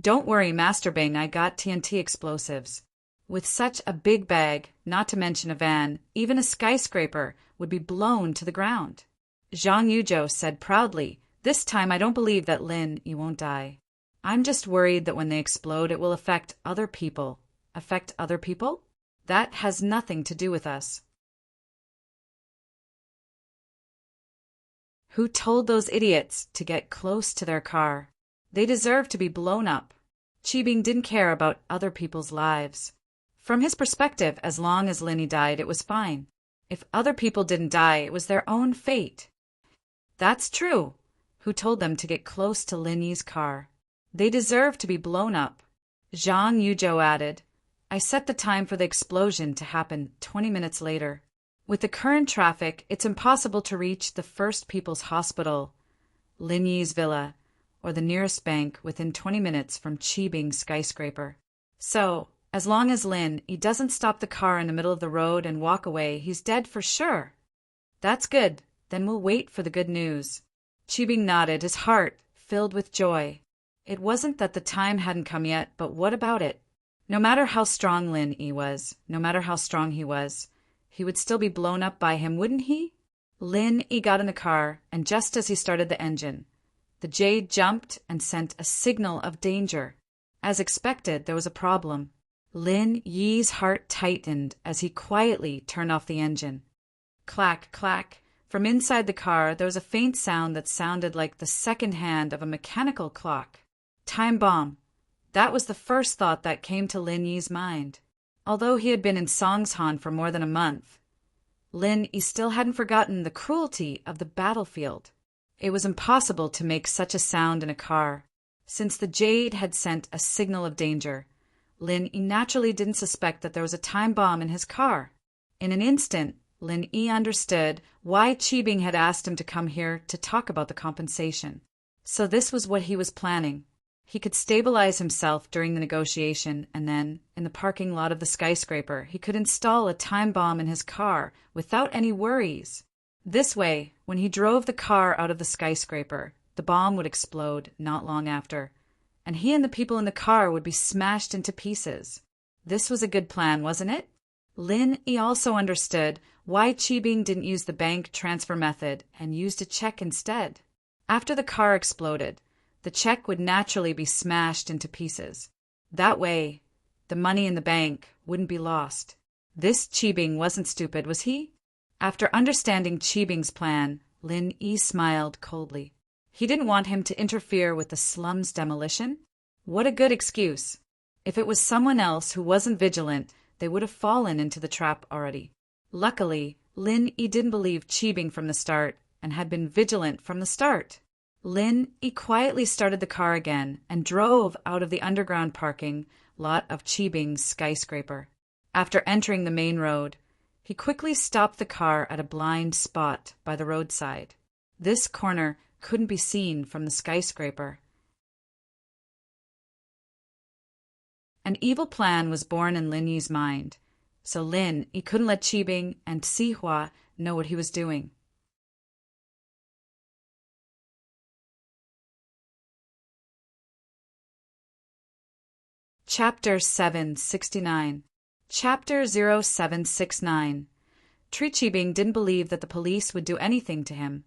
Don't worry, Master Bing, I got TNT explosives. With such a big bag, not to mention a van, even a skyscraper would be blown to the ground. Zhang Yuzhou said proudly, this time I don't believe that Lin Yi won't die. I'm just worried that when they explode it will affect other people. Affect other people? That has nothing to do with us. Who told those idiots to get close to their car? They deserve to be blown up. Qibing didn't care about other people's lives. From his perspective, as long as Lin Yi died, it was fine. If other people didn't die, it was their own fate. That's true. Who told them to get close to Lin Yi's car? They deserve to be blown up. Zhang Yuzhou added, I set the time for the explosion to happen 20 minutes later. With the current traffic, it's impossible to reach the First People's Hospital, Lin Yi's villa, or the nearest bank within 20 minutes from Qibing's skyscraper. So, as long as Lin Yi doesn't stop the car in the middle of the road and walk away, he's dead for sure. That's good. Then we'll wait for the good news. Qibing nodded, his heart filled with joy. It wasn't that the time hadn't come yet, but what about it? No matter how strong Lin Yi was, no matter how strong he was, he would still be blown up by him, wouldn't he? Lin Yi got in the car, and just as he started the engine, the Jade jumped and sent a signal of danger. As expected, there was a problem. Lin Yi's heart tightened as he quietly turned off the engine. Clack, clack. From inside the car, there was a faint sound that sounded like the second hand of a mechanical clock. Time bomb. That was the first thought that came to Lin Yi's mind. Although he had been in Songshan for more than a month, Lin Yi still hadn't forgotten the cruelty of the battlefield. It was impossible to make such a sound in a car. Since the Jade had sent a signal of danger, Lin Yi naturally didn't suspect that there was a time bomb in his car. In an instant, Lin Yi understood why Qibing had asked him to come here to talk about the compensation. So this was what he was planning. He could stabilize himself during the negotiation, and then, in the parking lot of the skyscraper, he could install a time bomb in his car without any worries. This way, when he drove the car out of the skyscraper, the bomb would explode not long after, and he and the people in the car would be smashed into pieces. This was a good plan, wasn't it? Lin Yi also understood why Qibing didn't use the bank transfer method and used a check instead. After the car exploded, the check would naturally be smashed into pieces. That way, the money in the bank wouldn't be lost. This Qibing wasn't stupid, was he? After understanding Qibing's plan, Lin Yi smiled coldly. He didn't want him to interfere with the slum's demolition. What a good excuse. If it was someone else who wasn't vigilant, they would have fallen into the trap already. Luckily, Lin Yi didn't believe Qibing from the start and had been vigilant from the start. Lin Yi quietly started the car again and drove out of the underground parking lot of Qibing's skyscraper. After entering the main road, he quickly stopped the car at a blind spot by the roadside. This corner couldn't be seen from the skyscraper, An evil plan was born in Lin Yi's mind, so Lin Yi couldn't let Qibing and Sihua know what he was doing. Chapter 769. Chapter 0769. Tri Qibing didn't believe that the police would do anything to him,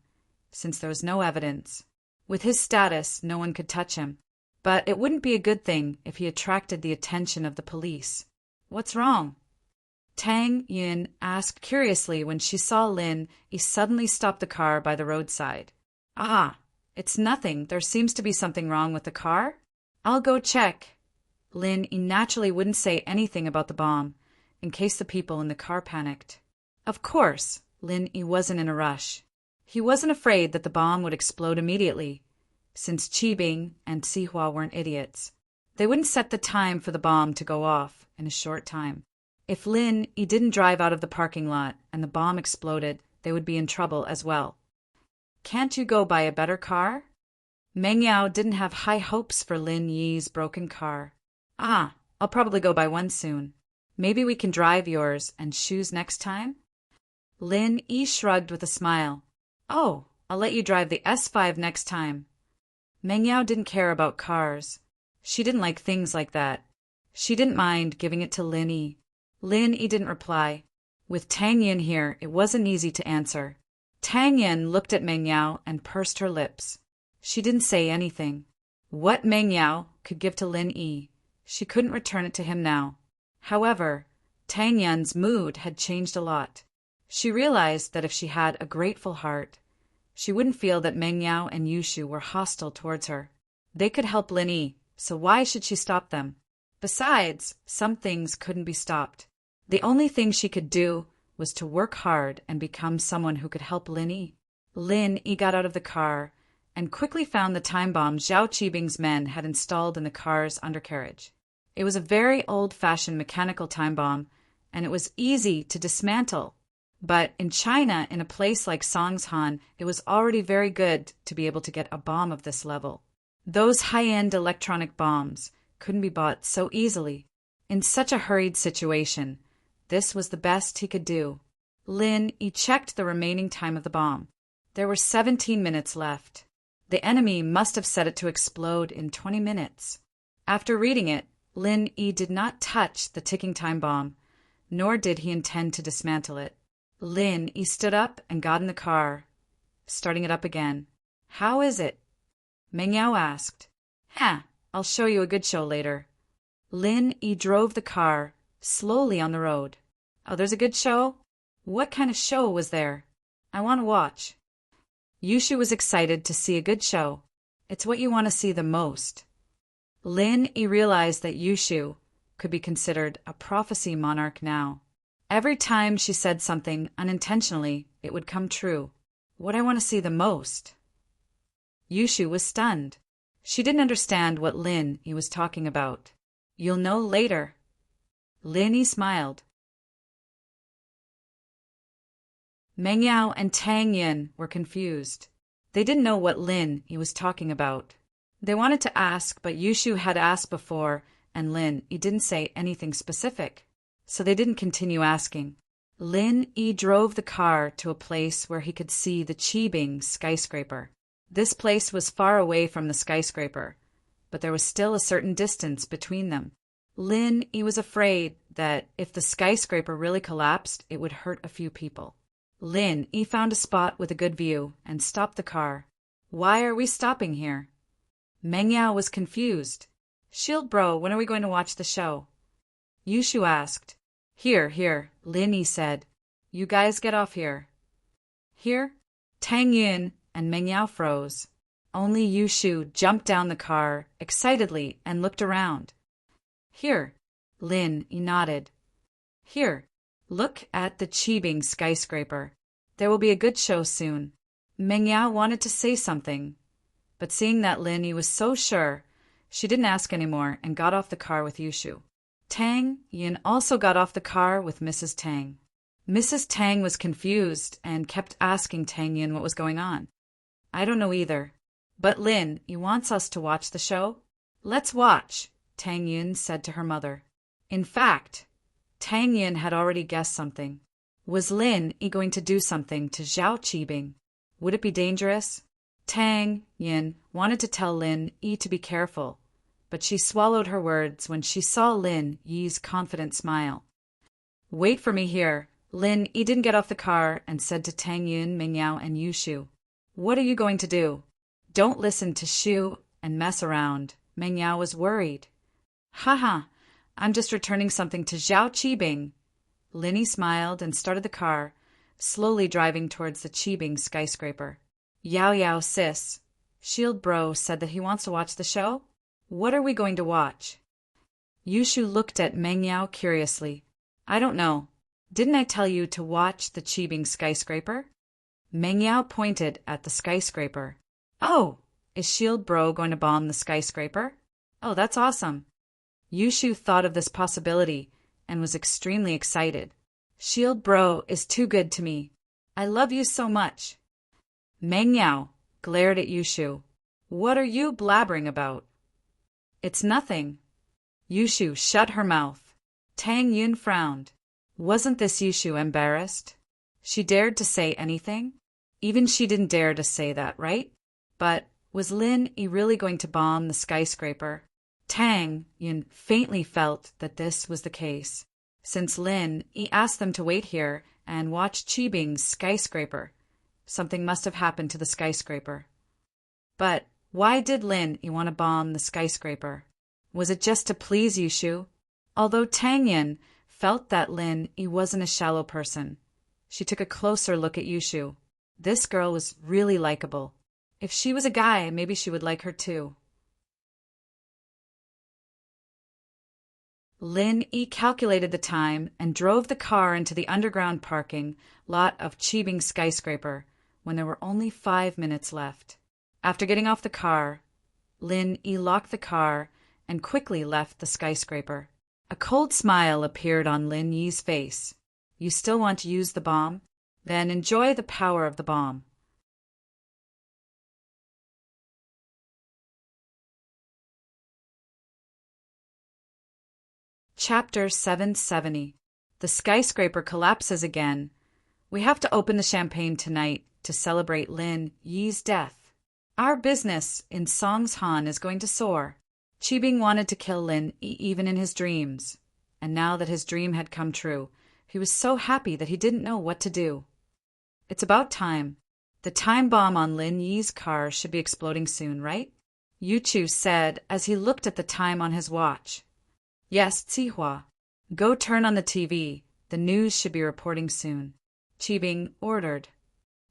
since there was no evidence. With his status, no one could touch him. But it wouldn't be a good thing if he attracted the attention of the police. What's wrong? Tang Yin asked curiously when she saw Lin Yi suddenly stop the car by the roadside. Ah, it's nothing. There seems to be something wrong with the car. I'll go check. Lin Yi naturally wouldn't say anything about the bomb, in case the people in the car panicked. Of course, Lin Yi wasn't in a rush. He wasn't afraid that the bomb would explode immediately, since Qibing and Sihua weren't idiots. They wouldn't set the time for the bomb to go off in a short time. If Lin Yi didn't drive out of the parking lot and the bomb exploded, they would be in trouble as well. Can't you go buy a better car? Meng Yao didn't have high hopes for Lin Yi's broken car. Ah, I'll probably go buy one soon. Maybe we can drive yours and choose next time? Lin Yi shrugged with a smile. Oh, I'll let you drive the S5 next time. Meng Yao didn't care about cars. She didn't like things like that. She didn't mind giving it to Lin Yi. Lin Yi didn't reply. With Tang Yin here, it wasn't easy to answer. Tang Yin looked at Meng Yao and pursed her lips. She didn't say anything. What Meng Yao could give to Lin Yi, she couldn't return it to him now. However, Tang Yin's mood had changed a lot. She realized that if she had a grateful heart, she wouldn't feel that Meng Yao and Yushu were hostile towards her. They could help Lin Yi, so why should she stop them? Besides, some things couldn't be stopped. The only thing she could do was to work hard and become someone who could help Lin Yi. Lin Yi got out of the car and quickly found the time bomb Zhao Qibing's men had installed in the car's undercarriage. It was a very old-fashioned mechanical time bomb, and it was easy to dismantle. But in China, in a place like Songshan, it was already very good to be able to get a bomb of this level. Those high-end electronic bombs couldn't be bought so easily. In such a hurried situation, this was the best he could do. Lin Yi checked the remaining time of the bomb. There were 17 minutes left. The enemy must have set it to explode in 20 minutes. After reading it, Lin Yi did not touch the ticking time bomb, nor did he intend to dismantle it. Lin Yi stood up and got in the car, starting it up again. How is it? Meng Yao asked. I'll show you a good show later. Lin Yi drove the car slowly on the road. Oh, there's a good show? What kind of show was there? I want to watch. Yushu was excited to see a good show. It's what you want to see the most. Lin Yi realized that Yushu could be considered a prophecy monarch now. Every time she said something unintentionally, it would come true. What I want to see the most? Yushu was stunned. She didn't understand what Lin Yi was talking about. You'll know later. Lin Yi smiled. Meng Yao and Tang Yin were confused. They didn't know what Lin Yi was talking about. They wanted to ask, but Yushu had asked before, and Lin Yi didn't say anything specific, so they didn't continue asking. Lin Yi drove the car to a place where he could see the Qibing skyscraper. This place was far away from the skyscraper, but there was still a certain distance between them. Lin Yi was afraid that if the skyscraper really collapsed, it would hurt a few people. Lin Yi found a spot with a good view and stopped the car. Why are we stopping here? Meng Yao was confused. Shield bro, when are we going to watch the show? Yushu asked. Here, Lin Yi said. You guys get off here. Here? Tang Yin and Meng Yao froze. Only Yushu jumped down the car excitedly and looked around. Here, Lin Yi nodded. Here, look at the Qibing skyscraper. There will be a good show soon. Meng Yao wanted to say something, but seeing that Lin Yi was so sure, she didn't ask anymore and got off the car with Yushu. Tang Yin also got off the car with Mrs. Tang. Mrs. Tang was confused and kept asking Tang Yin what was going on. I don't know either. But Lin Yi wants us to watch the show. Let's watch. Tang Yun said to her mother. In fact, Tang Yin had already guessed something. Was Lin Yi going to do something to Zhao Qibing? Would it be dangerous? Tang Yin wanted to tell Lin Yi to be careful, but she swallowed her words when she saw Lin Yi's confident smile. Wait for me here. Lin Yi didn't get off the car and said to Tang Yun, Mengyao, and Yushu, What are you going to do? Don't listen to Shu and mess around. Mengyao was worried. Haha, I'm just returning something to Zhao Qibing. Lin Yi smiled and started the car, slowly driving towards the Qibing skyscraper. Yao Yao sis, Shield Bro said that he wants to watch the show? What are we going to watch? Yushu looked at Mengyao curiously. I don't know. Didn't I tell you to watch the Qibing skyscraper? Mengyao pointed at the skyscraper. Oh, is Shield Bro going to bomb the skyscraper? Oh, that's awesome. Yushu thought of this possibility and was extremely excited. Shield Bro is too good to me. I love you so much. Mengyao glared at Yushu. What are you blabbering about? It's nothing. Yushu shut her mouth. Tang Yun frowned. Wasn't this Yushu embarrassed? She dared to say anything? Even she didn't dare to say that, right? But was Lin Yi really going to bomb the skyscraper? Tang Yun faintly felt that this was the case. Since Lin Yi asked them to wait here and watch Qibing's skyscraper, something must have happened to the skyscraper. But why did Lin Yi want to bomb the skyscraper? Was it just to please Yushu? Although Tang Yun felt that Lin Yi wasn't a shallow person, she took a closer look at Yushu. This girl was really likable. If she was a guy, maybe she would like her too. Lin Yi calculated the time and drove the car into the underground parking lot of Qibing skyscraper when there were only 5 minutes left. After getting off the car, Lin Yi locked the car and quickly left the skyscraper. A cold smile appeared on Lin Yi's face. You still want to use the bomb? Then enjoy the power of the bomb. Chapter 770. The skyscraper collapses again. We have to open the champagne tonight to celebrate Lin Yi's death. Our business in Songshan is going to soar. Qibing wanted to kill Lin Yi even in his dreams, and now that his dream had come true, he was so happy that he didn't know what to do. It's about time. The time bomb on Lin Yi's car should be exploding soon, right? Yuchu said as he looked at the time on his watch. Yes, Zihua. Go turn on the TV. The news should be reporting soon. Qibing ordered.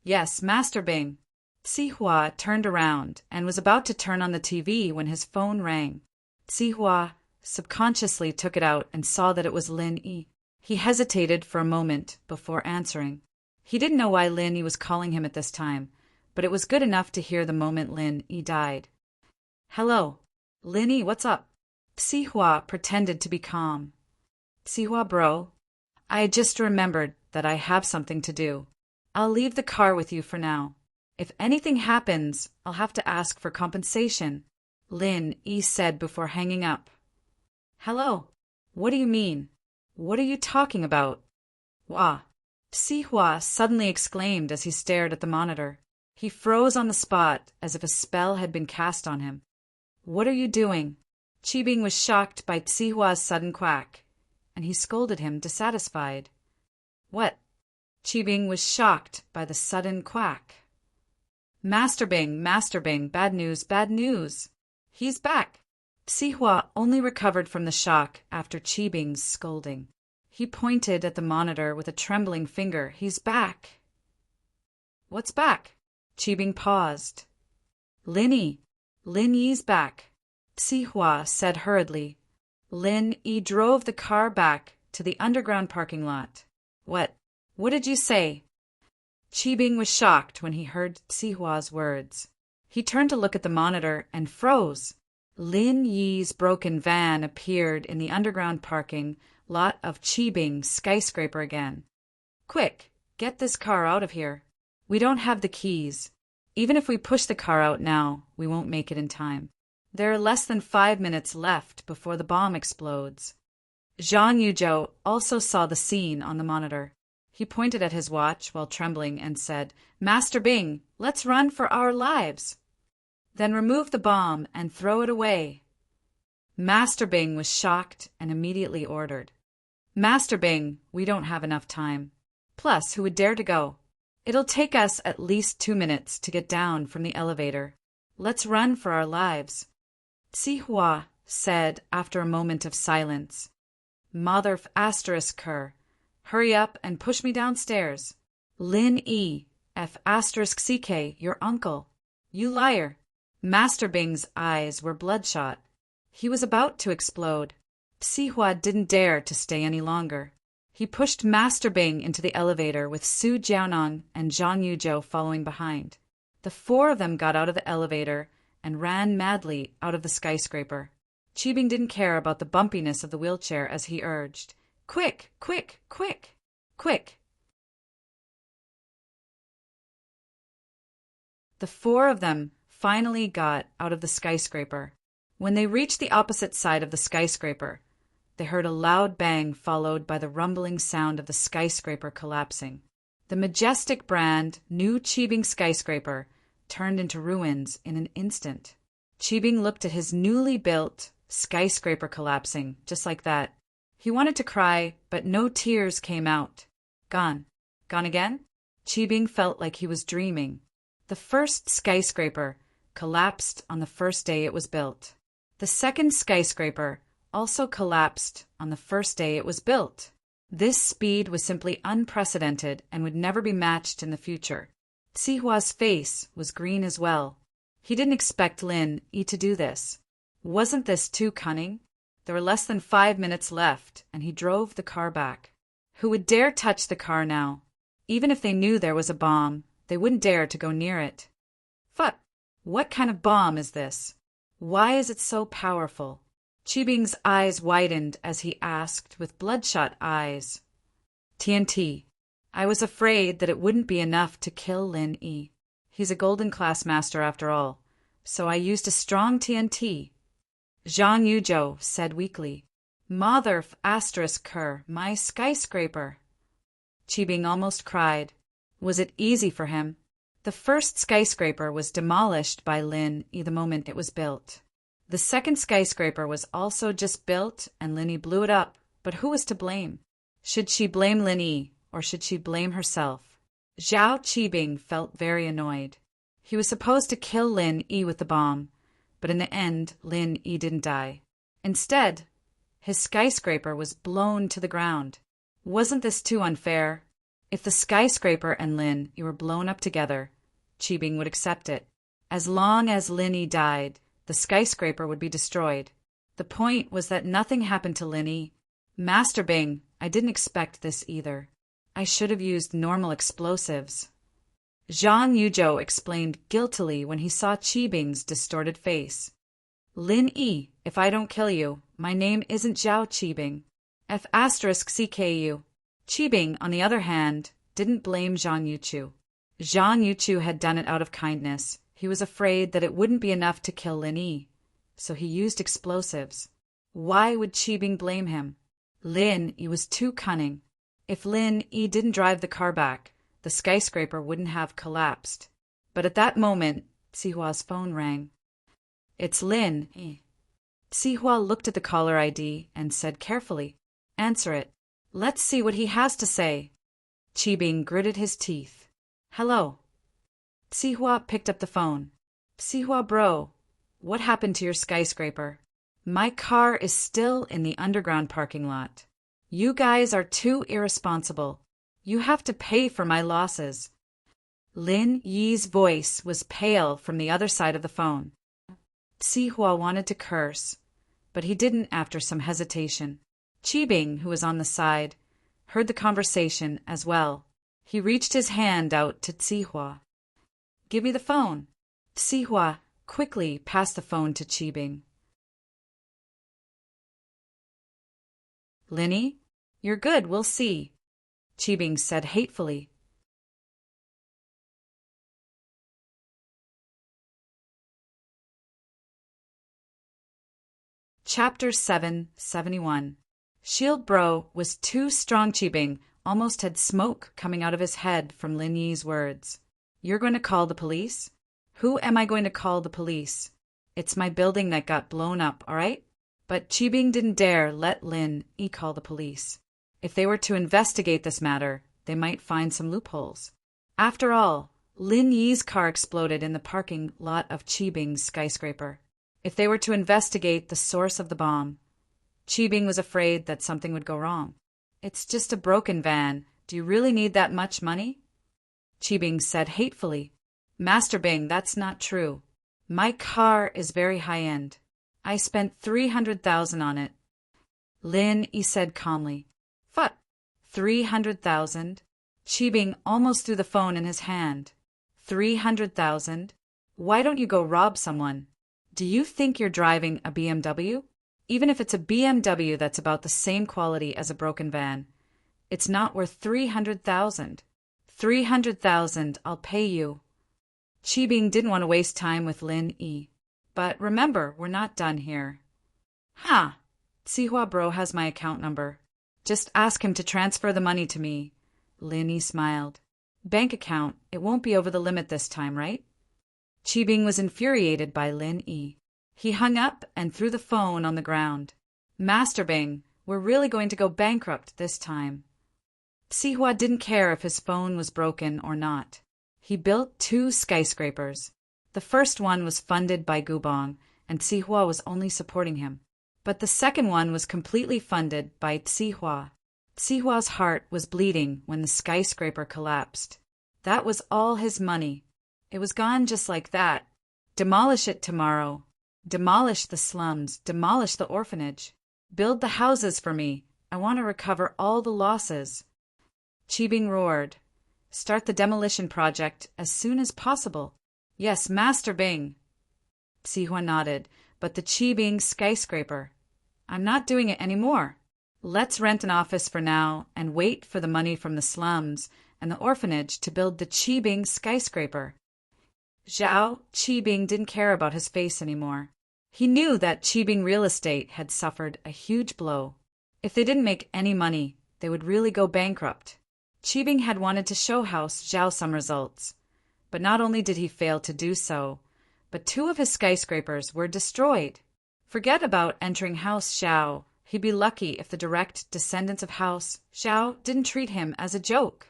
Yes, Master Bing. Zihua turned around and was about to turn on the TV when his phone rang. Zihua subconsciously took it out and saw that it was Lin Yi. He hesitated for a moment before answering. He didn't know why Lin Yi was calling him at this time, but it was good enough to hear the moment Lin Yi died. Hello. Lin Yi, what's up? Zihua pretended to be calm. Zihua bro, I just remembered that I have something to do. I'll leave the car with you for now. If anything happens, I'll have to ask for compensation, Lin Yi said before hanging up. Hello. What do you mean? What are you talking about? Wah. Zihua suddenly exclaimed as he stared at the monitor. He froze on the spot as if a spell had been cast on him. What are you doing? Qibing was shocked by Zihua's sudden quack, and he scolded him dissatisfied. What? Qibing was shocked by the sudden quack. Master Bing, bad news, bad news. He's back. Zihua only recovered from the shock after Qibing's scolding. He pointed at the monitor with a trembling finger. He's back. What's back? Qibing paused. Lin Yi's back. Zihua said hurriedly. Lin Yi drove the car back to the underground parking lot. What did you say? Qibing was shocked when he heard Zihua's words. He turned to look at the monitor and froze. Lin Yi's broken van appeared in the underground parking lot of Qibing's skyscraper again. Quick, get this car out of here. We don't have the keys. Even if we push the car out now, we won't make it in time. There are less than 5 minutes left before the bomb explodes. Zhang Yuzhou also saw the scene on the monitor. He pointed at his watch while trembling and said, "Master Bing, let's run for our lives." "Then remove the bomb and throw it away." Master Bing was shocked and immediately ordered, "Master Bing, we don't have enough time. Plus, who would dare to go? It'll take us at least 2 minutes to get down from the elevator. Let's run for our lives." Sihua said after a moment of silence, "Mother of asterisk her, hurry up and push me downstairs. Lin E, F asterisk CK, your uncle. You liar." Master Bing's eyes were bloodshot. He was about to explode. Sihua didn't dare to stay any longer. He pushed Master Bing into the elevator with Su Jiaonong and Zhang Yuzhou following behind. The four of them got out of the elevator and ran madly out of the skyscraper. Qibing didn't care about the bumpiness of the wheelchair as he urged, "Quick, quick, quick, quick." The four of them finally got out of the skyscraper. When they reached the opposite side of the skyscraper, they heard a loud bang followed by the rumbling sound of the skyscraper collapsing. The majestic brand New Qibing skyscraper turned into ruins in an instant. Qibing looked at his newly built skyscraper collapsing just like that. He wanted to cry, but no tears came out. Gone. Gone again? Qibing felt like he was dreaming. The first skyscraper collapsed on the first day it was built. The second skyscraper also collapsed on the first day it was built. This speed was simply unprecedented and would never be matched in the future. Sihua's face was green as well. He didn't expect Lin Yi to do this. Wasn't this too cunning? There were less than 5 minutes left, and he drove the car back. Who would dare touch the car now? Even if they knew there was a bomb, they wouldn't dare to go near it. Fuck! What kind of bomb is this? Why is it so powerful? Qibing's eyes widened as he asked with bloodshot eyes. TNT. I was afraid that it wouldn't be enough to kill Lin Yi. He's a golden class master after all, so I used a strong TNT. Zhang Yuzhou said weakly, "Mother of asterisk her, my skyscraper." Qibing almost cried. Was it easy for him? The first skyscraper was demolished by Lin Yi the moment it was built. The second skyscraper was also just built and Lin Yi blew it up, but who was to blame? Should she blame Lin Yi, or should she blame herself? Zhao Qibing felt very annoyed. He was supposed to kill Lin Yi with the bomb, but in the end Lin Yi didn't die. Instead, his skyscraper was blown to the ground. Wasn't this too unfair? If the skyscraper and Lin Yi were blown up together, Qibing would accept it. As long as Lin Yi died, the skyscraper would be destroyed. The point was that nothing happened to Lin Yi. Master Bing, I didn't expect this either. I should have used normal explosives. Zhang Yuzhou explained guiltily when he saw Qibing's distorted face. Lin Yi, if I don't kill you, my name isn't Zhao Qibing. F asterisk CKU. Qibing, on the other hand, didn't blame Zhang Yuzhou. Zhang Yuzhou had done it out of kindness. He was afraid that it wouldn't be enough to kill Lin Yi, so he used explosives. Why would Qibing blame him? Lin Yi was too cunning. If Lin Yi didn't drive the car back, the skyscraper wouldn't have collapsed. But at that moment, Sihua's phone rang. It's Lin Yi. Sihua looked at the caller ID and said carefully, "Answer it. Let's see what he has to say." Qibing gritted his teeth. "Hello." Sihua picked up the phone. "Sihua bro, what happened to your skyscraper? My car is still in the underground parking lot. You guys are too irresponsible. You have to pay for my losses." Lin Yi's voice was pale from the other side of the phone. Sihua wanted to curse, but he didn't after some hesitation. Qibing, who was on the side, heard the conversation as well. He reached his hand out to Sihua. "Give me the phone." Sihua quickly passed the phone to Qibing. "Lin Yi, you're good, we'll see," Qibing said hatefully. Chapter 771. Shield Bro was too strong. Chibing almost had smoke coming out of his head from Lin Yi's words. You're going to call the police? Who am I going to call the police? It's my building that got blown up, all right? But Chibing didn't dare let Lin Yi call the police. If they were to investigate this matter, they might find some loopholes. After all, Lin Yi's car exploded in the parking lot of Chibing's skyscraper. If they were to investigate the source of the bomb, Chibing was afraid that something would go wrong. It's just a broken van. Do you really need that much money? Chibing said hatefully. Master Bing, that's not true. My car is very high-end. I spent 300,000 on it. Lin Yi said calmly. What? 300,000? Chibing almost threw the phone in his hand. 300,000? Why don't you go rob someone? Do you think you're driving a BMW? Even if it's a BMW that's about the same quality as a broken van, it's not worth 300,000. 300,000, I'll pay you. Chibing didn't want to waste time with Lin Yi. But remember, we're not done here. Ha! Sihua Bro has my account number. Just ask him to transfer the money to me. Lin Yi smiled. Bank account, it won't be over the limit this time, right? Chibing was infuriated by Lin Yi. He hung up and threw the phone on the ground. Master Bing, we're really going to go bankrupt this time. Sihua didn't care if his phone was broken or not. He built 2 skyscrapers. The first one was funded by Gubong, and Sihua was only supporting him. But the second one was completely funded by Sihua. Sihua's heart was bleeding when the skyscraper collapsed. That was all his money. It was gone just like that. Demolish it tomorrow. Demolish the slums. Demolish the orphanage. Build the houses for me. I want to recover all the losses. Chibing roared. Start the demolition project as soon as possible. Yes, Master Bing. Sihua nodded. But the Chibing skyscraper. I'm not doing it anymore. Let's rent an office for now and wait for the money from the slums and the orphanage to build the Chibing skyscraper. Zhao Chibing didn't care about his face anymore. He knew that Chibing real estate had suffered a huge blow. If they didn't make any money, they would really go bankrupt. Chibing had wanted to show House Zhao some results. But not only did he fail to do so, but 2 of his skyscrapers were destroyed. Forget about entering House Zhao. He'd be lucky if the direct descendants of House Zhao didn't treat him as a joke.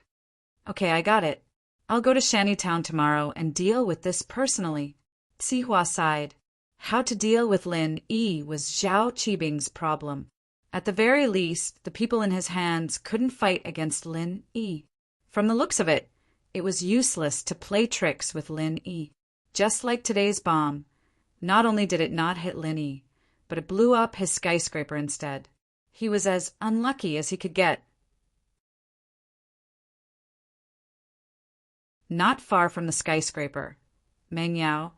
Okay, I got it. I'll go to Shantytown tomorrow and deal with this personally. Sihua sighed. How to deal with Lin Yi was Zhao Chibing's problem. At the very least, the people in his hands couldn't fight against Lin Yi. From the looks of it, it was useless to play tricks with Lin Yi. Just like today's bomb, not only did it not hit Lin Yi, but it blew up his skyscraper instead. He was as unlucky as he could get. Not far from the skyscraper, Meng Yao,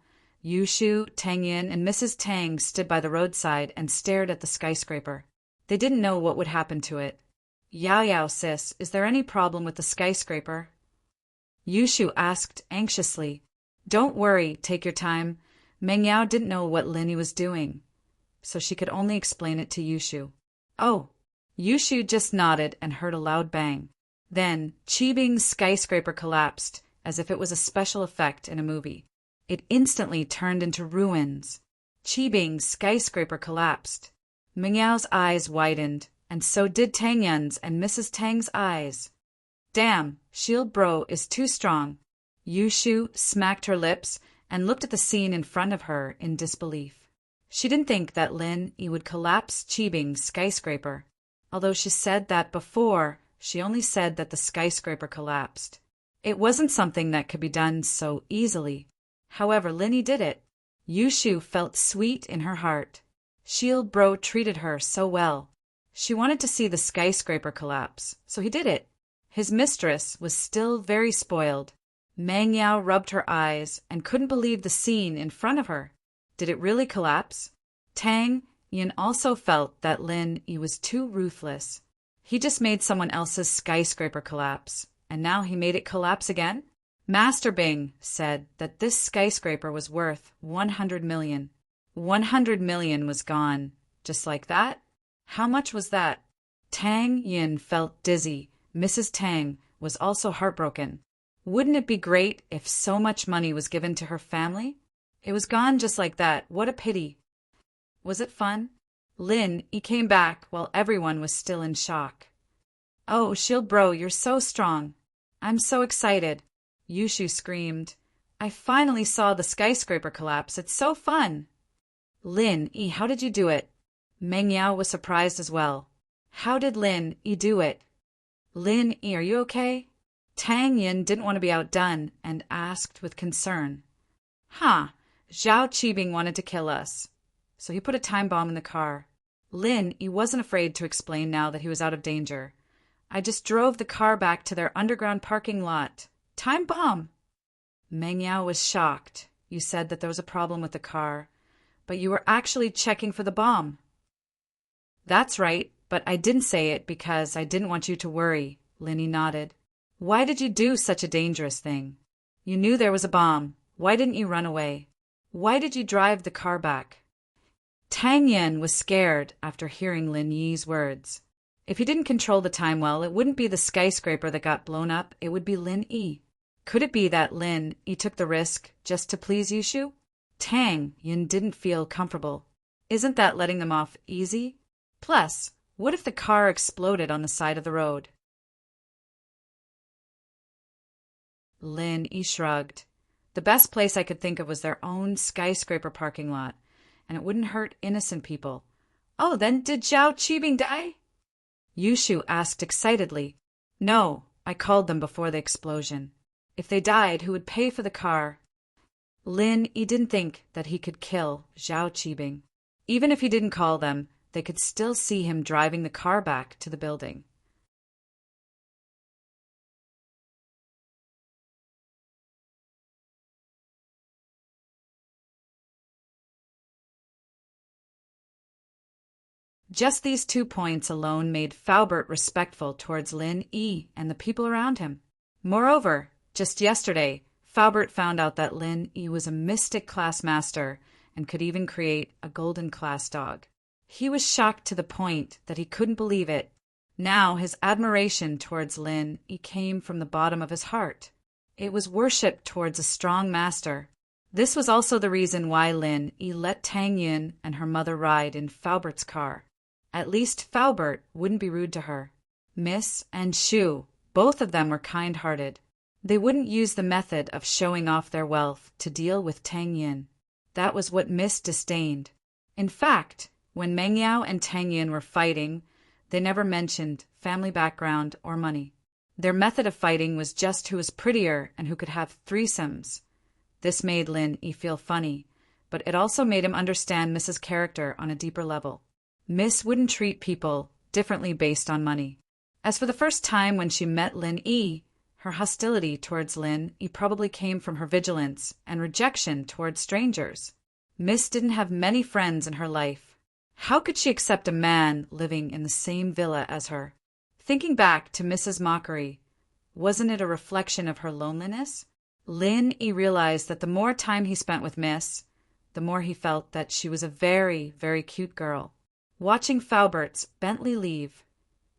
Yushu, Tang Yin, and Mrs. Tang stood by the roadside and stared at the skyscraper. They didn't know what would happen to it. Yao Yao, sis, is there any problem with the skyscraper? Yushu asked anxiously. Don't worry, take your time. Meng Yao didn't know what Lin Yi was doing, so she could only explain it to Yushu. Oh, Yushu just nodded and heard a loud bang. Then Chibing's skyscraper collapsed, as if it was a special effect in a movie. It instantly turned into ruins. Chibing's skyscraper collapsed. Meng Yao's eyes widened, and so did Tang Yun's and Mrs. Tang's eyes. Damn, Shield Bro is too strong. Yushu smacked her lips and looked at the scene in front of her in disbelief. She didn't think that Lin Yi would collapse Chibing's skyscraper. Although she said that before, she only said that the skyscraper collapsed. It wasn't something that could be done so easily. However, Lin Yi did it. Yushu felt sweet in her heart. Shield Bro treated her so well. She wanted to see the skyscraper collapse, so he did it. His mistress was still very spoiled. Meng Yao rubbed her eyes and couldn't believe the scene in front of her. Did it really collapse? Tang Yin also felt that Lin Yi was too ruthless. He just made someone else's skyscraper collapse, and now he made it collapse again? Master Bing said that this skyscraper was worth 100 million. 100 million was gone, Just like that? How much was that? Tang Yin felt dizzy. Mrs. Tang was also heartbroken. Wouldn't it be great if so much money was given to her family? It was gone just like that. What a pity. Was it fun? Lin, he came back while everyone was still in shock. Oh, Shield bro, you're so strong. I'm so excited. Yushu screamed. I finally saw the skyscraper collapse. It's so fun. Lin, how did you do it? Meng Yao was surprised as well. How did Lin, do it? Lin, are you okay? Tang Yin didn't want to be outdone and asked with concern. Zhao Qibing wanted to kill us. So he put a time bomb in the car. Lin, he wasn't afraid to explain now that he was out of danger. I just drove the car back to their underground parking lot. Time bomb! Meng Yao was shocked. You said that there was a problem with the car, but you were actually checking for the bomb. That's right, but I didn't say it because I didn't want you to worry, Linny nodded. Why did you do such a dangerous thing? You knew there was a bomb. Why didn't you run away? Why did you drive the car back? Tang Yin was scared after hearing Lin Yi's words. If he didn't control the time well, it wouldn't be the skyscraper that got blown up, it would be Lin Yi. Could it be that Lin Yi took the risk just to please Yushu? Tang Yin didn't feel comfortable. Isn't that letting them off easy? Plus, what if the car exploded on the side of the road? Lin Yi shrugged. The best place I could think of was their own skyscraper parking lot, and it wouldn't hurt innocent people. Oh, then did Zhao Qibing die? Yushu asked excitedly. No, I called them before the explosion. If they died, who would pay for the car? Lin Yi didn't think that he could kill Zhao Qibing. Even if he didn't call them, they could still see him driving the car back to the building. Just these 2 points alone made Faubert respectful towards Lin Yi and the people around him. Moreover, just yesterday, Faubert found out that Lin Yi was a mystic class master and could even create a golden class dog. He was shocked to the point that he couldn't believe it. Now his admiration towards Lin Yi came from the bottom of his heart. It was worship towards a strong master. This was also the reason why Lin Yi let Tang Yin and her mother ride in Faubert's car. At least Faubert wouldn't be rude to her. Miss and Shu, both of them were kind-hearted. They wouldn't use the method of showing off their wealth to deal with Tang Yin. That was what Miss disdained. In fact, when Meng Yao and Tang Yin were fighting, they never mentioned family background or money. Their method of fighting was just who was prettier and who could have threesomes. This made Lin Yi feel funny, but it also made him understand Miss's character on a deeper level. Miss wouldn't treat people differently based on money. As for the first time when she met Lin Yi, her hostility towards Lin Yi probably came from her vigilance and rejection towards strangers. Miss didn't have many friends in her life. How could she accept a man living in the same villa as her? Thinking back to Miss's mockery, wasn't it a reflection of her loneliness? Lin Yi realized that the more time he spent with Miss, the more he felt that she was a very, very cute girl. Watching Faubert's Bentley leave,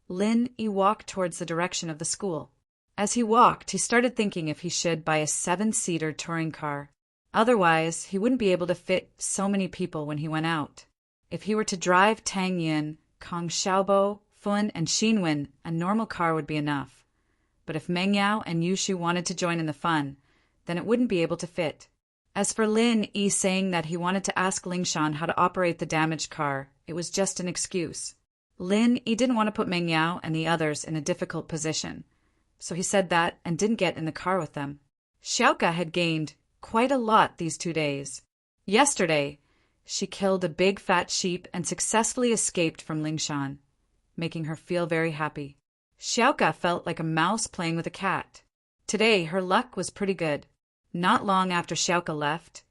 Lin Yi walked towards the direction of the school. As he walked, he started thinking if he should buy a 7-seater touring car. Otherwise, he wouldn't be able to fit so many people when he went out. If he were to drive Tang Yin, Kong Xiaobo, Fun, and Xinwen, a normal car would be enough. But if Meng Yao and Yushu wanted to join in the fun, then it wouldn't be able to fit. As for Lin Yi saying that he wanted to ask Lingshan how to operate the damaged car, it was just an excuse. Lin Yi didn't want to put Meng Yao and the others in a difficult position, so he said that and didn't get in the car with them. Xiaoka had gained quite a lot these 2 days. Yesterday, she killed a big fat sheep and successfully escaped from Lingshan, making her feel very happy. Xiaoka felt like a mouse playing with a cat. Today, her luck was pretty good. Not long after Xiaoka left,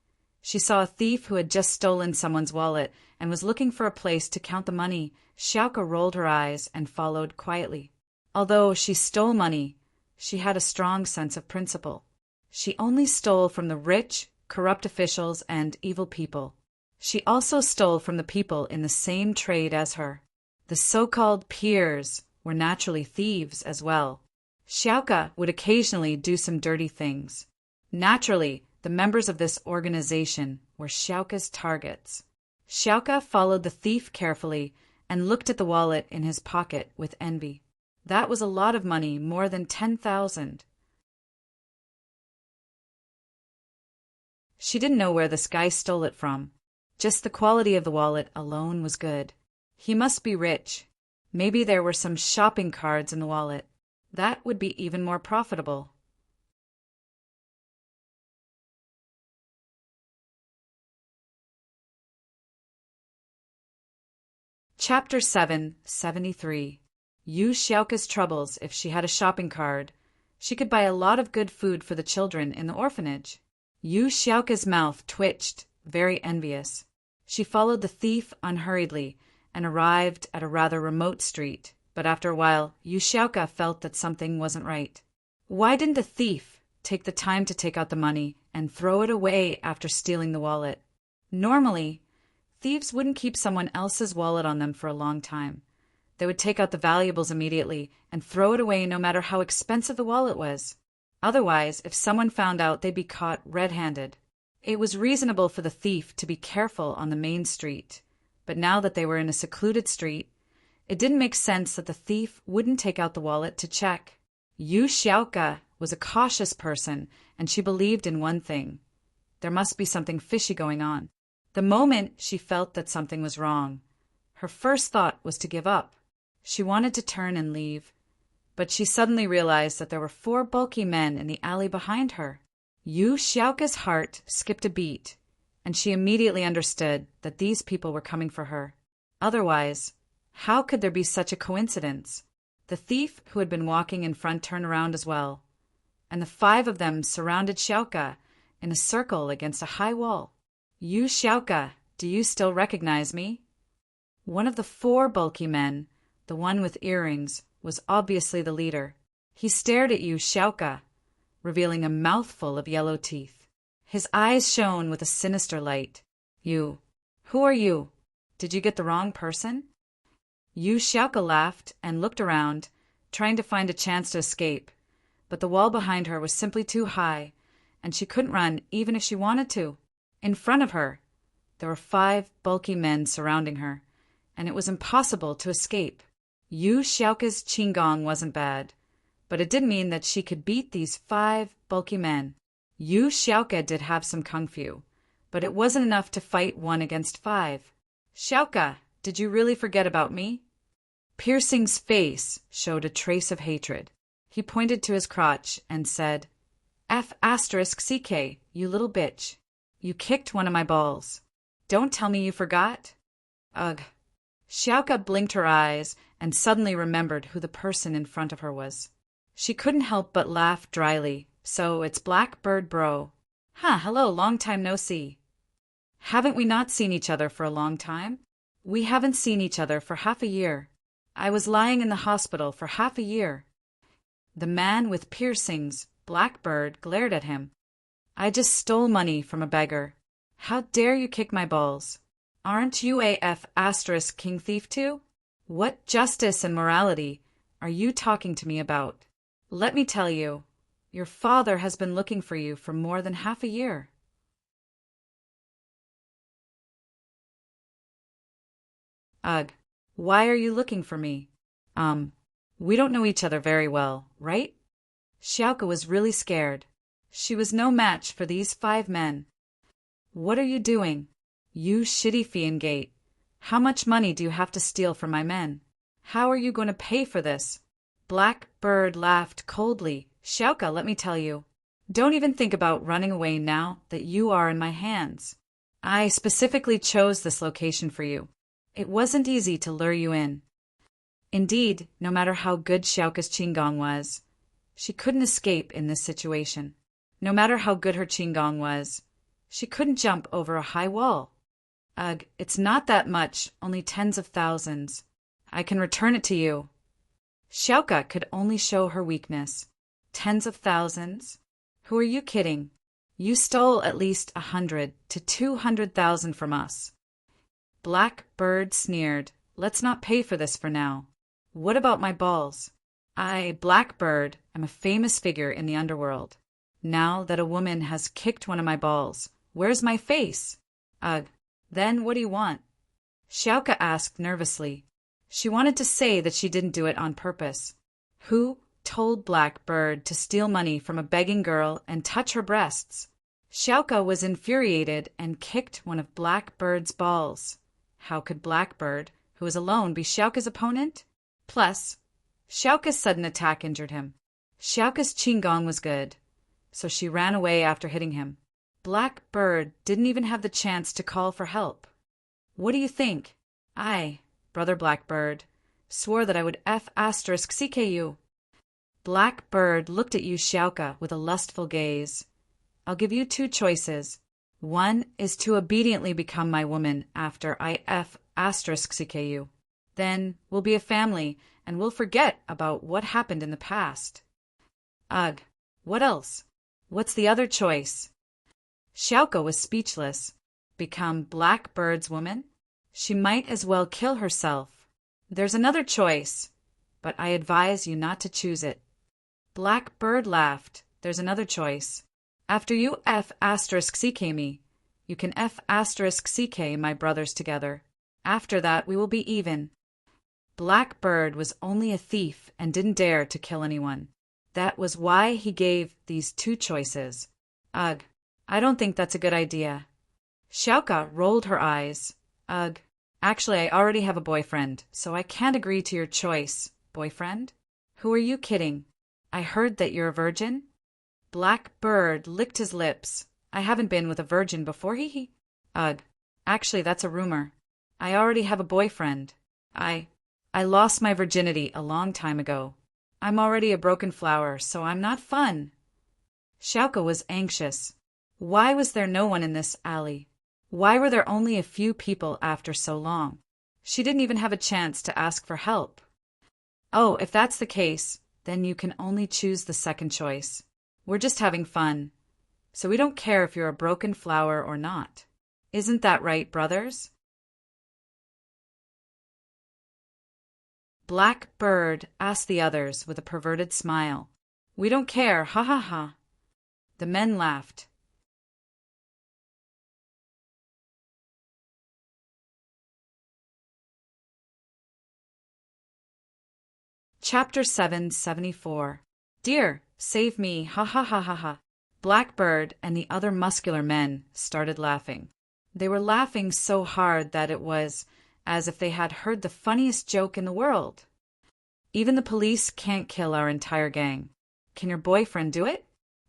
she saw a thief who had just stolen someone's wallet and was looking for a place to count the money. Xiaoka rolled her eyes and followed quietly. Although she stole money, she had a strong sense of principle. She only stole from the rich, corrupt officials and evil people. She also stole from the people in the same trade as her. The so-called peers were naturally thieves as well. Xiaoka would occasionally do some dirty things. Naturally, the members of this organization were Xiaoka's targets. Xiaoka followed the thief carefully and looked at the wallet in his pocket with envy. That was a lot of money, more than 10,000. She didn't know where this guy stole it from. Just the quality of the wallet alone was good. He must be rich. Maybe there were some shopping cards in the wallet. That would be even more profitable. Chapter 773. Use Xiaoka's troubles if she had a shopping card. She could buy a lot of good food for the children in the orphanage. Yu Xiaoka's mouth twitched, very envious. She followed the thief unhurriedly and arrived at a rather remote street, but after a while Yu Xiaoka felt that something wasn't right. Why didn't the thief take the time to take out the money and throw it away after stealing the wallet? Normally, thieves wouldn't keep someone else's wallet on them for a long time. They would take out the valuables immediately and throw it away no matter how expensive the wallet was. Otherwise, if someone found out, they'd be caught red-handed. It was reasonable for the thief to be careful on the main street, but now that they were in a secluded street, it didn't make sense that the thief wouldn't take out the wallet to check. Yu Xiaoka was a cautious person, and she believed in one thing. There must be something fishy going on. The moment she felt that something was wrong, her first thought was to give up. She wanted to turn and leave, but she suddenly realized that there were 4 bulky men in the alley behind her. Yu Xiaoka's heart skipped a beat, and she immediately understood that these people were coming for her. Otherwise, how could there be such a coincidence? The thief who had been walking in front turned around as well, and the 5 of them surrounded Xiaoka in a circle against a high wall. Yu Xiaoka, do you still recognize me? One of the 4 bulky men, the one with earrings, was obviously the leader. He stared at Yu Xiaoka, revealing a mouthful of yellow teeth. His eyes shone with a sinister light. You, who are you? Did you get the wrong person? Yu Xiaoka laughed and looked around, trying to find a chance to escape, but the wall behind her was simply too high, and she couldn't run even if she wanted to. In front of her, there were 5 bulky men surrounding her, and it was impossible to escape. Yu Xiaoka's qinggong wasn't bad, but it didn't mean that she could beat these 5 bulky men. Yu Xiaoka did have some kung fu, but it wasn't enough to fight 1 against 5. Xiaoka, did you really forget about me? Piercing's face showed a trace of hatred. He pointed to his crotch and said, F*CK, you little bitch. You kicked one of my balls. Don't tell me you forgot. Ugh. Xiaoka blinked her eyes and suddenly remembered who the person in front of her was. She couldn't help but laugh dryly. So it's Blackbird Bro. Hello, long time no see. Haven't we not seen each other for a long time? We haven't seen each other for half a year. I was lying in the hospital for half a year. The man with piercings, Blackbird, glared at him. I just stole money from a beggar. How dare you kick my balls? Aren't you a F** king thief too? What justice and morality are you talking to me about? Let me tell you, your father has been looking for you for more than half a year. Ugh, why are you looking for me? We don't know each other very well, right? Xiaoka was really scared. She was no match for these 5 men. What are you doing? You shitty fiend-gate. How much money do you have to steal from my men? How are you going to pay for this? Blackbird laughed coldly. Xiaoka, let me tell you. Don't even think about running away now that you are in my hands. I specifically chose this location for you. It wasn't easy to lure you in. Indeed, no matter how good Xiaoka's qinggong was, she couldn't escape in this situation. No matter how good her qinggong was, she couldn't jump over a high wall. Ugh, it's not that much, only tens of thousands. I can return it to you. Xiaoka could only show her weakness. Tens of thousands? Who are you kidding? You stole at least 100 to 200,000 from us. Blackbird sneered. Let's not pay for this for now. What about my balls? I, Blackbird, am a famous figure in the underworld. Now that a woman has kicked one of my balls, where's my face? Ugh. Then what do you want? Xiaoka asked nervously. She wanted to say that she didn't do it on purpose. Who told Blackbird to steal money from a begging girl and touch her breasts? Xiaoka was infuriated and kicked one of Blackbird's balls. How could Blackbird, who was alone, be Xiaoka's opponent? Plus, Xiaoka's sudden attack injured him. Xiaoka's qinggong was good, so she ran away after hitting him. Blackbird didn't even have the chance to call for help. What do you think? I, Brother Blackbird, swore that I would *CK you. Blackbird looked at you, Xiaoka, with a lustful gaze. I'll give you two choices. One is to obediently become my woman after I *CK you. Then we'll be a family, and we'll forget about what happened in the past. Ugh, what else? What's the other choice? Xiaoka was speechless. Become Blackbird's woman? She might as well kill herself. There's another choice, but I advise you not to choose it. Blackbird laughed. There's another choice. After you *CK me, you can *CK my brothers together. After that, we will be even. Blackbird was only a thief and didn't dare to kill anyone. That was why he gave these two choices. Ugh, I don't think that's a good idea. Xiaoka rolled her eyes. Ugh, actually I already have a boyfriend, so I can't agree to your choice. Boyfriend? Who are you kidding? I heard that you're a virgin? Blackbird licked his lips. I haven't been with a virgin before, he. Ugh, actually that's a rumor. I already have a boyfriend. I lost my virginity a long time ago. I'm already a broken flower, so I'm not fun. Xiaoka was anxious. Why was there no one in this alley? Why were there only a few people after so long? She didn't even have a chance to ask for help. Oh, if that's the case, then you can only choose the second choice. We're just having fun, so we don't care if you're a broken flower or not. Isn't that right, brothers? Blackbird asked the others with a perverted smile. We don't care, ha ha ha. The men laughed. Chapter 774. Dear, save me, ha ha ha ha ha. Blackbird and the other muscular men started laughing. They were laughing so hard that it was as if they had heard the funniest joke in the world. Even the police can't kill our entire gang. Can your boyfriend do it?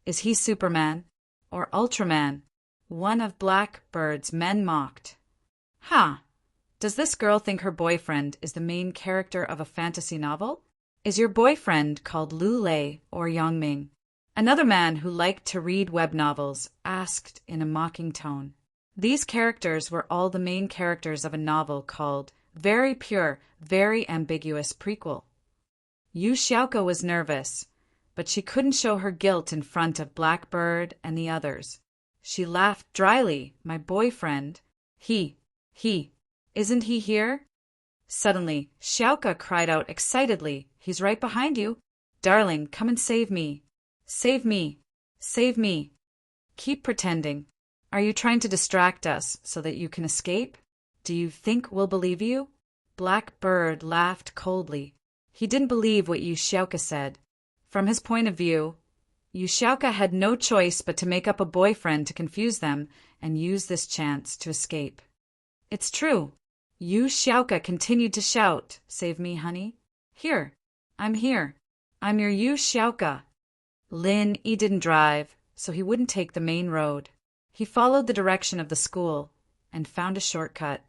Is he Superman? Or Ultraman? One of Blackbird's men mocked. Ha! Does this girl think her boyfriend is the main character of a fantasy novel? Is your boyfriend called Lu Lei or Yangming? Another man who liked to read web novels asked in a mocking tone. These characters were all the main characters of a novel called Very Pure, Very Ambiguous Prequel. Yu Xiaoka was nervous, but she couldn't show her guilt in front of Blackbird and the others. She laughed dryly. My boyfriend? He, isn't he here? Suddenly, Xiaoka cried out excitedly, He's right behind you. Darling, come and save me. Save me. Save me. Keep pretending. Are you trying to distract us so that you can escape? Do you think we'll believe you? Blackbird laughed coldly. He didn't believe what Yu Xiaoka said. From his point of view, Yu Xiaoka had no choice but to make up a boyfriend to confuse them and use this chance to escape. It's true. Yu Xiaoka continued to shout, Save me, honey. Here. I'm here. I'm your Yu Xiaoka. Lin Yi didn't drive, so he wouldn't take the main road. He followed the direction of the school and found a shortcut.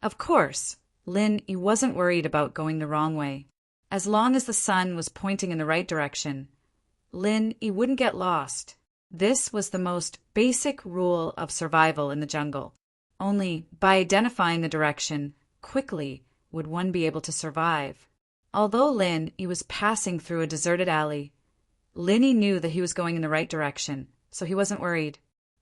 Of course, Lin Yi wasn't worried about going the wrong way. As long as the sun was pointing in the right direction, Lin Yi wouldn't get lost. This was the most basic rule of survival in the jungle. Only by identifying the direction quickly would one be able to survive. Although Lin Yi was passing through a deserted alley, Lin Yi knew that he was going in the right direction, so he wasn't worried.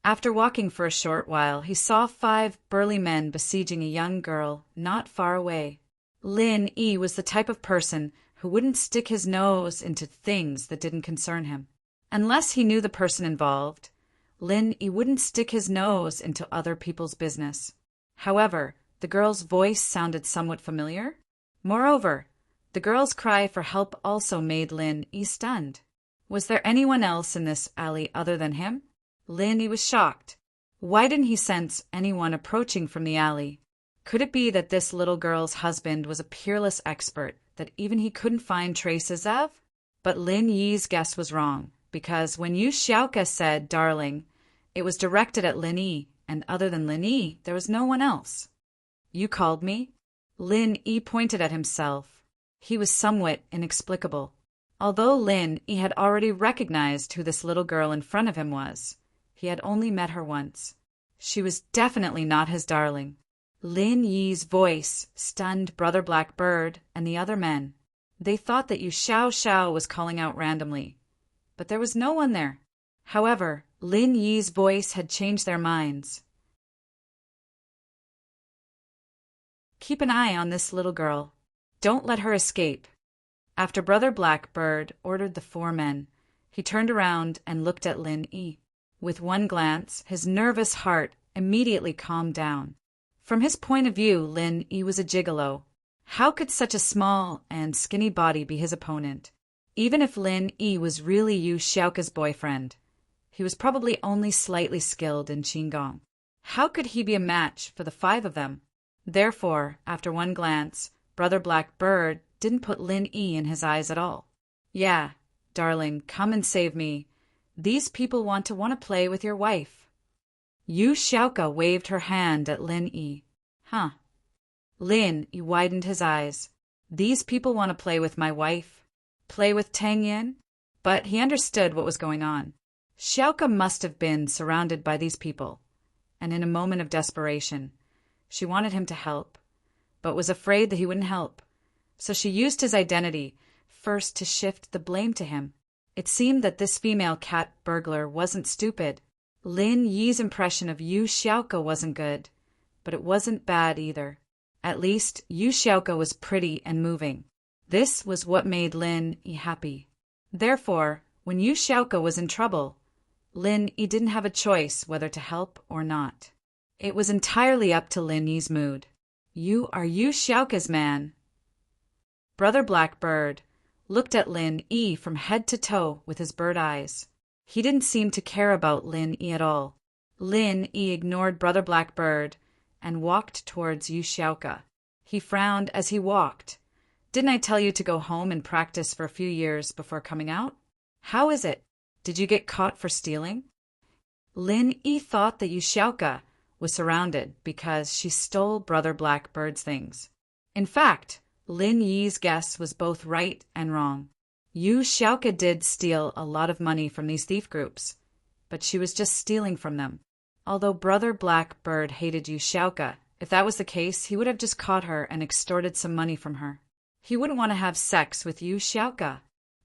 After walking for a short while, he saw 5 burly men besieging a young girl not far away. Lin Yi was the type of person who wouldn't stick his nose into things that didn't concern him. Unless he knew the person involved, Lin Yi wouldn't stick his nose into other people's business. However, the girl's voice sounded somewhat familiar. Moreover, the girl's cry for help also made Lin Yi stunned. Was there anyone else in this alley other than him? Lin Yi was shocked. Why didn't he sense anyone approaching from the alley? Could it be that this little girl's husband was a peerless expert that even he couldn't find traces of? But Lin Yi's guess was wrong, because when Yu Xiaoke said darling, it was directed at Lin Yi, and other than Lin Yi, there was no one else. You called me? Lin Yi pointed at himself. He was somewhat inexplicable. Although Lin Yi had already recognized who this little girl in front of him was, he had only met her once. She was definitely not his darling. Lin Yi's voice stunned Brother Blackbird and the other men. They thought that Yu Xiao was calling out randomly, but there was no one there. However, Lin Yi's voice had changed their minds. Keep an eye on this little girl. Don't let her escape. After Brother Blackbird ordered the 4 men, he turned around and looked at Lin Yi. With one glance, his nervous heart immediately calmed down. From his point of view, Lin Yi was a gigolo. How could such a small and skinny body be his opponent? Even if Lin Yi was really Yu Xiaoke's boyfriend, he was probably only slightly skilled in Qigong. How could he be a match for the 5 of them? Therefore, after one glance, Brother Blackbird didn't put Lin Yi in his eyes at all. Yeah, darling, come and save me. These people want to play with your wife. Yu Xiaoke waved her hand at Lin Yi. Huh. Lin Yi widened his eyes. These people want to play with my wife? Play with Tang Yin? But he understood what was going on. Xiaoke must have been surrounded by these people, and in a moment of desperation, she wanted him to help, but was afraid that he wouldn't help. So she used his identity first to shift the blame to him. It seemed that this female cat burglar wasn't stupid. Lin Yi's impression of Yu Xiaoke wasn't good, but it wasn't bad either. At least, Yu Xiaoke was pretty and moving. This was what made Lin Yi happy. Therefore, when Yu Xiaoke was in trouble, Lin Yi didn't have a choice whether to help or not. It was entirely up to Lin Yi's mood. You are Yu Xiaoke's man. Brother Blackbird looked at Lin Yi from head to toe with his bird eyes. He didn't seem to care about Lin Yi at all. Lin Yi ignored Brother Blackbird and walked towards Yu Xiaoke. He frowned as he walked. Didn't I tell you to go home and practice for a few years before coming out? How is it? Did you get caught for stealing? Lin Yi thought that Yu Xiaoke was surrounded because she stole Brother Blackbird's things. In fact, Lin Yi's guess was both right and wrong. Yu Xiaoke did steal a lot of money from these thief groups, but she was just stealing from them. Although Brother Blackbird hated Yu Xiaoke, if that was the case, he would have just caught her and extorted some money from her. He wouldn't want to have sex with Yu Xiaoke.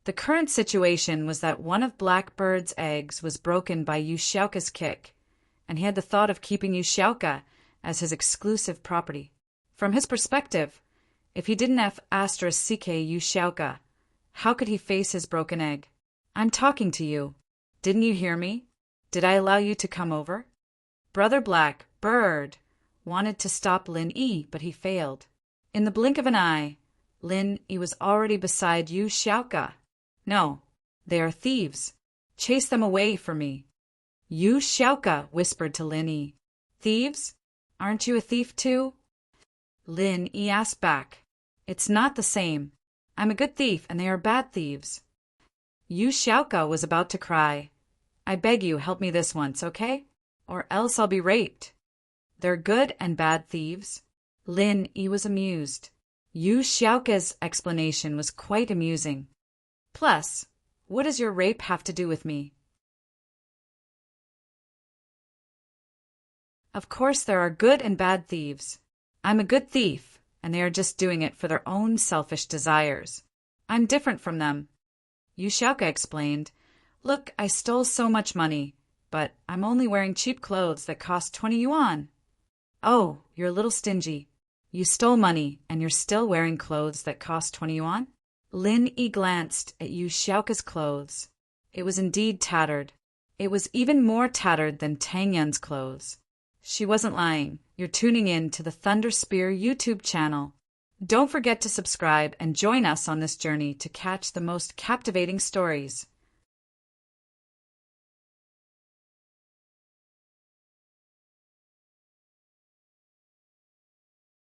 The current situation was that one of Blackbird's eggs was broken by Yu Xiaoke's kick, and he had the thought of keeping Yu Xiaoke as his exclusive property. From his perspective, if he didn't have *CK Yu Xiaoke, how could he face his broken egg? I'm talking to you. Didn't you hear me? Did I allow you to come over? Brother Blackbird wanted to stop Lin Yi, but he failed. In the blink of an eye, Lin Yi was already beside Yu Xiaoke. No, they are thieves. Chase them away from me. Yu Xiaoke whispered to Lin Yi. Thieves? Aren't you a thief too? Lin Yi asked back. It's not the same. I'm a good thief and they are bad thieves. Yu Xiaoke was about to cry. I beg you, help me this once, okay? Or else I'll be raped. They're good and bad thieves. Lin Yi was amused. Yu Xiaoke's explanation was quite amusing. Plus, what does your rape have to do with me? Of course there are good and bad thieves. I'm a good thief, and they are just doing it for their own selfish desires. I'm different from them. Yu Xiaoke explained, Look, I stole so much money. But I'm only wearing cheap clothes that cost 20 yuan. Oh, you're a little stingy. You stole money, and you're still wearing clothes that cost 20 yuan? Lin Yi glanced at Yu Xiaoka's clothes. It was indeed tattered. It was even more tattered than Tang Yun's clothes. She wasn't lying. You're tuning in to the Thunder Spear YouTube channel. Don't forget to subscribe and join us on this journey to catch the most captivating stories.